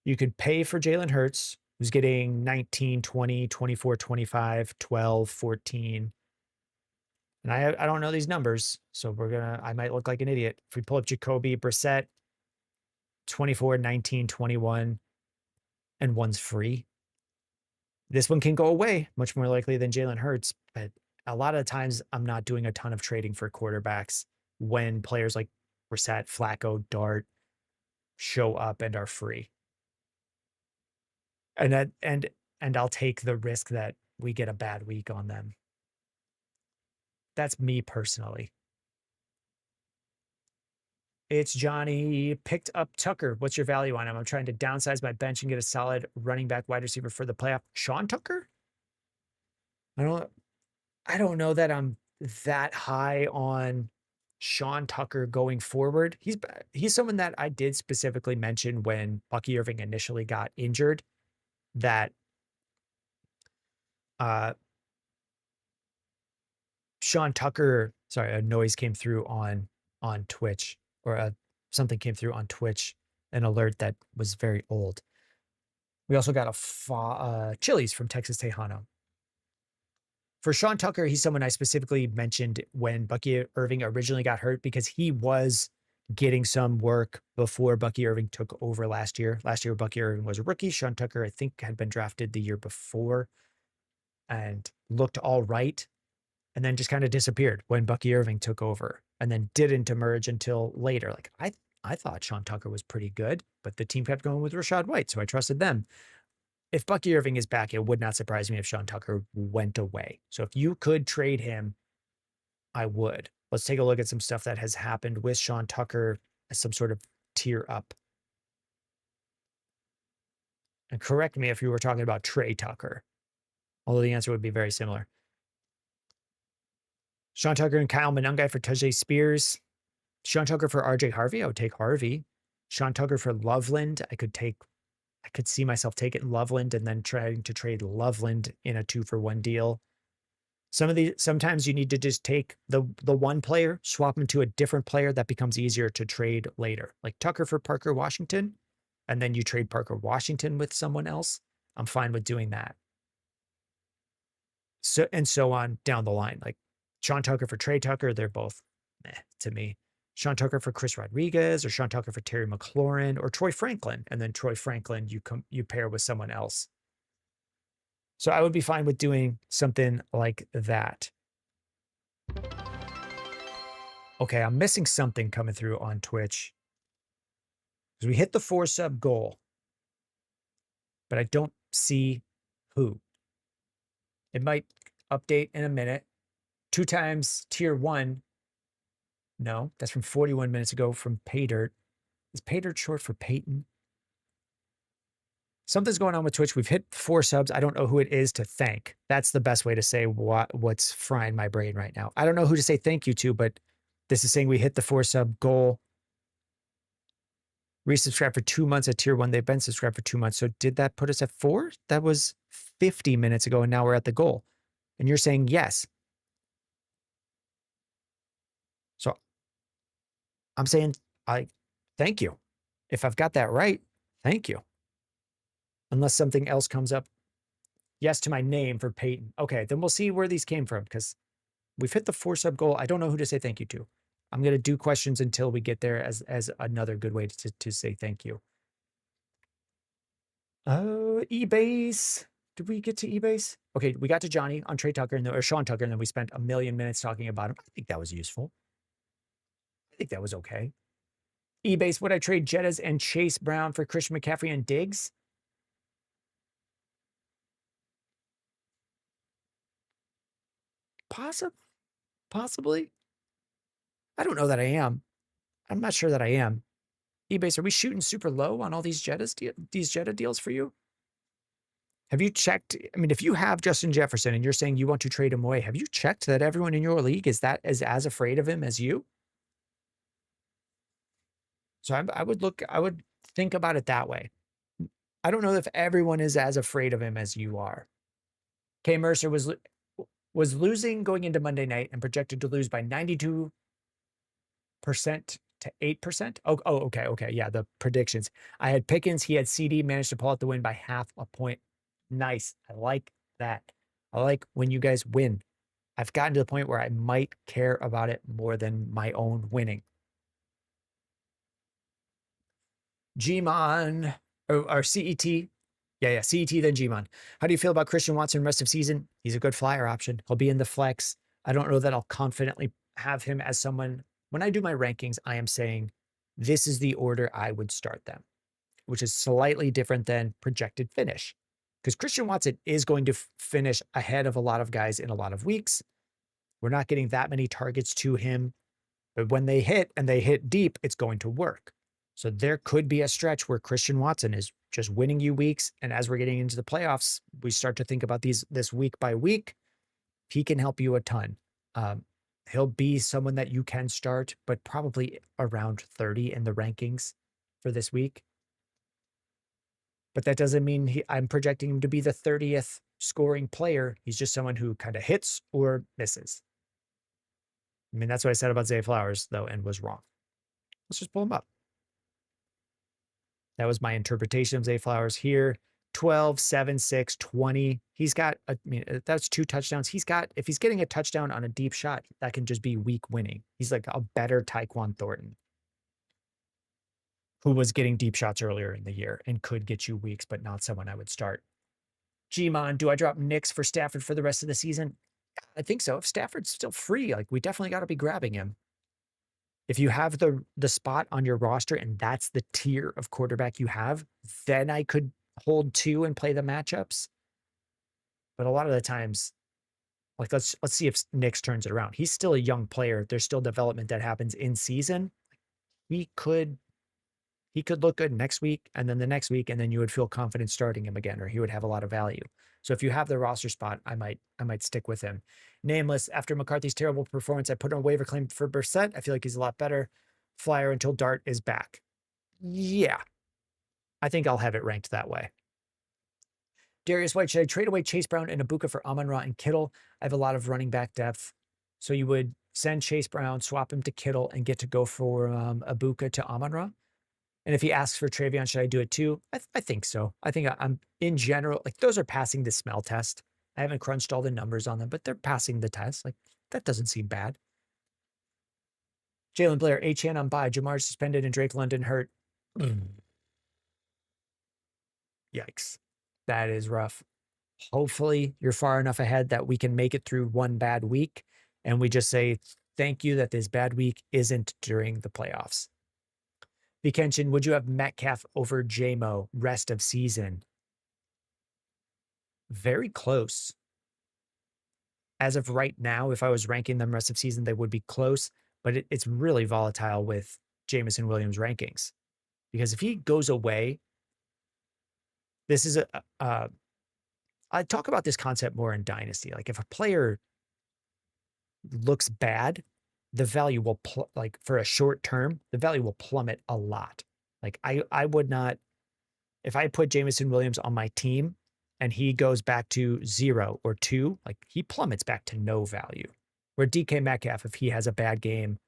You could pay for Jalen Hurts, who's getting 19, 20, 24, 25, 12, 14. And I don't know these numbers, so I might look like an idiot. If we pull up Jacoby Brissett, 24, 19, 21, and one's free. This one can go away much more likely than Jalen Hurts, but a lot of times I'm not doing a ton of trading for quarterbacks when players like Brissett, Flacco, Dart show up and are free. And I'll take the risk that we get a bad week on them. that's me personally. It's Johnny. Picked up Tucker. What's your value on him? I'm trying to downsize my bench and get a solid running back wide receiver for the playoff. Sean Tucker? I don't know that I'm that high on Sean Tucker going forward. He's someone that I did specifically mention when Bucky Irving initially got injured, that Sean Tucker, sorry, a noise came through on Twitch, or something came through on Twitch, an alert that was very old. We also got a Chili's from Texas Tejano. For Sean Tucker, he's someone I specifically mentioned when Bucky Irving originally got hurt, because he was getting some work before Bucky Irving took over last year. Last year, Bucky Irving was a rookie. Sean Tucker, I think, had been drafted the year before and looked all right, and then just kind of disappeared when Bucky Irving took over, and then didn't emerge until later. Like, I thought Sean Tucker was pretty good, but the team kept going with Rachaad White, so I trusted them. If Bucky Irving is back, it would not surprise me if Sean Tucker went away. So if you could trade him, I would. Let's take a look at some stuff that has happened with Sean Tucker as some sort of tier up. And correct me if you were talking about Trey Tucker, although the answer would be very similar. Sean Tucker and Kyle Monangai for Tajay Spears. Sean Tucker for RJ Harvey. I would take Harvey. Sean Tucker for Loveland. I could see myself taking Loveland and then trying to trade Loveland in a 2-for-1 deal. Sometimes you need to just take the one player, swap him to a different player. That becomes easier to trade later. Like Tucker for Parker Washington, and then you trade Parker Washington with someone else. I'm fine with doing that. So on down the line. Like Sean Tucker for Trey Tucker, they're both meh to me. Sean Tucker for Chris Rodriguez, or Sean Tucker for Terry McLaurin, or Troy Franklin, and then Troy Franklin you pair with someone else. So I would be fine with doing something like that. Okay, I'm missing something coming through on Twitch, because we hit the 4-sub goal, but I don't see who. It might update in a minute. 2 times tier 1. No, that's from 41 minutes ago from Paydirt. Is Paydirt short for Peyton? Something's going on with Twitch. We've hit 4 subs. I don't know who it is to thank. That's the best way to say what's frying my brain right now. I don't know who to say thank you to, but this is saying we hit the 4-sub goal. Resubscribe for 2 months at tier 1. They've been subscribed for 2 months. So did that put us at 4? That was 50 minutes ago, and now we're at the goal. And you're saying yes. So I'm saying thank you. If I've got that right, thank you. Unless something else comes up. Yes to my name for Peyton. Okay, then we'll see where these came from, because we've hit the 4-sub goal. I don't know who to say thank you to. I'm going to do questions until we get there as another good way to say thank you. eBase. Did we get to eBase? Okay, we got to Johnny on Trey Tucker, or Sean Tucker, and then we spent a million minutes talking about him. I think that was useful. I think that was okay. eBase, would I trade Jettas and Chase Brown for Christian McCaffrey and Diggs? Possibly. I don't know that I am. I'm not sure that I am. eBase, are we shooting super low on all these Jetta deals for you? Have you checked? I mean, if you have Justin Jefferson and you're saying you want to trade him away, have you checked that everyone in your league is as afraid of him as you? So I would think about it that way. I don't know if everyone is as afraid of him as you are. K Mercer was losing going into Monday night and projected to lose by 92% to 8%. Oh, okay. Yeah, the predictions. I had Pickens. He had CeeDee, managed to pull out the win by 0.5 point. Nice. I like that. I like when you guys win. I've gotten to the point where I might care about it more than my own winning. Gmon, or CET. Yeah, CET, then Gmon. How do you feel about Christian Watson rest of season? He's a good flyer option. He'll be in the flex. I don't know that I'll confidently have him as someone. When I do my rankings, I am saying this is the order I would start them, which is slightly different than projected finish. Because Christian Watson is going to finish ahead of a lot of guys in a lot of weeks. We're not getting that many targets to him, but when they hit and they hit deep, it's going to work. So there could be a stretch where Christian Watson is just winning you weeks. And as we're getting into the playoffs, we start to think about this week by week. He can help you a ton. He'll be someone that you can start, but probably around 30 in the rankings for this week. But that doesn't mean I'm projecting him to be the 30th scoring player. He's just someone who kind of hits or misses. I mean, that's what I said about Zay Flowers, though, and was wrong. Let's just pull him up. That was my interpretation of Zay Flowers here. 12, 7, 6, 20. He's got, I mean, that's 2 touchdowns. He's got, if he's getting a touchdown on a deep shot, that can just be week winning. He's like a better Tyquan Thornton, who was getting deep shots earlier in the year and could get you weeks, but not someone I would start. Gmon, do I drop Nix for Stafford for the rest of the season? I think so. If Stafford's still free, like we definitely got to be grabbing him. If you have the spot on your roster and that's the tier of quarterback you have, then I could hold 2 and play the matchups. But a lot of the times, like let's see if Nix turns it around. He's still a young player. There's still development that happens in season. He could look good next week and then the next week, and then you would feel confident starting him again, or he would have a lot of value. So if you have the roster spot, I might stick with him. Nameless, after McCarthy's terrible performance, I put on a waiver claim for Brissett. I feel like he's a lot better. Flyer until Dart is back. Yeah, I think I'll have it ranked that way. Darius White, should I trade away Chase Brown and Ibuka for Amon-Ra and Kittle? I have a lot of running back depth. So you would send Chase Brown, swap him to Kittle, and get to go for Ibuka to Amon-Ra. And if he asks for Travion, should I do it too? I think so. I think I'm in general, like those are passing the smell test. I haven't crunched all the numbers on them, but they're passing the test. Like that doesn't seem bad. Jalen Blair, HN on bye. Jamar suspended and Drake London hurt. Yikes. That is rough. Hopefully you're far enough ahead that we can make it through one bad week. And we just say, thank you that this bad week isn't during the playoffs. Vikenshin, would you have Metcalf over JMO rest of season? Very close. As of right now, if I was ranking them rest of season, they would be close, but it's really volatile with Jameson Williams rankings. Because if he goes away, this is I talk about this concept more in Dynasty. Like if a player looks bad, the value will, like for a short term, the value will plummet a lot. Like I would not, if I put Jameson Williams on my team and he goes back to 0 or 2, like he plummets back to no value. Where DK Metcalf, if he has a bad game,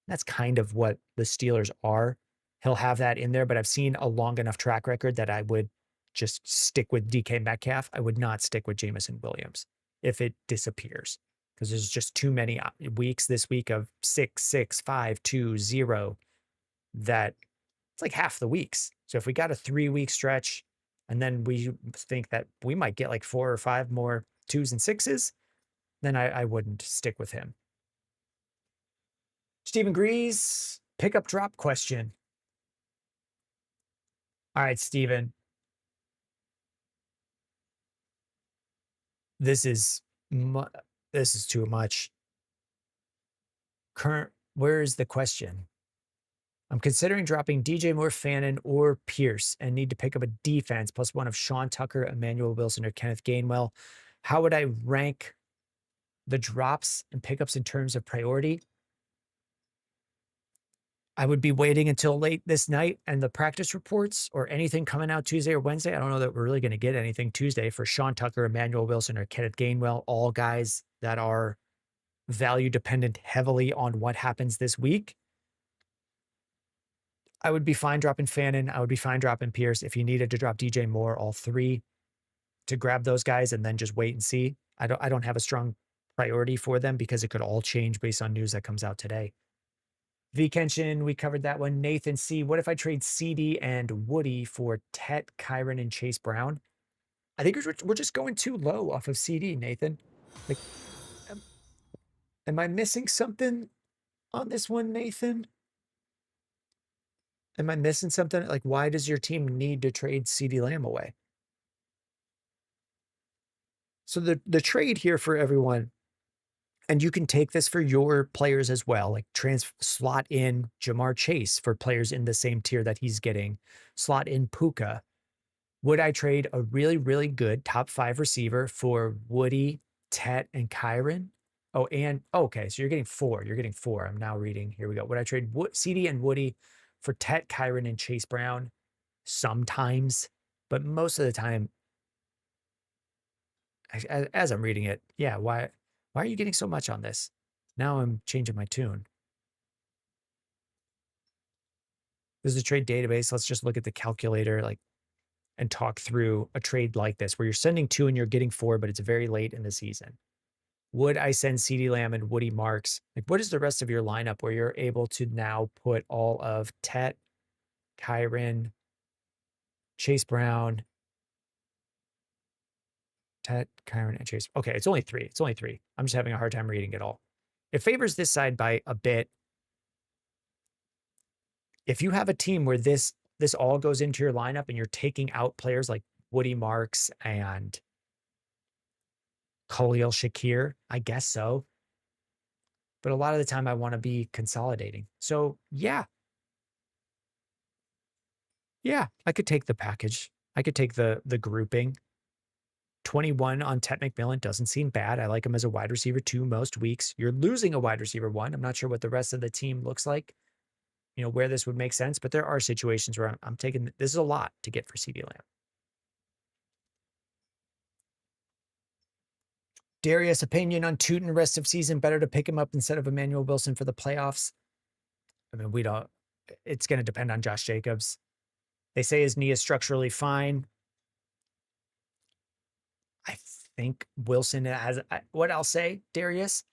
that's kind of what the Steelers are. He'll have that in there, but I've seen a long enough track record that I would just stick with DK Metcalf. I would not stick with Jameson Williams if it disappears, because there's just too many weeks this week of 6, 6, 5, 2, 0 that it's like half the weeks. So if we got a 3-week stretch and then we think that we might get like 4 or 5 more 2s and 6s, then I wouldn't stick with him. Stephen Grease, pickup drop question. All right, Stephen. This is too much. Where is the question? I'm considering dropping DJ Moore, Fannin, or Pierce and need to pick up a defense plus one of Sean Tucker, Emmanuel Wilson, or Kenneth Gainwell. How would I rank the drops and pickups in terms of priority? I would be waiting until late this night and the practice reports or anything coming out Tuesday or Wednesday. I don't know that we're really going to get anything Tuesday for Sean Tucker, Emmanuel Wilson, or Kenneth Gainwell, all guys that are value dependent heavily on what happens this week. I would be fine dropping Fannin. I would be fine dropping Pierce. If you needed to drop DJ Moore, all 3 to grab those guys and then just wait and see. I don't have a strong priority for them because it could all change based on news that comes out today. V Kenshin, we covered that one. Nathan C, what if I trade CD and Woody for Tet, Kyron, and Chase Brown? I think we're just going too low off of CD, Nathan. Like, am I missing something on this one, Nathan? Am I missing something? Like, why does your team need to trade CeeDee Lamb away? So the trade here for everyone, And you can take this for your players as well, like slot in Jamar Chase for players in the same tier that he's getting, slot in Puka. Would I trade a really, really good top 5 receiver for Woody, Tet, and Kyron? Oh, and okay, so you're getting 4. You're getting 4. I'm now reading. Here we go. Would I trade CeeDee and Woody for Tet, Kyron, and Chase Brown? Sometimes, but most of the time, as I'm reading it, yeah, why are you getting so much on this? Now I'm changing my tune. This is a trade database. Let's just look at the calculator, like, and talk through a trade like this, where you're sending 2 and you're getting 4, but it's very late in the season. Would I send CeeDee Lamb and Woody Marks? Like, what is the rest of your lineup where you're able to now put all of Tet, Kyron, Chase Brown, Tet, Kyron, and Chase? Okay, it's only 3. It's only 3. I'm just having a hard time reading it all. It favors this side by a bit. If you have a team where this all goes into your lineup and you're taking out players like Woody Marks and Khalil Shakir, I guess so. But a lot of the time I want to be consolidating. So yeah, I could take the package. I could take the grouping. 21 on Tet McMillan doesn't seem bad. I like him as a wide receiver 2 most weeks. You're losing a wide receiver 1. I'm not sure what the rest of the team looks like, where this would make sense, but there are situations where I'm taking, this is a lot to get for CeeDee Lamb. Darius, opinion on Tootin rest of season, better to pick him up instead of Emmanuel Wilson for the playoffs? I mean, it's going to depend on Josh Jacobs. They say his knee is structurally fine. I think Wilson has, what I'll say, Darius,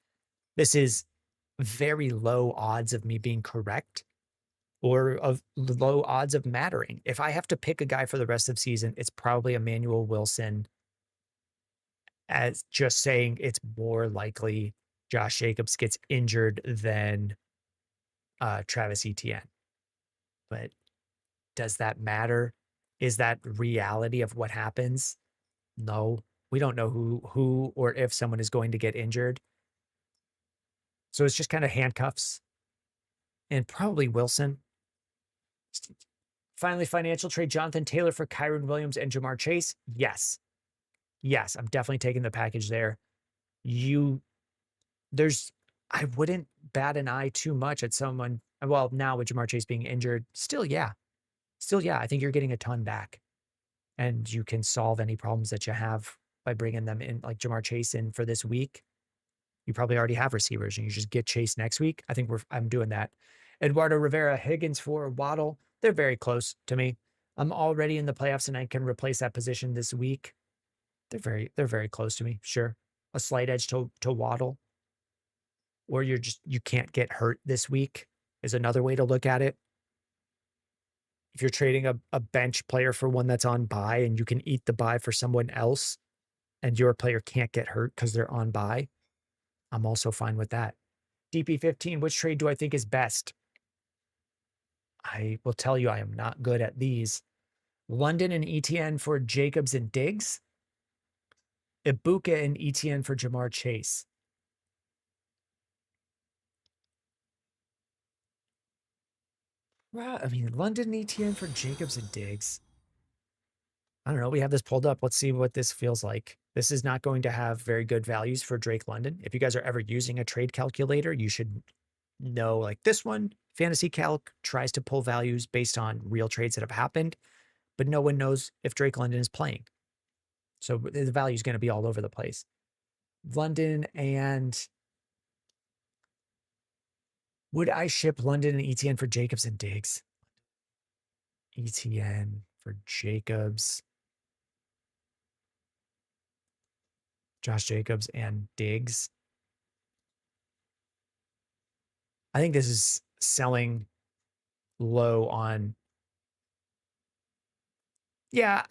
this is very low odds of me being correct or of low odds of mattering. If I have to pick a guy for the rest of the season, it's probably Emmanuel Wilson, as just saying it's more likely Josh Jacobs gets injured than Travis Etienne. But does that matter? Is that reality of what happens? No, we don't know who or if someone is going to get injured. So it's just kind of handcuffs and probably Wilson. Finally, financial trade Jonathan Taylor for Kyron Williams and Jamar Chase. Yes, I'm definitely taking the package there. I wouldn't bat an eye too much at someone. Well, now with Jamar Chase being injured, still, yeah. I think you're getting a ton back, and you can solve any problems that you have by bringing them in, like Jamar Chase in for this week. You probably already have receivers, and you just get Chase next week. I think I'm doing that. Eduardo Rivera, Higgins for Waddle. They're very close to me. I'm already in the playoffs, and I can replace that position this week. They're very close to me. Sure, a slight edge to Waddle, or you can't get hurt this week is another way to look at it. If you're trading a bench player for one that's on bye and you can eat the bye for someone else and your player can't get hurt because they're on bye, I'm also fine with that. DP15, which trade do I think is best? I will tell you, I am not good at these. London and ETN for Jacobs and Diggs. Ibuka and ETN for Jamar Chase. Well, I mean, London and ETN for Jacobs and Diggs. I don't know. We have this pulled up. Let's see what this feels like. This is not going to have very good values for Drake London. If you guys are ever using a trade calculator, you should know, like, this one, Fantasy Calc tries to pull values based on real trades that have happened, but no one knows if Drake London is playing. So the value is going to be all over the place. London and would I ship London and ETN for Jacobs and Diggs? ETN for Jacobs. Josh Jacobs and Diggs. I think this is selling low on. Yeah,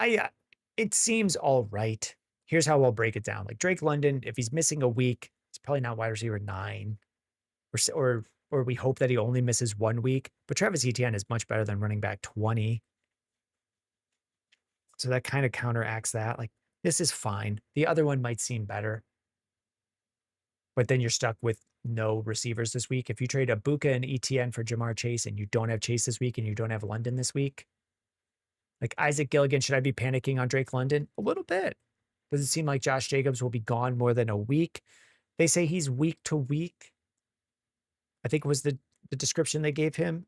it seems all right. Here's how I'll break it down. Like Drake London, if he's missing a week, he's probably not wide receiver 9. Or we hope that he only misses 1 week. But Travis Etienne is much better than running back 20. So that kind of counteracts that. Like, this is fine. The other one might seem better. but then you're stuck with no receivers this week. If you trade Ibuka and ETN for Jamar Chase and you don't have Chase this week and you don't have London this week, like Isaac Gilligan, should I be panicking on Drake London? A little bit. Does it seem like Josh Jacobs will be gone more than a week? They say he's week to week. I think was the description they gave him.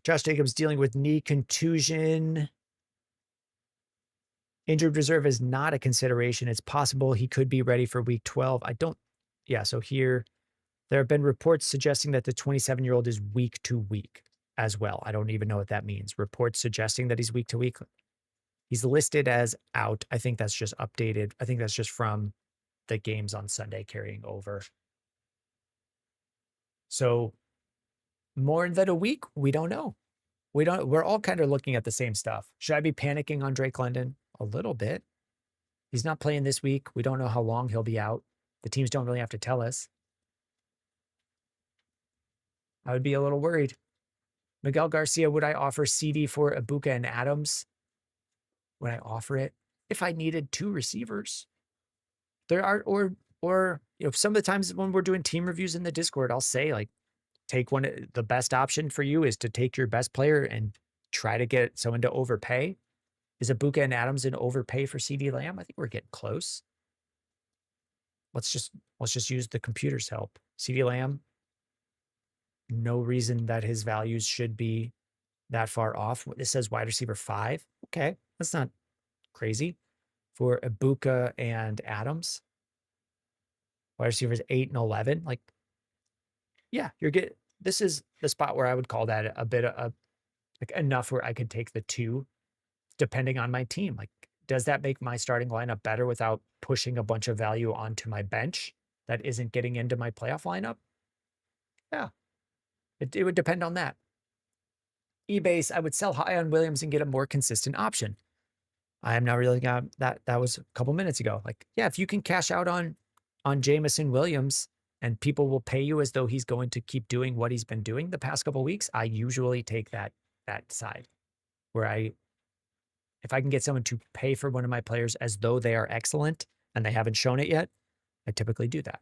Josh Jacobs dealing with knee contusion. Injured reserve is not a consideration. It's possible he could be ready for week 12. So here, there have been reports suggesting that the 27-year-old is week to week as well. I don't even know what that means. Reports suggesting that he's week to week. He's listed as out. I think that's just updated. I think that's just from the games on Sunday carrying over. So more than a week, we don't know. We're all kind of looking at the same stuff. Should I be panicking on Drake London? A little bit. He's not playing this week. We don't know how long he'll be out. The teams don't really have to tell us. I would be a little worried. Miguel Garcia, would I offer CD for Ibuka and Adams? Would I offer it? If I needed two receivers. There are, or some of the times when we're doing team reviews in the Discord, I'll say like, take the best option for you is to take your best player and try to get someone to overpay. Is Ibuka and Adams an overpay for CeeDee Lamb? I think we're getting close. Let's just use the computer's help. CeeDee Lamb, no reason that his values should be that far off. This says wide receiver 5. Okay, that's not crazy. For Ibuka and Adams, wide receivers 8 and 11. Like, yeah, this is the spot where I would call that a bit of like enough where I could take the 2, depending on my team. Like, does that make my starting lineup better without pushing a bunch of value onto my bench that isn't getting into my playoff lineup? Yeah, it would depend on that. eBase, I would sell high on Williams and get a more consistent option. I am not really that was a couple minutes ago. Like, yeah, if you can cash out on Jameson Williams and people will pay you as though he's going to keep doing what he's been doing the past couple of weeks, I usually take that side where if I can get someone to pay for one of my players as though they are excellent and they haven't shown it yet, I typically do that.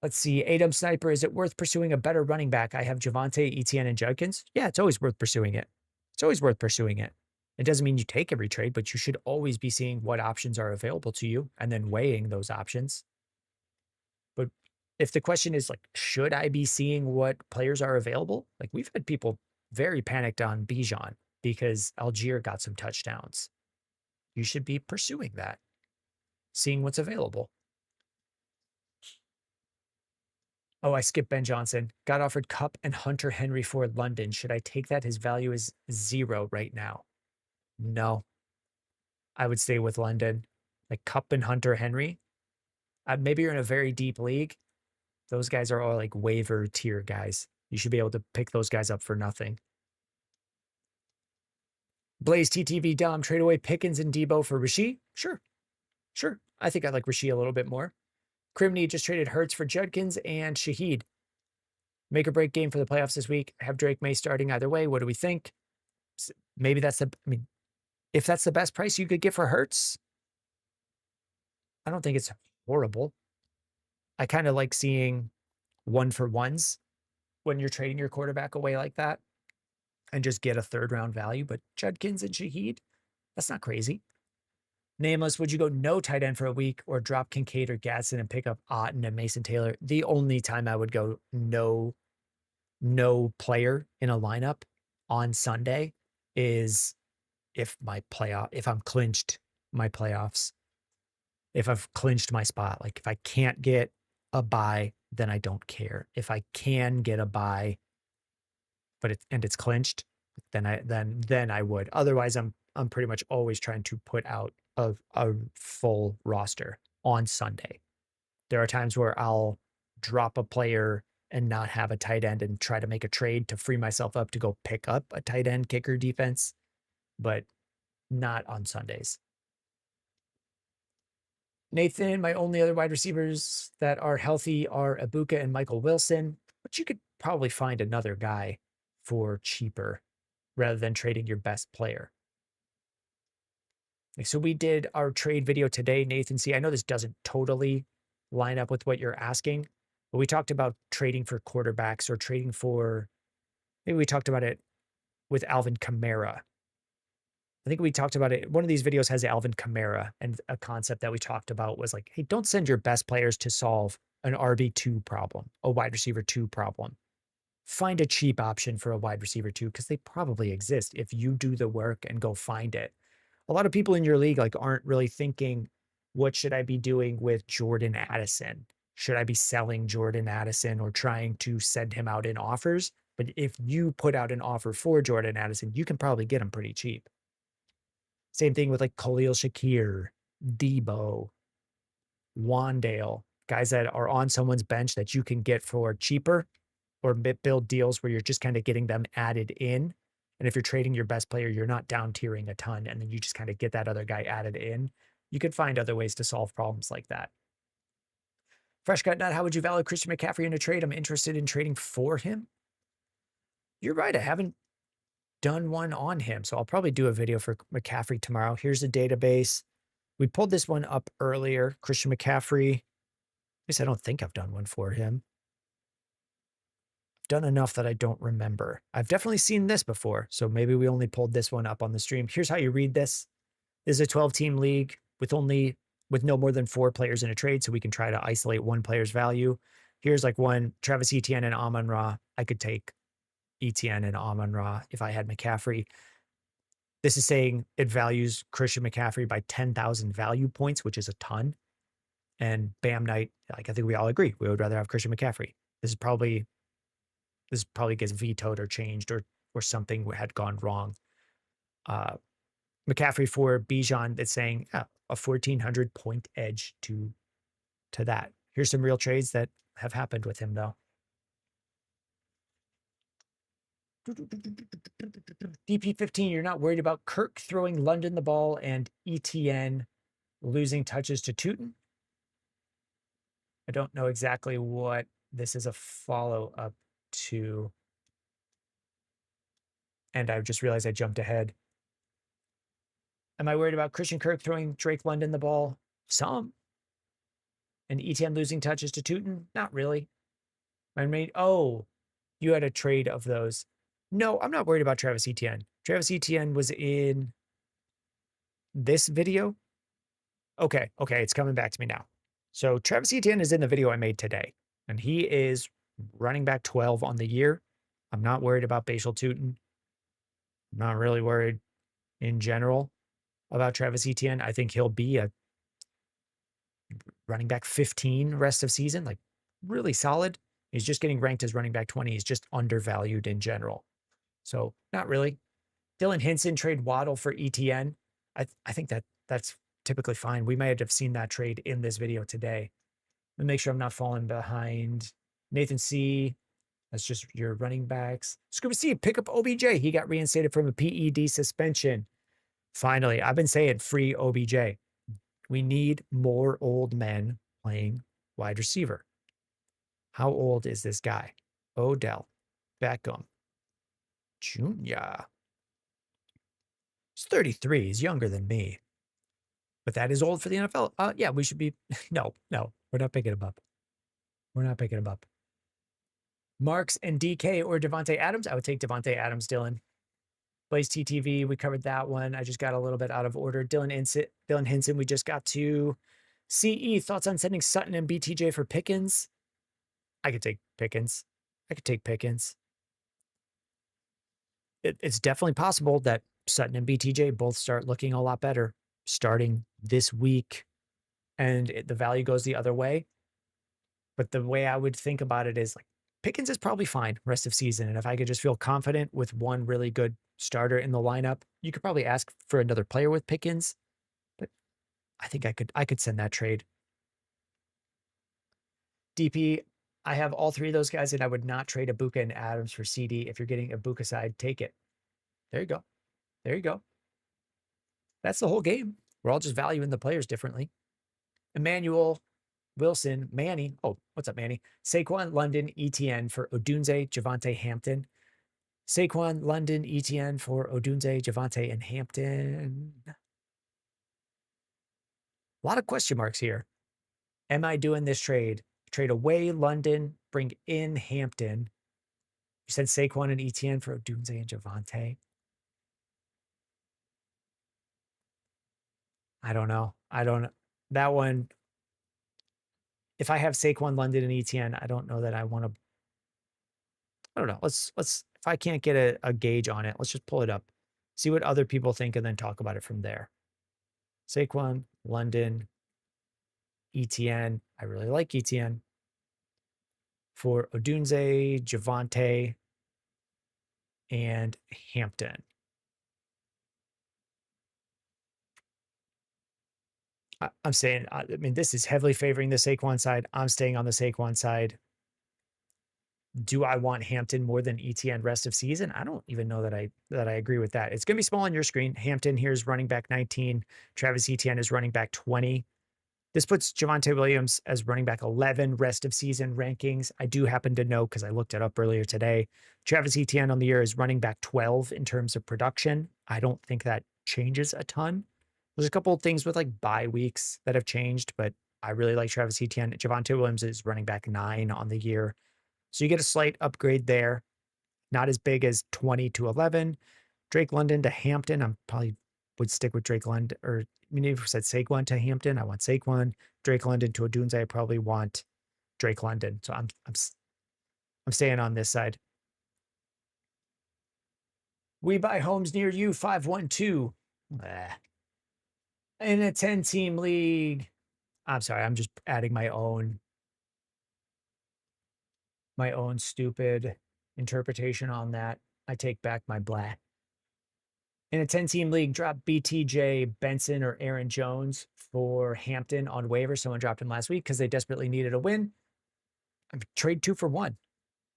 Let's see. Adam Sniper, is it worth pursuing a better running back? I have Javonte, Etienne, and Judkins. Yeah, it's always worth pursuing it. It's always worth pursuing it. It doesn't mean you take every trade, but you should always be seeing what options are available to you and then weighing those options. But if the question is like, should I be seeing what players are available? Like, we've had people very panicked on Bijan because Algier got some touchdowns. You should be pursuing that, seeing what's available. Oh, I skipped Ben Johnson. Got offered Cup and Hunter Henry for London. Should I take that? His value is 0 right now. No. I would stay with London. Like Cup and Hunter Henry. Maybe you're in a very deep league. Those guys are all like waiver tier guys. You should be able to pick those guys up for nothing. Blaze TTV Dom, trade away Pickens and Debo for Rasheed? Sure. I think I like Rasheed a little bit more. Crimney just traded Hurts for Judkins and Shaheed. Make or break game for the playoffs this week. Have Drake May starting either way. What do we think? Maybe if that's the best price you could get for Hurts, I don't think it's horrible. I kind of like seeing 1-for-1s when you're trading your quarterback away like that and just get a 3rd-round value. But Judkins and Shaheed, that's not crazy. Nameless, would you go no tight end for a week or drop Kincaid or Gadsden and pick up Otten and Mason Taylor? The only time I would go no player in a lineup on Sunday is if I'm clinched my playoffs, if I've clinched my spot. Like if I can't get a bye, then I don't care. If I can get a bye, but it's clinched, then I would. Otherwise, I'm pretty much always trying to put out a full roster on Sunday. There are times where I'll drop a player and not have a tight end and try to make a trade to free myself up to go pick up a tight end kicker defense, but not on Sundays. Nathan, my only other wide receivers that are healthy are Ibuka and Michael Wilson, but you could probably find another guy for cheaper rather than trading your best player. Like, so we did our trade video today, Nathan C. I know this doesn't totally line up with what you're asking, but we talked about trading for quarterbacks or trading for, maybe we talked about it with Alvin Kamara. I think we talked about it. One of these videos has Alvin Kamara, and a concept that we talked about was like, hey, don't send your best players to solve an RB2 problem, a wide receiver 2 problem. Find a cheap option for a wide receiver 2 because they probably exist if you do the work and go find it. A lot of people in your league like aren't really thinking, what should I be doing with Jordan Addison? Should I be selling Jordan Addison or trying to send him out in offers? But if you put out an offer for Jordan Addison, you can probably get him pretty cheap. Same thing with like Khalil Shakir, Debo, Wandale, guys that are on someone's bench that you can get for cheaper or build deals where you're just kind of getting them added in. And if you're trading your best player, you're not down tiering a ton, and then you just kind of get that other guy added in. You could find other ways to solve problems like that. Fresh Cut Nut, how would you value Christian McCaffrey in a trade? I'm interested in trading for him. You're right. I haven't done one on him, so I'll probably do a video for McCaffrey tomorrow. Here's the database. We pulled this one up earlier. Christian McCaffrey. At least I don't think I've done one for him. I've done enough that I don't remember. I've definitely seen this before, so maybe we only pulled this one up on the stream. Here's how you read this. This is a 12-team league with no more than 4 players in a trade, so we can try to isolate one player's value. Here's like one, Travis Etienne and Amon-Ra. I could take Etienne and Amon-Ra if I had McCaffrey. This is saying it values Christian McCaffrey by 10,000 value points, which is a ton. And Bam Night, like I think we all agree, we would rather have Christian McCaffrey. This probably gets vetoed or changed or something had gone wrong. McCaffrey for Bijan, that's saying a 1,400 point edge to that. Here's some real trades that have happened with him though. DP15, you're not worried about Kirk throwing London the ball and ETN losing touches to Tootin? I don't know exactly what this is a follow-up to. And I just realized I jumped ahead. Am I worried about Christian Kirk throwing Drake London the ball? Some. And ETN losing touches to Tootin? Not really. Oh, you had a trade of those. No, I'm not worried about Travis Etienne. Travis Etienne was in this video. Okay, it's coming back to me now. So Travis Etienne is in the video I made today, and he is running back 12 on the year. I'm not worried about Bashal Tootin. I'm not really worried in general about Travis Etienne. I think he'll be a running back 15 rest of season, like really solid. He's just getting ranked as running back 20. He's just undervalued in general. So not really. Dylan Hinson trade Waddle for ETN. I think that's typically fine. We might have seen that trade in this video today. Let me make sure I'm not falling behind. Nathan C. That's just your running backs. Scuba C, pick up OBJ. He got reinstated from a PED suspension. Finally, I've been saying free OBJ. We need more old men playing wide receiver. How old is this guy? Odell Beckham Jr. He's 33. He's younger than me. But that is old for the NFL. Yeah, we should be. No, we're not picking him up. We're not picking him up. Marks and DK or Devontae Adams. I would take Devontae Adams, Dylan. Blaze TTV, we covered that one. I just got a little bit out of order. Dylan Hinson, we just got to. CE, thoughts on sending Sutton and BTJ for Pickens? I could take Pickens. It's definitely possible that Sutton and BTJ both start looking a lot better starting this week, and the value goes the other way. But the way I would think about it is like Pickens is probably fine rest of season. And if I could just feel confident with one really good starter in the lineup, you could probably ask for another player with Pickens. But I think I could send that trade. DP, I have all 3 of those guys, and I would not trade Ibuka and Adams for CD. If you're getting Ibuka side, take it. There you go. That's the whole game. We're all just valuing the players differently. Emmanuel Wilson, Manny. Oh, what's up, Manny? Saquon, London, ETN for Odunze, Javonte, Hampton. Saquon, London, ETN for Odunze, Javonte, and Hampton. A lot of question marks here. Am I doing this trade? Trade away London, bring in Hampton. You said Saquon and ETN for Odunze and Javonte. I don't know. That one, if I have Saquon, London, and ETN, I don't know that I want to. I don't know. Let's if I can't get a gauge on it, let's just pull it up, see what other people think, and then talk about it from there. Saquon, London, ETN. I really like ETN. For Odunze, Javonte, and Hampton. I'm saying, I mean, this is heavily favoring the Saquon side. I'm staying on the Saquon side. Do I want Hampton more than ETN rest of season? I don't even know that I agree with that. It's going to be small on your screen. Hampton here is running back 19. Travis Etienne is running back 20. This puts Javonte Williams as running back 11 rest of season rankings. I do happen to know, because I looked it up earlier today, Travis Etienne on the year is running back 12 in terms of production. I don't think that changes a ton. There's a couple of things with like bye weeks that have changed, but I really like Travis Etienne. Javonte Williams is running back 9 on the year. So you get a slight upgrade there. Not as big as 20 to 11. Drake London to Hampton. I'm probably would stick with Drake London, or I mean, if we said Saquon to Hampton, I want Saquon. Drake London to Odunze, I probably want Drake London. So I'm staying on this side. We buy homes near you, 512. In a 10-team league. I'm sorry, I'm just adding my own stupid interpretation on that. I take back my blah. In a 10-team league, drop BTJ, Benson, or Aaron Jones for Hampton on waiver. Someone dropped him last week because they desperately needed a win. Trade 2 for 1.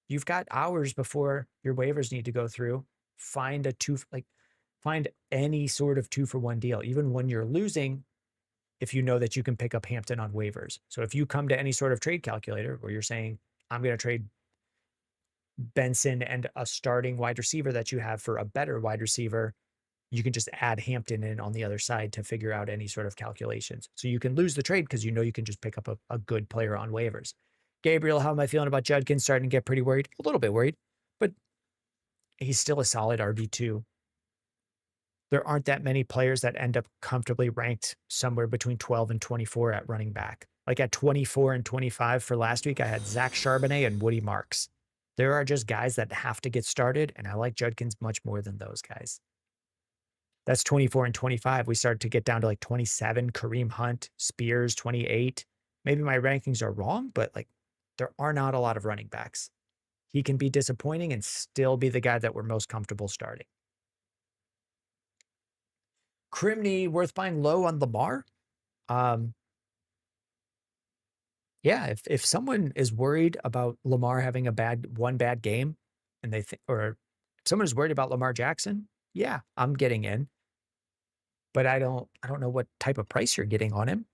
You've got hours before your waivers need to go through. Find any sort of 2 for 1 deal, even when you're losing, if you know that you can pick up Hampton on waivers. So if you come to any sort of trade calculator where you're saying, I'm going to trade Benson and a starting wide receiver that you have for a better wide receiver, you can just add Hampton in on the other side to figure out any sort of calculations. So you can lose the trade because you know you can just pick up a good player on waivers. Gabriel, how am I feeling about Judkins? Starting to get pretty worried. A little bit worried, but he's still a solid RB2. There aren't that many players that end up comfortably ranked somewhere between 12 and 24 at running back. Like at 24 and 25 for last week, I had Zach Charbonnet and Woody Marks. There are just guys that have to get started, and I like Judkins much more than those guys. That's 24 and 25. We started to get down to like 27, Kareem Hunt, Spears, 28. Maybe my rankings are wrong, but like there are not a lot of running backs. He can be disappointing and still be the guy that we're most comfortable starting. Crimney, worth buying low on Lamar? Yeah, if someone is worried about Lamar having one bad game, and they think, or if someone is worried about Lamar Jackson, yeah, I'm getting in. But I don't know what type of price you're getting on him.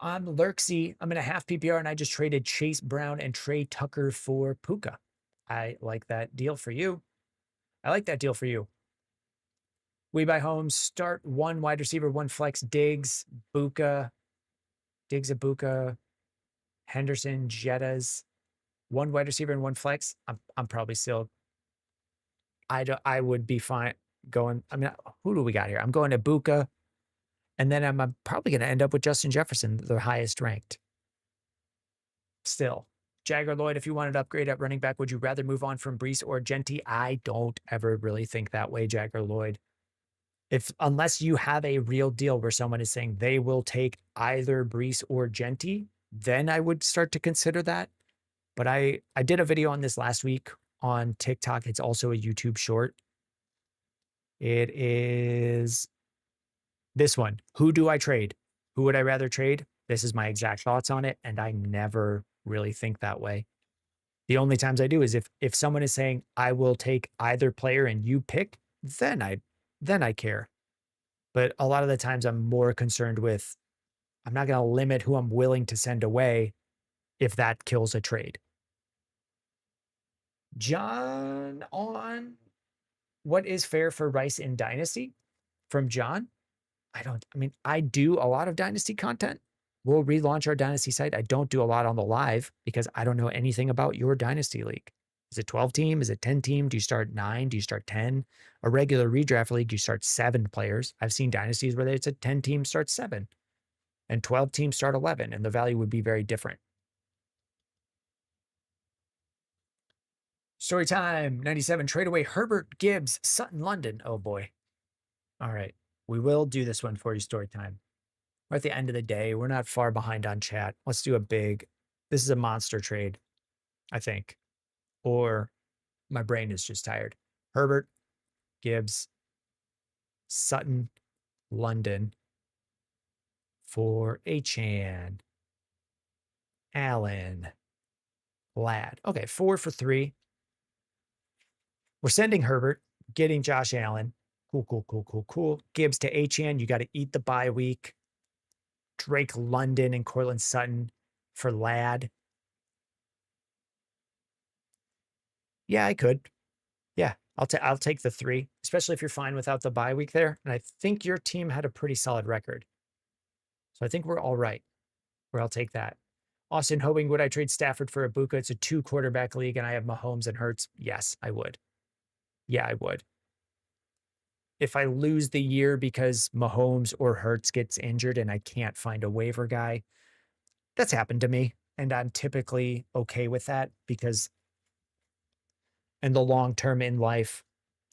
I'm Lurksy. I'm in a half PPR, and I just traded Chase Brown and Trey Tucker for Puka. I like that deal for you. I like that deal for you. We buy homes, start 1 wide receiver, 1 flex, Diggs, Buka, Abuka, Henderson, Jettas, 1 wide receiver and 1 flex. I'm probably still, I would be fine going. I mean, who do we got here? I'm going to Buka, and then I'm probably going to end up with Justin Jefferson, the highest ranked. Still, Jagger Lloyd, if you wanted to upgrade at running back, would you rather move on from Brees or Genty? I don't ever really think that way, Jagger Lloyd. Unless you have a real deal where someone is saying they will take either Brees or Genty, then I would start to consider that. But I did a video on this last week on TikTok. It's also a YouTube short. It is this one. Who do I trade? Who would I rather trade? This is my exact thoughts on it, and I never really think that way. The only times I do is if someone is saying I will take either player and you pick, then I care. But a lot of the times I'm more concerned with, I'm not going to limit who I'm willing to send away if that kills a trade. John on What is fair for Rice in Dynasty? From John. I do a lot of Dynasty content. We'll relaunch our Dynasty site. I don't do a lot on the live because I don't know anything about your Dynasty league. Is it 12 team? Is it 10 team? Do you start 9? Do you start 10? A regular redraft league, you start 7 players. I've seen Dynasties where it's a 10 team start 7 and 12 teams start 11, and the value would be very different. Story time 97. Trade away Herbert, Gibbs, Sutton, London. Oh boy. All right. We will do this one for you, story time. We're at the end of the day. We're not far behind on chat. Let's do this is a monster trade, I think. Or my brain is just tired. Herbert, Gibbs, Sutton, London for Achan, Allen, Ladd. Okay, 4 for 3. We're sending Herbert, getting Josh Allen. Cool. Gibbs to Achan. You got to eat the bye week. Drake London and Cortland Sutton for Ladd. Yeah, I could. Yeah, I'll take the 3, especially if you're fine without the bye week there. And I think your team had a pretty solid record. So I think we're all right. Where I'll take that. Austin Hobing, would I trade Stafford for Ibuka? It's a 2 quarterback league and I have Mahomes and Hurts. Yes, I would. Yeah, I would. If I lose the year because Mahomes or Hurts gets injured and I can't find a waiver guy, that's happened to me. And I'm typically okay with that because in the long term in life,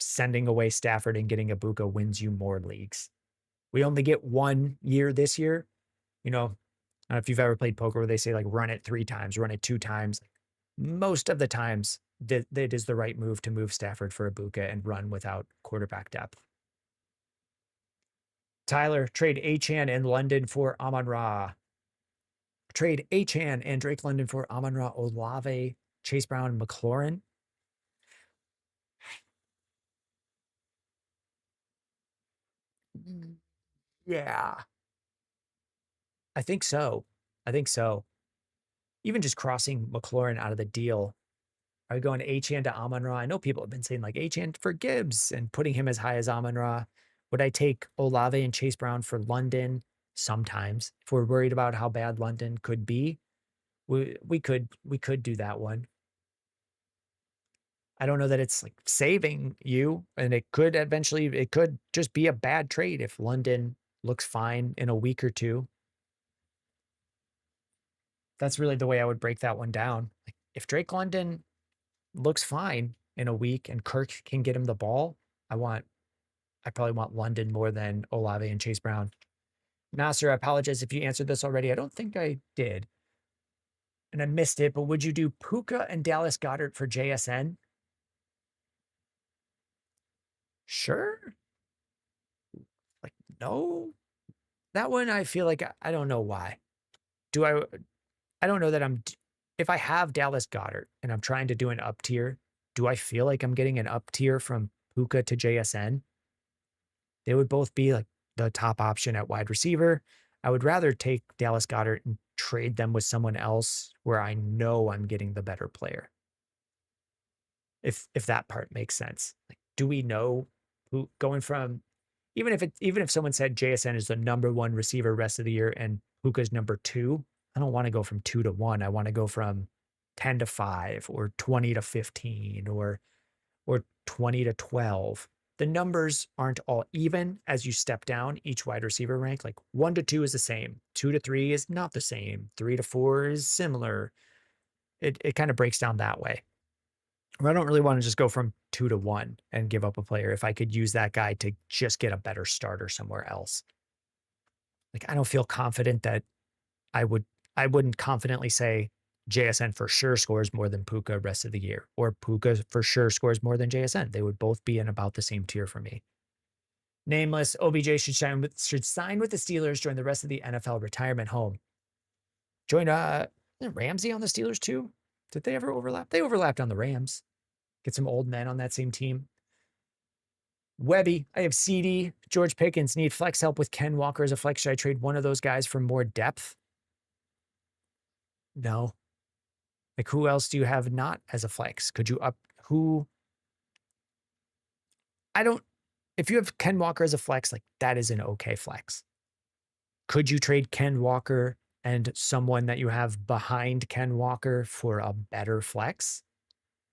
sending away Stafford and getting Ibuka wins you more leagues. We only get 1 year this year. You know, I don't know if you've ever played poker where they say like run it 3 times, run it 2 times. Most of the times, that is the right move to move Stafford for Ibuka and run without quarterback depth. Tyler, trade Achan and London for Amon-Ra. Trade Achan and Drake London for Amon-Ra, Olave, Chase Brown, McLaurin. Yeah, I think so. Even just crossing McLaurin out of the deal. Are we going Achan to Amon-Ra? I know people have been saying like Achan for Gibbs and putting him as high as Amon-Ra. Would I take Olave and Chase Brown for London? Sometimes. If we're worried about how bad London could be, we could do that one. I don't know that it's like saving you, and it could just be a bad trade if London looks fine in a week or 2. That's really the way I would break that one down. Like if Drake London looks fine in a week and Kirk can get him the ball, I probably want London more than Olave and Chase Brown. Nasser, I apologize if you answered this already. I don't think I did. And I missed it, but would you do Puka and Dallas Goedert for JSN? Sure. Like, no. That one, I feel like I don't know why. I don't know that if I have Dallas Goedert and I'm trying to do an up tier, do I feel like I'm getting an up tier from Puka to JSN? They would both be like the top option at wide receiver. I would rather take Dallas Goedert and trade them with someone else where I know I'm getting the better player. If that part makes sense. Like, do we know who going from even if someone said JSN is the number 1 receiver rest of the year and Puka's number 2, I don't want to go from 2 to 1. I want to go from 10 to 5 or 20 to 15 or 20 to 12. The numbers aren't all even as you step down each wide receiver rank. Like 1 to 2 is the same. 2 to 3 is not the same. 3 to 4 is similar. It kind of breaks down that way. I don't really want to just go from 2 to 1 and give up a player if I could use that guy to just get a better starter somewhere else. Like I don't feel confident that I wouldn't confidently say JSN for sure scores more than Puka rest of the year, or Puka for sure scores more than JSN. They would both be in about the same tier for me. Nameless, OBJ should sign with the Steelers during the rest of the NFL retirement home. Join Ramsey on the Steelers too? Did they ever overlap? They overlapped on the Rams. Get some old men on that same team. Webby, I have CeeDee, George Pickens, need flex help with Ken Walker as a flex. Should I trade one of those guys for more depth? No. Like who else do you have not as a flex? Could you up who? I don't, if you have Ken Walker as a flex, like that is an okay flex. Could you trade Ken Walker and someone that you have behind Ken Walker for a better flex?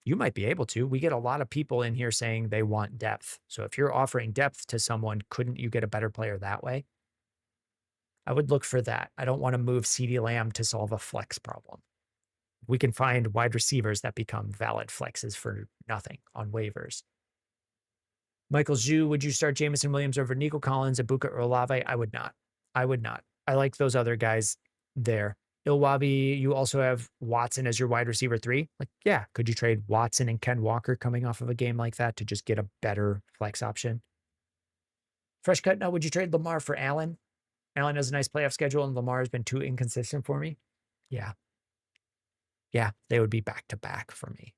You might be able to. We get a lot of people in here saying they want depth. So if you're offering depth to someone, couldn't you get a better player that way? I would look for that. I don't want to move CeeDee Lamb to solve a flex problem. We can find wide receivers that become valid flexes for nothing on waivers. Michael Zhu, would you start Jameson Williams over Nico Collins, Ibuka, or Olave? I would not. I would not. I like those other guys there. Ilwabi, you also have Watson as your wide receiver 3. Like, yeah, could you trade Watson and Ken Walker coming off of a game like that to just get a better flex option? Fresh cut, now, would you trade Lamar for Allen? Allen has a nice playoff schedule, and Lamar has been too inconsistent for me. Yeah. Yeah, they would be back to back for me.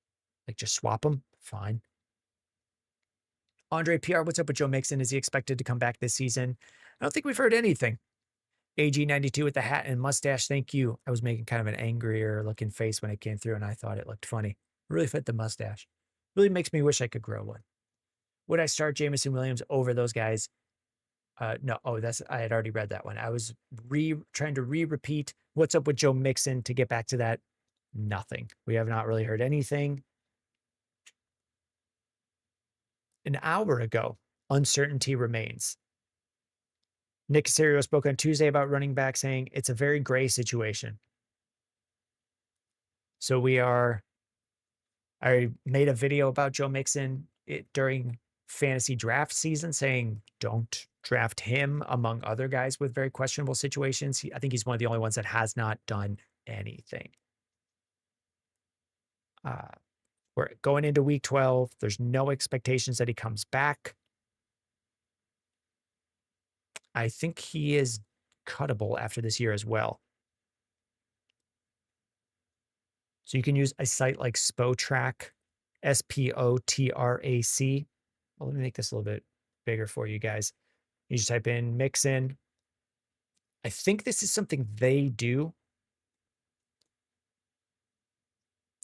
Like, just swap them. Fine. Andre PR, what's up with Joe Mixon? Is he expected to come back this season? I don't think we've heard anything. AG92 with the hat and mustache. Thank you. I was making kind of an angrier looking face when it came through, and I thought it looked funny. Really fit the mustache. Really makes me wish I could grow one. Would I start Jameson Williams over those guys? No. Oh, I had already read that one. I was trying to repeat. What's up with Joe Mixon to get back to that? Nothing. We have not really heard anything. An hour ago, uncertainty remains. Nick Casario spoke on Tuesday about running back, saying it's a very gray situation. So I made a video about Joe Mixon during fantasy draft season saying don't draft him among other guys with very questionable situations. I think he's one of the only ones that has not done anything. We're going into week 12. There's no expectations that he comes back. I think he is cuttable after this year as well. So you can use a site like Spotrac, Spotrac. Well, let me make this a little bit bigger for you guys. You just type in Mixon. I think this is something they do.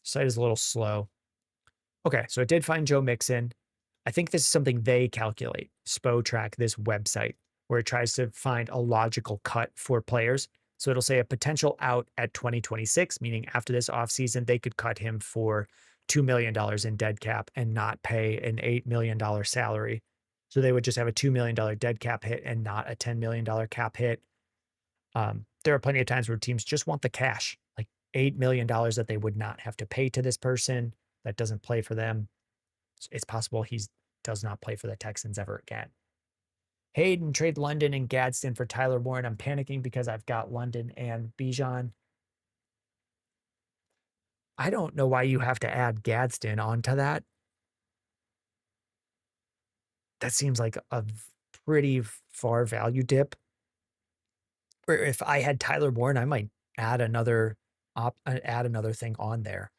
Site is a little slow. Okay, so it did find Joe Mixon. I think this is something they calculate, Spotrac, this website, where it tries to find a logical cut for players. So it'll say a potential out at 2026, meaning after this offseason, they could cut him for $2 million in dead cap and not pay an $8 million salary. So they would just have a $2 million dead cap hit and not a $10 million cap hit. There are plenty of times where teams just want the cash, like $8 million that they would not have to pay to this person that doesn't play for them. It's possible he does not play for the Texans ever again. Hayden, trade London and Gadsden for Tyler Warren. I'm panicking because I've got London and Bijan. I don't know why you have to add Gadsden onto that. That seems like a pretty far value dip. Or if I had Tyler Warren, I might add another thing on there.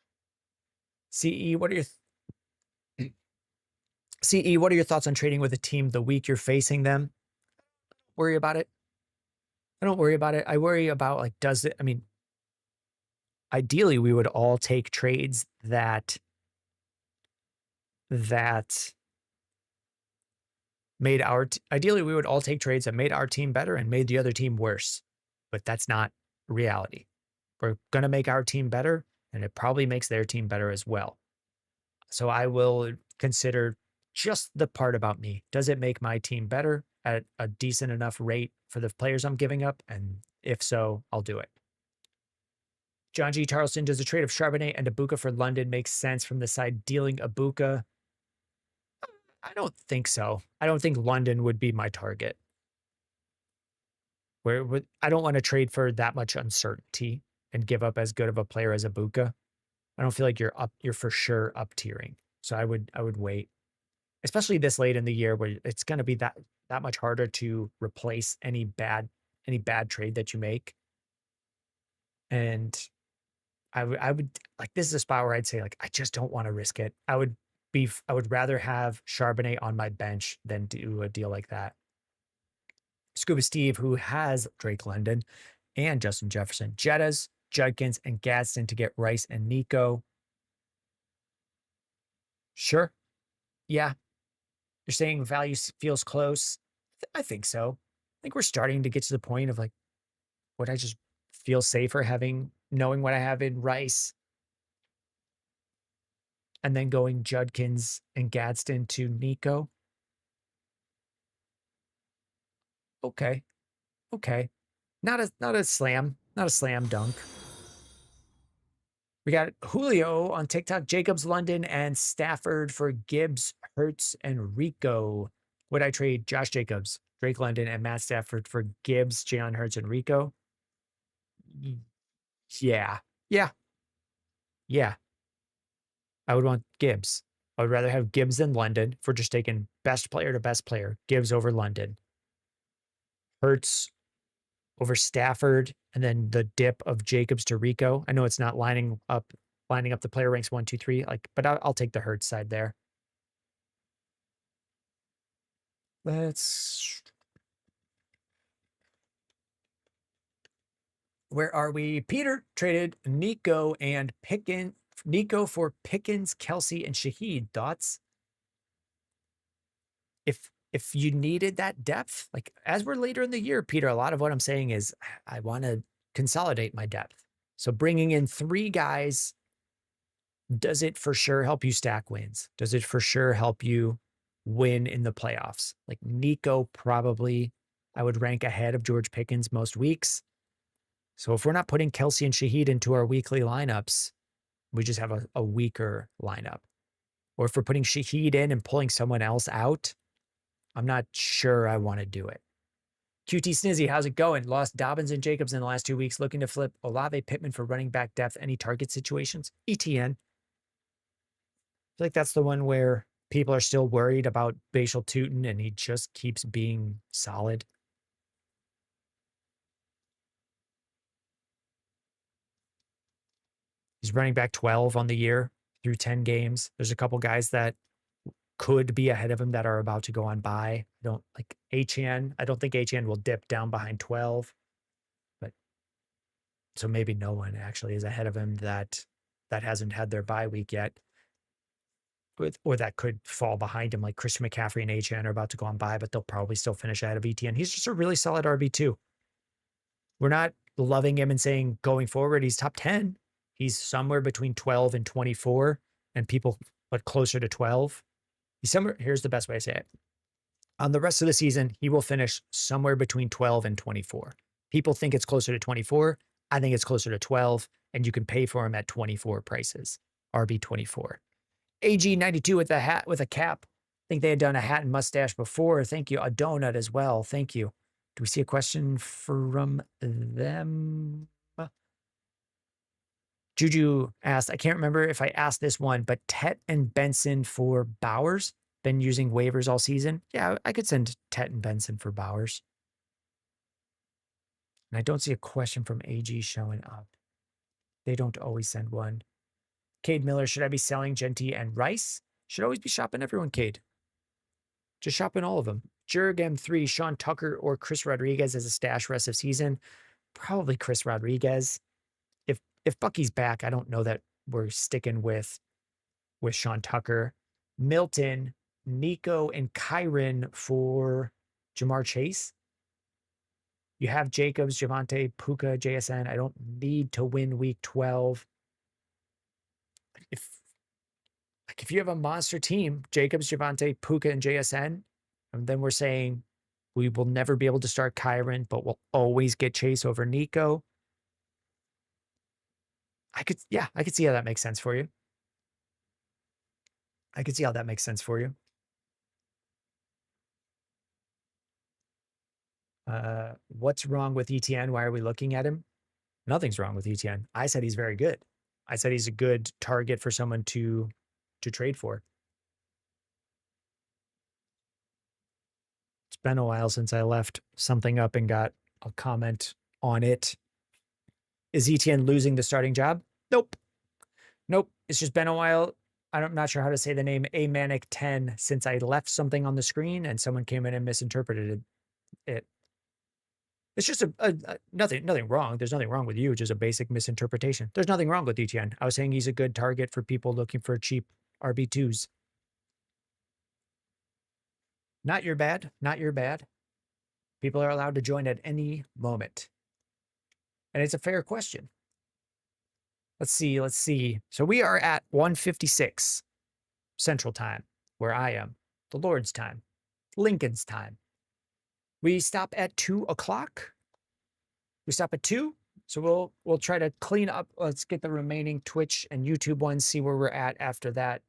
CE, what are your thoughts on trading with a team the week you're facing them? Worry about it. I don't worry about it. I worry about like, ideally we would all take trades that made ideally we would all take trades that made our team better and made the other team worse. But that's not reality. We're going to make our team better, and it probably makes their team better as well. So I will consider just the part about me. Does it make my team better at a decent enough rate for the players I'm giving up? And if so, I'll do it. John G. Charleston, does a trade of Charbonnet and Ibuka for London make sense from the side dealing Ibuka? I don't think so. I don't think London would be my target. I don't want to trade for that much uncertainty and give up as good of a player as Ibuka. I don't feel like you're for sure up tiering. So I would wait, especially this late in the year where it's going to be that much harder to replace any bad trade that you make. And I would like, this is a spot where I'd say like, I just don't want to risk it. I would rather have Charbonnet on my bench than do a deal like that. Scuba Steve, who has Drake London and Justin Jefferson, Jettas, Judkins, and Gadsden to get Rice and Nico. Sure. Yeah. You're saying value feels close. I think so. I think we're starting to get to the point of like, would I just feel safer knowing what I have in Rice and then going Judkins and Gadsden to Nico? Okay. Okay. Not a slam dunk. We got Julio on TikTok, Jacobs, London, and Stafford for Gibbs, Hurts, and Rico. Would I trade Josh Jacobs, Drake London, and Matt Stafford for Gibbs, Jalen Hurts, and Rico? Yeah. Yeah. Yeah. I would want Gibbs. I would rather have Gibbs than London for just taking best player to best player. Gibbs over London. Hurts over Stafford, and then the dip of Jacobs to Rico. I know it's not lining up the player ranks 1, 2, 3. But I'll take the Hurts side there. Where are we? Peter traded Nico for Pickens, Kelsey, and Shaheed. Thoughts? If you needed that depth, like as we're later in the year, Peter, a lot of what I'm saying is I want to consolidate my depth. So bringing in 3 guys, does it for sure help you stack wins? Does it for sure help you win in the playoffs? Like Nico, probably I would rank ahead of George Pickens most weeks. So if we're not putting Kelsey and Shaheed into our weekly lineups, we just have a weaker lineup. Or if we're putting Shaheed in and pulling someone else out, I'm not sure I want to do it. QT Snizzy, how's it going? Lost Dobbins and Jacobs in the last 2 weeks. Looking to flip Olave Pittman for running back depth. Any target situations? ETN. I feel like that's the one where people are still worried about Bashal Tutin and he just keeps being solid. He's running back 12 on the year through 10 games. There's a couple guys that could be ahead of him that are about to go on bye. I don't like HN. I don't think HN will dip down behind 12, but so maybe no one actually is ahead of him that hasn't had their bye week yet. Or that could fall behind him, like Christian McCaffrey and HN are about to go on bye, but they'll probably still finish ahead of ETN. He's just a really solid RB2. We're not loving him and saying going forward, he's top 10. He's somewhere between 12 and 24, and people, but closer to 12. Here's the best way to say it. On the rest of the season, he will finish somewhere between 12 and 24. People think it's closer to 24. I think it's closer to 12, and you can pay for him at 24 prices. RB24. AG92 with a hat with a cap. I think they had done a hat and mustache before. Thank you. A donut as well. Thank you. Do we see a question from them? Juju asked, I can't remember if I asked this one, but Tet and Benson for Bowers. Been using waivers all season. Yeah, I could send Tet and Benson for Bowers. And I don't see a question from AG showing up. They don't always send one. Cade Miller, should I be selling Genty and Rice? Should always be shopping everyone, Cade. Just shopping all of them. Jurg M3, Sean Tucker, or Chris Rodriguez as a stash rest of season. Probably Chris Rodriguez. If Bucky's back, I don't know that we're sticking with Sean Tucker. Milton, Nico, and Kyron for Jamar Chase. You have Jacobs, Javonte, Puka, JSN. I don't need to win week 12. If you have a monster team, Jacobs, Javonte, Puka, and JSN, and then we're saying we will never be able to start Kyron, but we'll always get Chase over Nico. I could see how that makes sense for you. What's wrong with ETN? Why are we looking at him? Nothing's wrong with ETN. I said he's very good. I said he's a good target for someone to trade for. It's been a while since I left something up and got a comment on it. Is ETN losing the starting job? Nope. It's just been a while. I'm not sure how to say the name Amanic 10 since I left something on the screen and someone came in and misinterpreted it. It's just nothing wrong. There's nothing wrong with you. Just a basic misinterpretation. There's nothing wrong with ETN. I was saying he's a good target for people looking for cheap RB2s. Not your bad. Not your bad. People are allowed to join at any moment. And it's a fair question. Let's see. Let's see. So we are at 1:56 Central Time, where I am. The Lord's time. Lincoln's time. We stop at 2 o'clock. We stop at 2. So we'll try to clean up. Let's get the remaining Twitch and YouTube ones, see where we're at after that.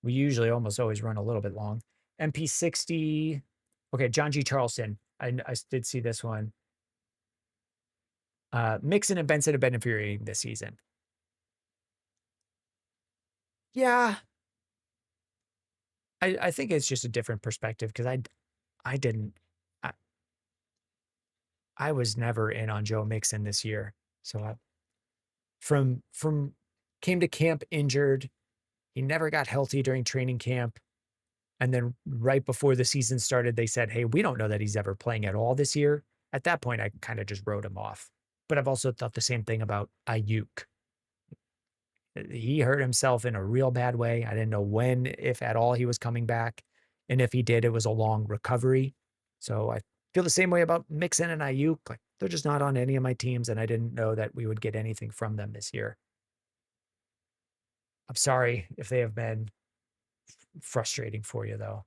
We usually almost always run a little bit long. MP60. Okay, John G. Charleston. I did see this one. Mixon and Benson have been infuriating this season. Yeah. I think it's just a different perspective because I didn't. I was never in on Joe Mixon this year. So from came to camp injured. He never got healthy during training camp. And then right before the season started, they said, hey, we don't know that he's ever playing at all this year. At that point, I kind of just wrote him off. But I've also thought the same thing about Ayuk. He hurt himself in a real bad way. I didn't know when, if at all, he was coming back. And if he did, it was a long recovery. So I feel the same way about Mixon and Ayuk. Like, they're just not on any of my teams, and I didn't know that we would get anything from them this year. I'm sorry if they have been frustrating for you, though.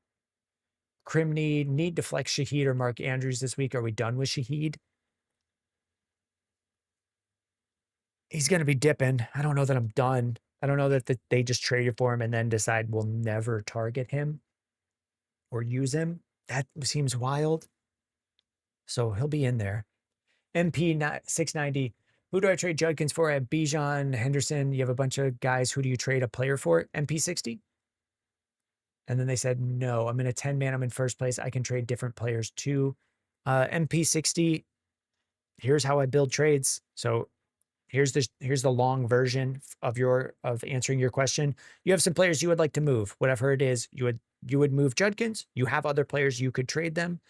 Crimney, need to flex Shaheed or Mark Andrews this week. Are we done with Shaheed? He's going to be dipping. I don't know that I'm done. I don't know that they just traded for him and then decide we'll never target him or use him. That seems wild. So he'll be in there. MP 690. Who do I trade Judkins for? I have Bijan, Henderson. You have a bunch of guys. Who do you trade a player for? MP 60. And then they said, no, I'm in a 10-man. I'm in first place. I can trade different players too. MP 60. Here's how I build trades. So here's the long version of answering your question. You have some players you would like to move. Whatever it is, you would move Judkins. You have other players you could trade them.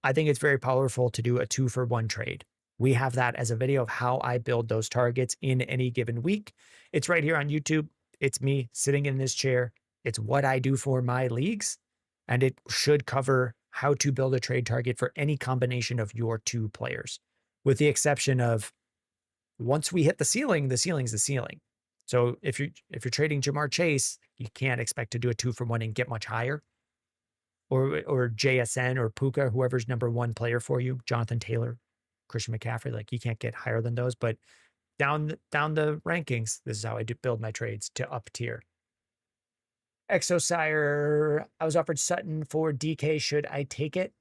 I think it's very powerful to do a 2-for-1 trade. We have that as a video of how I build those targets in any given week. It's right here on YouTube. It's me sitting in this chair. It's what I do for my leagues, and it should cover how to build a trade target for any combination of your two players, with the exception of once we hit the ceiling, the ceiling's the ceiling. So if you're trading Jamar Chase, you can't expect to do a 2-for-1 and get much higher. Or JSN or Puka, whoever's number one player for you, Jonathan Taylor, Christian McCaffrey, like you can't get higher than those. But down the rankings, this is how I build my trades to up tier. Exosire, I was offered Sutton for DK. Should I take it?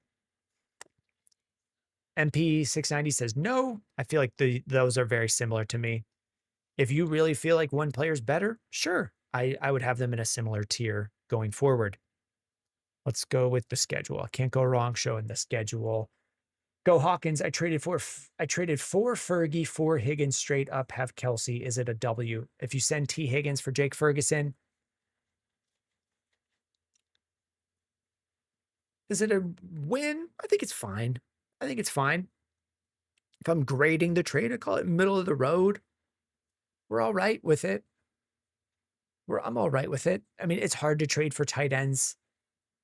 MP 690 says no. I feel like those are very similar to me. If you really feel like one player's better, sure. I would have them in a similar tier going forward. Let's go with the schedule. I can't go wrong showing the schedule. Go Hawkins. I traded for Fergie, for Higgins straight up, have Kelsey. Is it a W? If you send T Higgins for Jake Ferguson, is it a win? I think it's fine. I think it's fine. If I'm grading the trade, I call it middle of the road. We're all right with it. I'm all right with it. I mean, it's hard to trade for tight ends.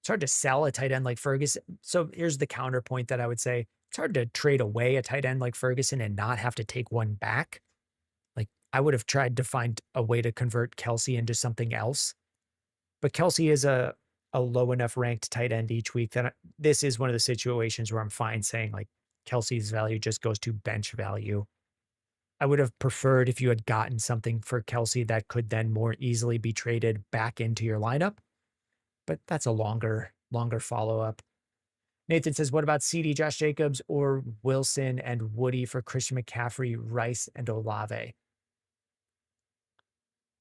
It's hard to sell a tight end like Ferguson. So here's the counterpoint that I would say. It's hard to trade away a tight end like Ferguson and not have to take one back. Like, I would have tried to find a way to convert Kelsey into something else. But Kelsey is a low enough ranked tight end each week that this is one of the situations where I'm fine saying like Kelsey's value just goes to bench value. I would have preferred if you had gotten something for Kelsey that could then more easily be traded back into your lineup. But that's a longer follow-up. Nathan says, what about CD, Josh Jacobs, or Wilson and Woody for Christian McCaffrey, Rice, and Olave? I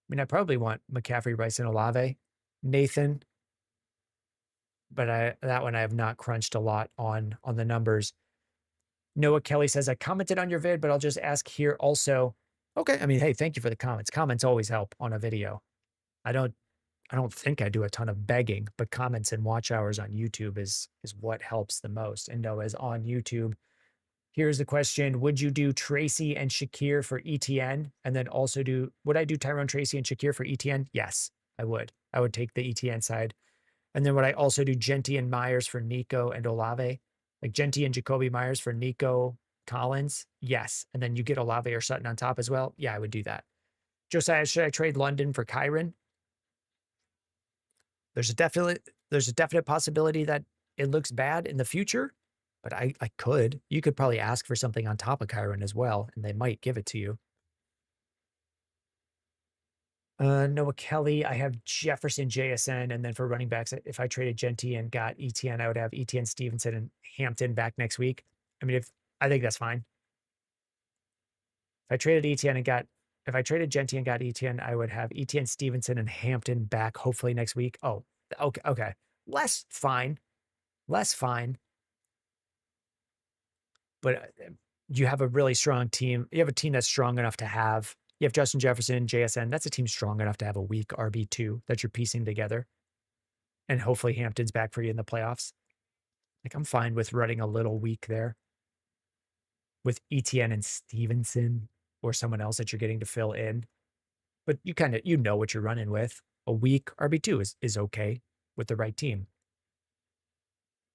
mean, I probably want McCaffrey, Rice, and Olave. Nathan. But that one I have not crunched a lot on the numbers. Noah Kelly says, I commented on your vid, but I'll just ask here also. Okay, I mean, hey, thank you for the comments. Comments always help on a video. I don't think I do a ton of begging, but comments and watch hours on YouTube is what helps the most. And Noah's on YouTube. Here's the question. Would you do Tracy and Shakir for ETN? And then also would I do Tyrone Tracy and Shakir for ETN? Yes, I would. I would take the ETN side. And then would I also do Genti and Myers for Nico and Olave? Like Genti and Jacoby Myers for Nico Collins? Yes. And then you get Olave or Sutton on top as well? Yeah, I would do that. Josiah, should I trade London for Kyron? There's a definite possibility that it looks bad in the future, but I could. You could probably ask for something on top of Kyron as well, and they might give it to you. Noah Kelly, I have Jefferson, JSN, and then for running backs, if I traded Genti and got ETN, I would have ETN, Stevenson, and Hampton back next week. I mean, I think that's fine. If I traded Genti and got ETN, I would have ETN, Stevenson, and Hampton back hopefully next week. Oh, okay. Less fine. But you have a really strong team. You have a team that's strong enough to have. You have Justin Jefferson, JSN. That's a team strong enough to have a weak RB2 that you're piecing together. And hopefully Hampton's back for you in the playoffs. Like, I'm fine with running a little weak there with ETN and Stevenson or someone else that you're getting to fill in. But you know what you're running with. A weak RB2 is okay with the right team.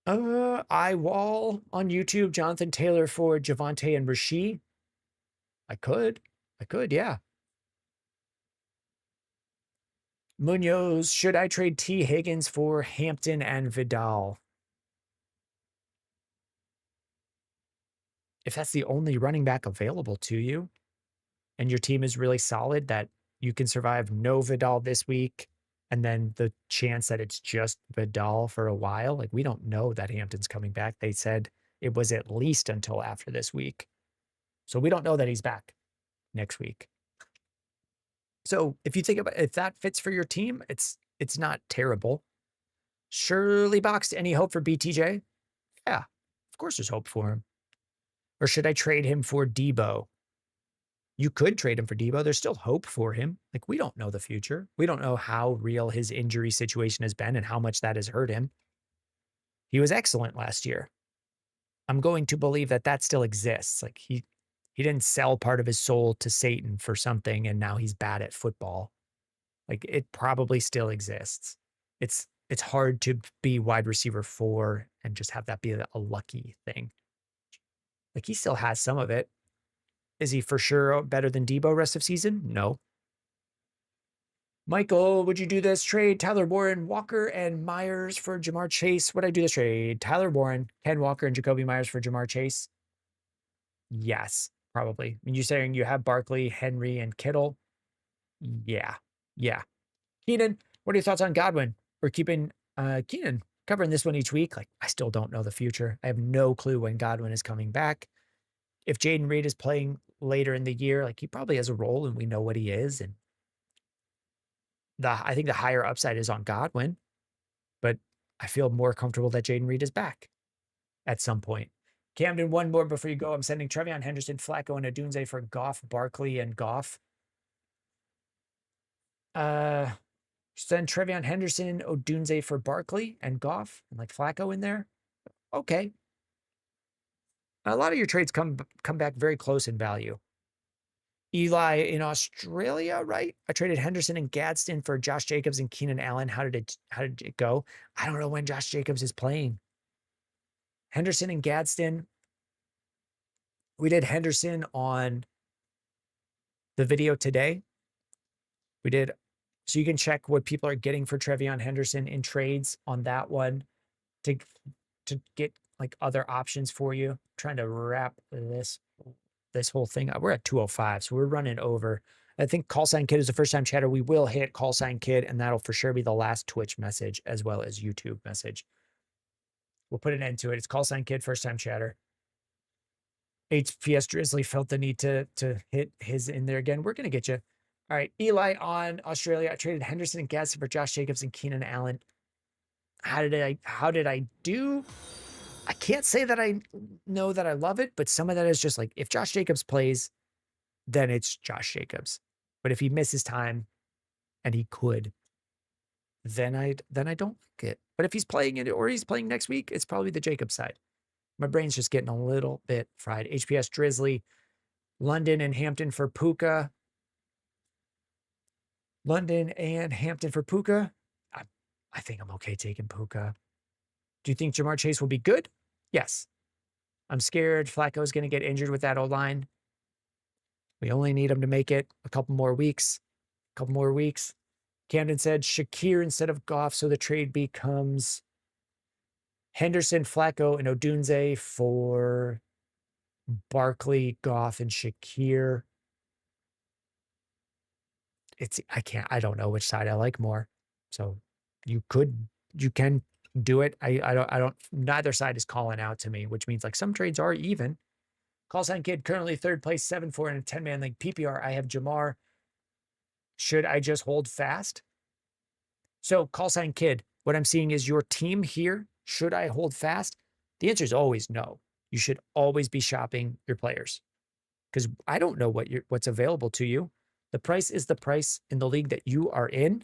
Wall on YouTube, Jonathan Taylor for Javonte and Rasheed. I could, yeah. Munoz, should I trade T. Higgins for Hampton and Vidal? If that's the only running back available to you, and your team is really solid, that you can survive no Vidal this week, and then the chance that it's just Vidal for a while, like, we don't know that Hampton's coming back. They said it was at least until after this week. So we don't know that he's back next week. So if you think about if that fits for your team, it's not terrible. Shirley Boxed, any hope for BTJ? Yeah, of course there's hope for him. Or should I trade him for Debo? You could trade him for Debo. There's still hope for him. Like, we don't know the future. We don't know how real his injury situation has been and how much that has hurt him. He was excellent last year. I'm going to believe that still exists. Like, he didn't sell part of his soul to Satan for something and now he's bad at football. Like, it probably still exists. It's hard to be wide receiver 4 and just have that be a lucky thing. Like, he still has some of it. Is he for sure better than Debo rest of season? No. Michael, would you do this trade? Tyler Warren, Walker, and Myers for Jamar Chase. Would I do this trade? Tyler Warren, Ken Walker, and Jacoby Myers for Jamar Chase? Yes, probably. I mean, you're saying you have Barkley, Henry, and Kittle? Yeah. Keenan, what are your thoughts on Godwin? We're keeping Keenan covering this one each week. Like, I still don't know the future. I have no clue when Godwin is coming back. If Jayden Reed is playing later in the year, like, he probably has a role and we know what he is. And I think the higher upside is on Godwin, but I feel more comfortable that Jayden Reed is back at some point. Camden, one more before you go. I'm sending Trevion Henderson, Flacco, and Odunze for Goff, Barkley, and Goff. Send Trevion Henderson, Odunze for Barkley and Goff, and like Flacco in there. Okay. A lot of your trades come back very close in value. Eli in Australia, right? I traded Henderson and Gadsden for Josh Jacobs and Keenan Allen. How did it go? I don't know when Josh Jacobs is playing. Henderson and Gadsden. We did Henderson on the video today. We did. So you can check what people are getting for Trevion Henderson in trades on that one to get like other options for you. I'm trying to wrap this whole thing up. We're at 2:05, so we're running over. I think Call Sign Kid is the first time chatter. We will hit Call Sign Kid, and that'll for sure be the last Twitch message as well as YouTube message. We'll put an end to it. It's Call Sign Kid, first time chatter. HPS Drizzly felt the need to hit his in there again. We're gonna get you. All right, Eli on Australia. I traded Henderson and Gadsden for Josh Jacobs and Keenan Allen. How did I do? I can't say that I know that I love it, but some of that is just like, if Josh Jacobs plays, then it's Josh Jacobs. But if he misses time, and he could, then I don't like it. But if he's playing it or he's playing next week, it's probably the Jacobs side. My brain's just getting a little bit fried. HPS Drizzly, London and Hampton for Puka. London and Hampton for Puka. I think I'm okay taking Puka. Do you think Jamar Chase will be good? Yes. I'm scared Flacco's going to get injured with that O-line. We only need him to make it a couple more weeks. Camden said Shakir instead of Goff, so the trade becomes Henderson, Flacco, and Odunze for Barkley, Goff, and Shakir. I don't know which side I like more. So you can do it. I don't, neither side is calling out to me, which means like some trades are even. Call sign kid, currently third place, 7-4 in a 10-man league PPR. I have Jamar. Should I just hold fast? So call sign kid, what I'm seeing is your team here. Should I hold fast? The answer is always no. You should always be shopping your players because I don't know what's available to you. The price is the price in the league that you are in.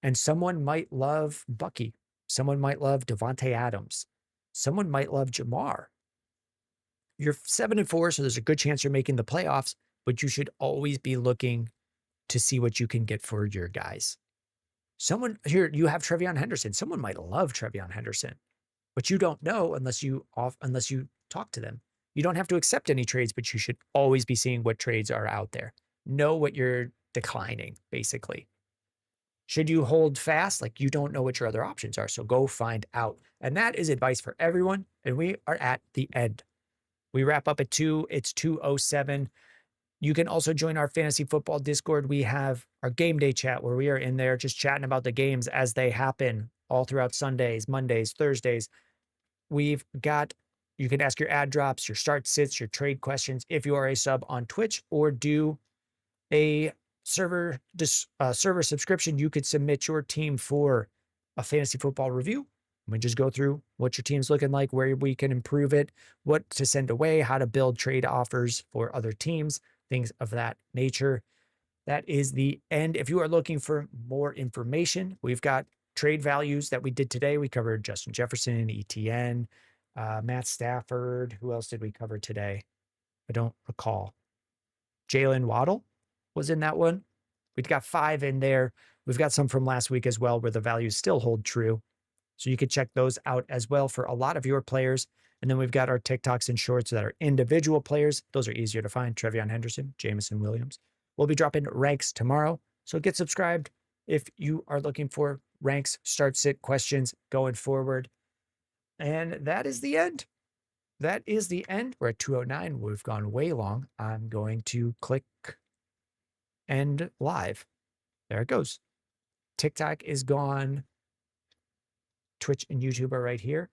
And someone might love Bucky. Someone might love Devontae Adams. Someone might love Jamar. You're 7-4, so there's a good chance you're making the playoffs, but you should always be looking to see what you can get for your guys. Someone here, you have Trevion Henderson. Someone might love Trevion Henderson, but you don't know unless you talk to them. You don't have to accept any trades, but you should always be seeing what trades are out there. Know what you're declining, basically. Should you hold fast? Like you don't know what your other options are. So go find out. And that is advice for everyone. And we are at the end. We wrap up at 2. It's 2:07. You can also join our fantasy football Discord. We have our game day chat where we are in there just chatting about the games as they happen all throughout Sundays, Mondays, Thursdays. You can ask your ad drops, your start sits, your trade questions if you are a sub on Twitch or do a server subscription. You could submit your team for a fantasy football review. We just go through what your team's looking like, where we can improve it, what to send away, how to build trade offers for other teams, things of that nature. That is the end. If you are looking for more information, we've got trade values that we did today. We covered Justin Jefferson, ETN, Matt Stafford. Who else did we cover today? I don't recall. Jalen Waddle was in that one. We've got 5 in there. We've got some from last week as well where the values still hold true. So you could check those out as well for a lot of your players. And then we've got our TikToks and shorts that are individual players. Those are easier to find. Trevion Henderson, Jameson Williams. We'll be dropping ranks tomorrow. So get subscribed if you are looking for ranks, start, sit questions going forward. And that is the end. That is the end. We're at 2:09. We've gone way long. I'm going to click end live. There it goes. TikTok is gone. Twitch and YouTube are right here.